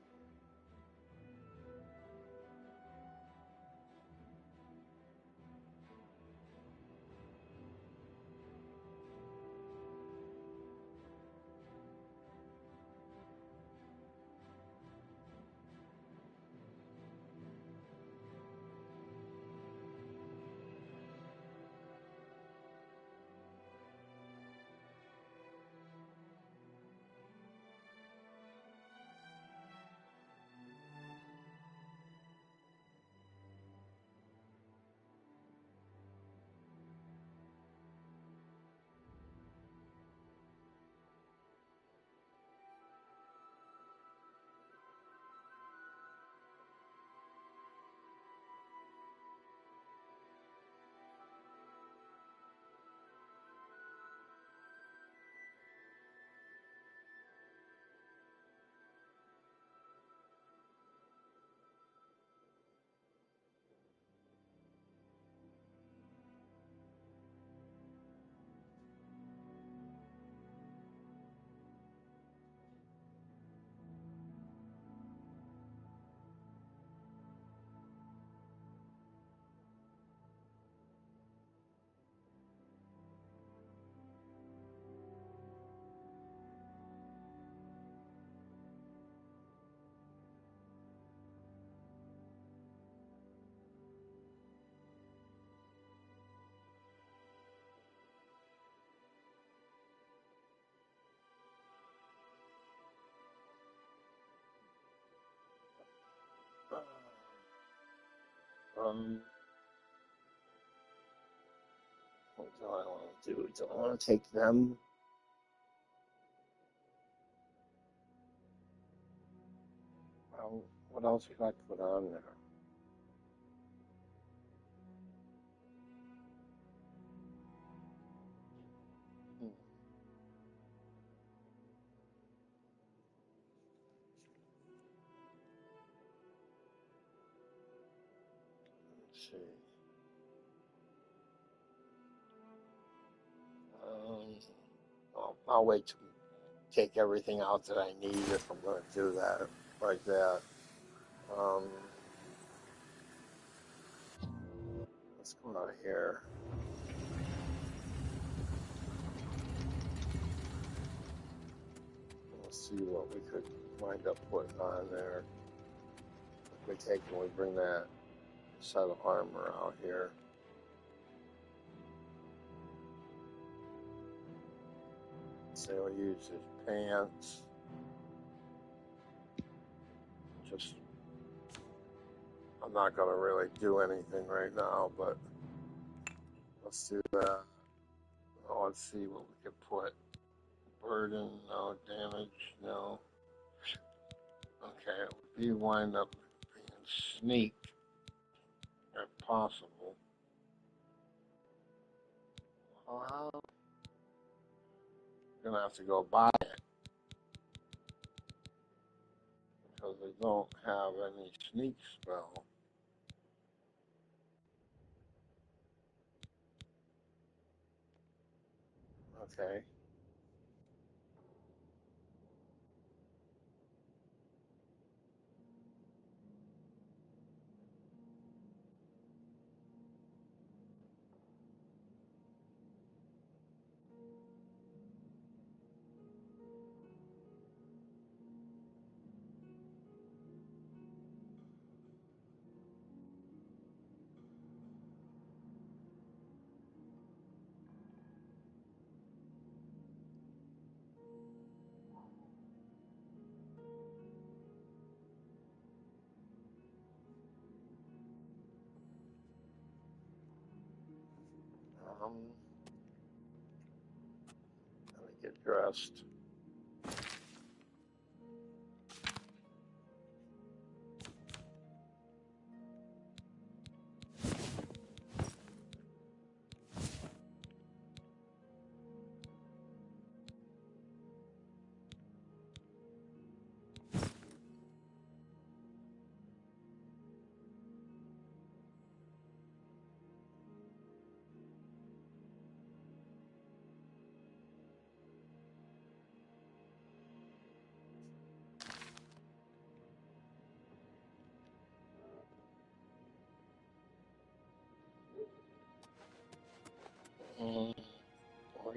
What do I want to do? Do I want to take them? Well, what else could I put on there? Let's see. I'll wait to take everything out that I need if I'm going to do that, like that. Let's go out of here. Let's see what we could wind up putting on there. If we take and we bring that set of armor out here. So we'll use his pants. Just, I'm not going to really do anything right now, but let's do that. Oh, let's see what we could put. Burden, no. Damage, no. Okay, if you wind up being sneak, if possible. Well, I'm gonna have to go buy it because they don't have any sneak spell. Okay. Let me get dressed.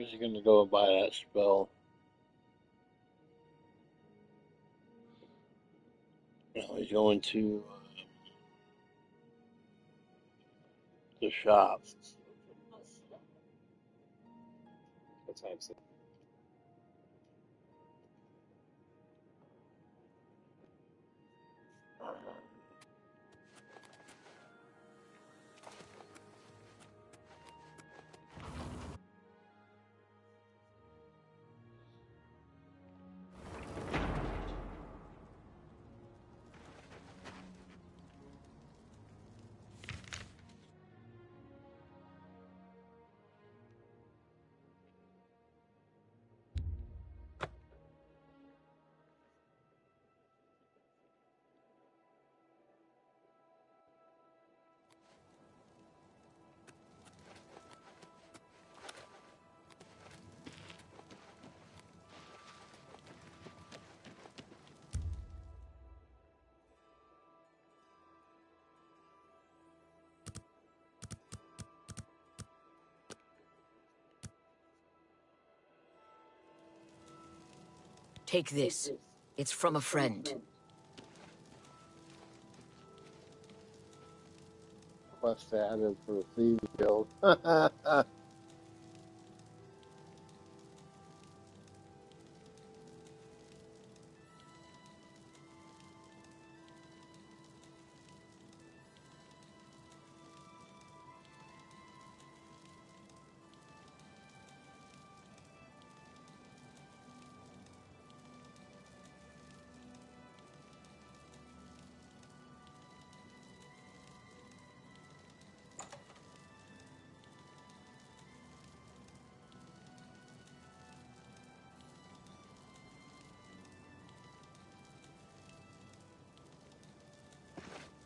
Where's he gonna go buy that spell? No, he's going to the shop. What time's it? Take this. It's from a friend. Quest added for the Thieves Guild.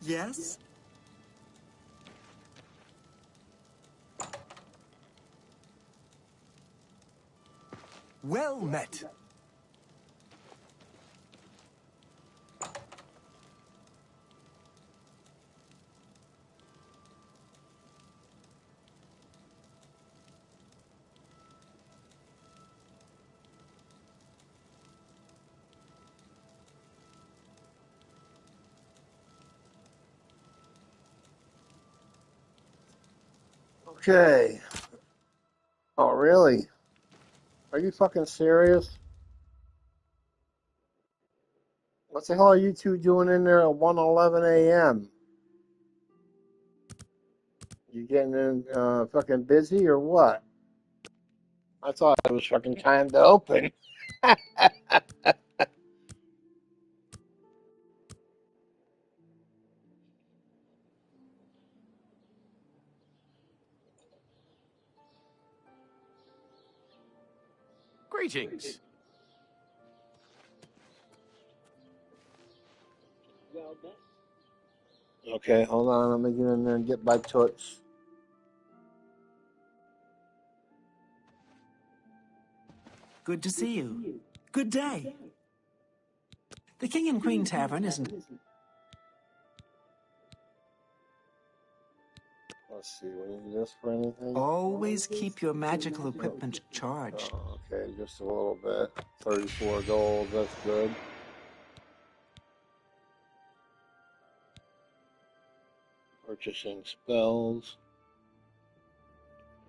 Yes? Well met. Okay. Oh, really? Are you fucking serious? What the hell are you two doing in there at 1:11 a.m.? You getting in fucking busy or what? I thought it was fucking time to open. Greetings. Well met. Okay, hold on. Let me get in there and get my toots. Good to see you. Good day. The King and Queen Tavern isn't... Let's see. We need this for anything? Always keep your magical equipment charged. Oh, okay, just a little bit. 34 gold. That's good. Purchasing spells.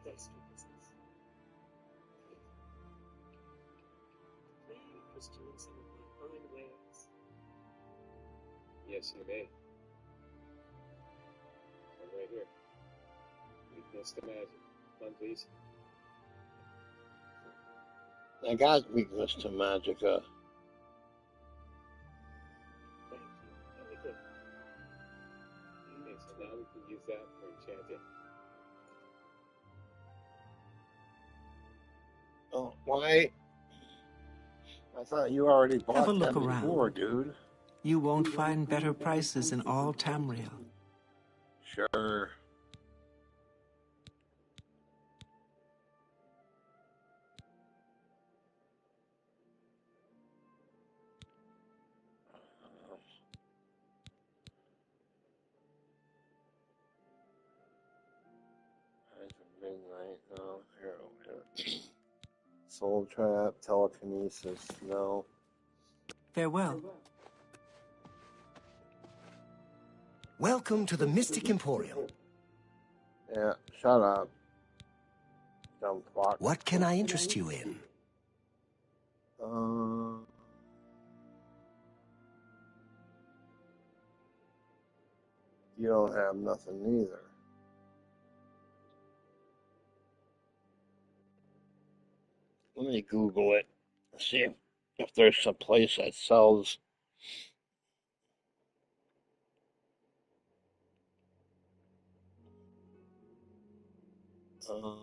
Let's do business. May I interest you in some of my fine wares? Yes, you may. I'm right here. Weakness to magic. Come, please. I got weakness to magicka. Thank you. Very good. Okay, so now we can use that for enchanting. Oh, why? I thought you already Have a bought look that before, around. dude. You won't find better prices in all Tamriel. Sure. Midnight. Oh, here. Soul trap, telekinesis, no. Farewell. Welcome to the Mystic Emporium. Yeah, shut up. Dumb fuck. What can I interest you in? You don't have nothing either. Let me Google it. See if there's some place that sells. Um,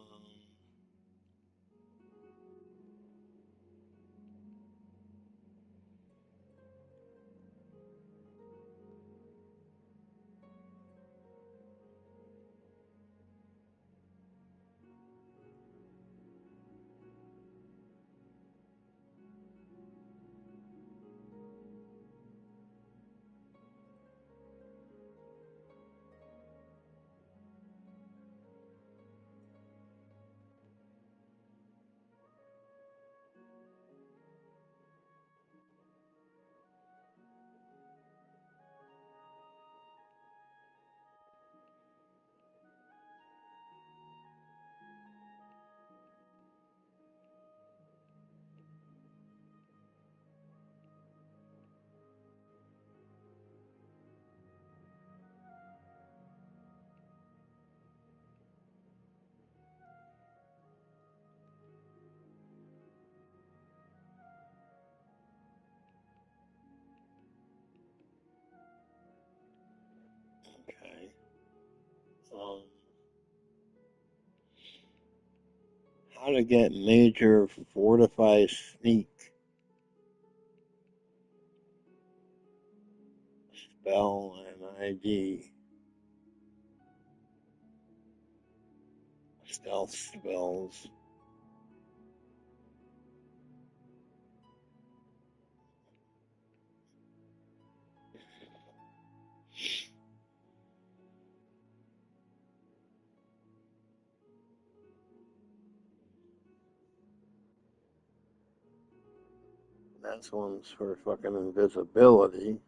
okay. How to get major fortified sneak spell and ID. Stealth spells. That's one's for fucking invisibility.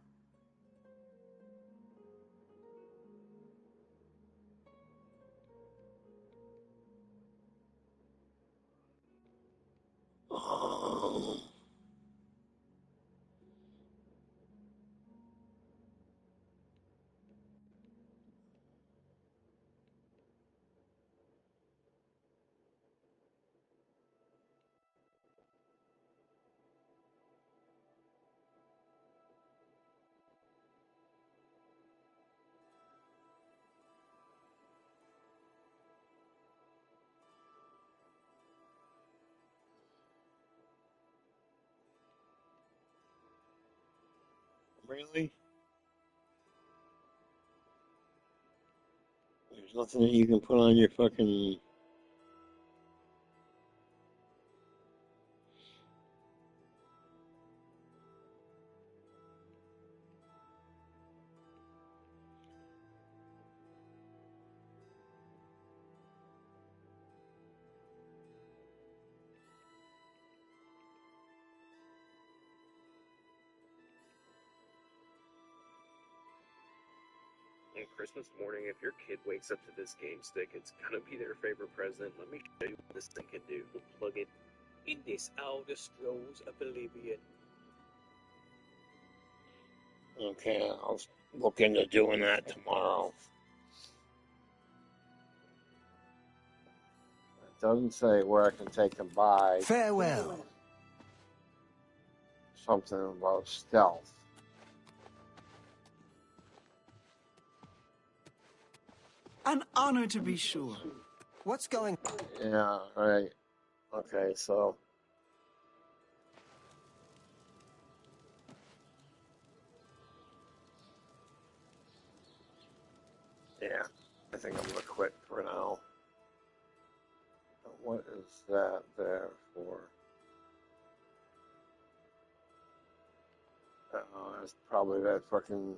Really? There's nothing that you can put on your fucking. On Christmas morning, if your kid wakes up to this game stick, it's gonna be their favorite present. Let me show you what this thing can do. Plug it in this Elder Scrolls Oblivion. Okay, I'll look into doing that tomorrow. It doesn't say where I can take and buy. Farewell. Something about stealth. An honor to be sure. What's going? Yeah, right. Okay, so. Yeah, I think I'm gonna quit for now. What is that there for? It's probably that fucking.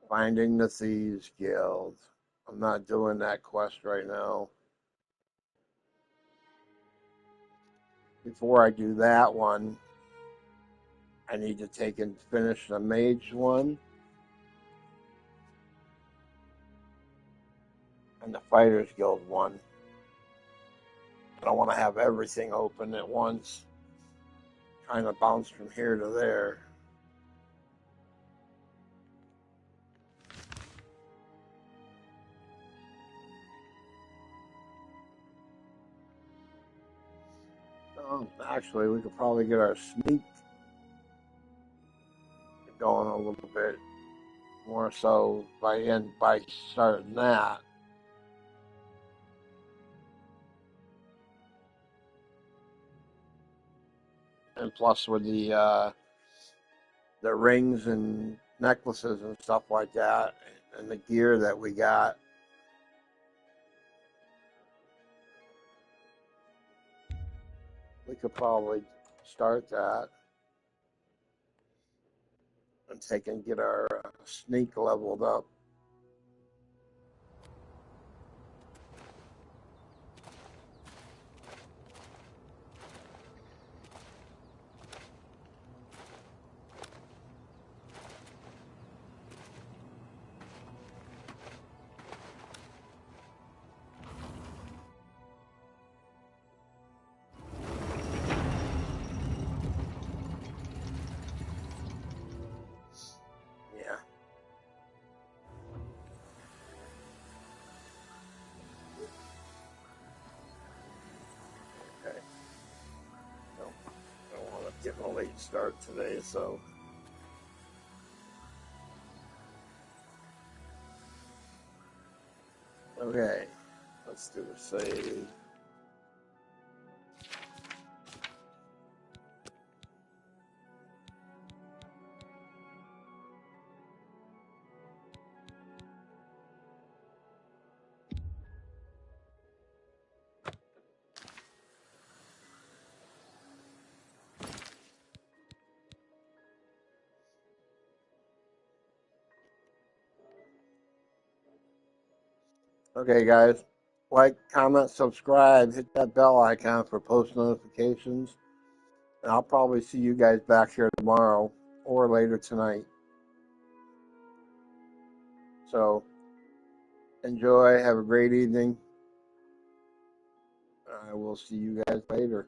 Finding the Thieves Guild. I'm not doing that quest right now. Before I do that one, I need to take and finish the mage one and the Fighters Guild one. I don't want to have everything open at once, trying to bounce from here to there. Actually, we could probably get our sneak going a little bit more so by starting that. And plus with the rings and necklaces and stuff like that, and the gear that we got, we could probably start that and take and get our sneak leveled up. Yeah. Okay. No, I don't want to get a late start today, so. Okay, let's do a save. Okay, guys, like, comment, subscribe, hit that bell icon for post notifications, and I'll probably see you guys back here tomorrow or later tonight. So, enjoy, have a great evening. I will see you guys later.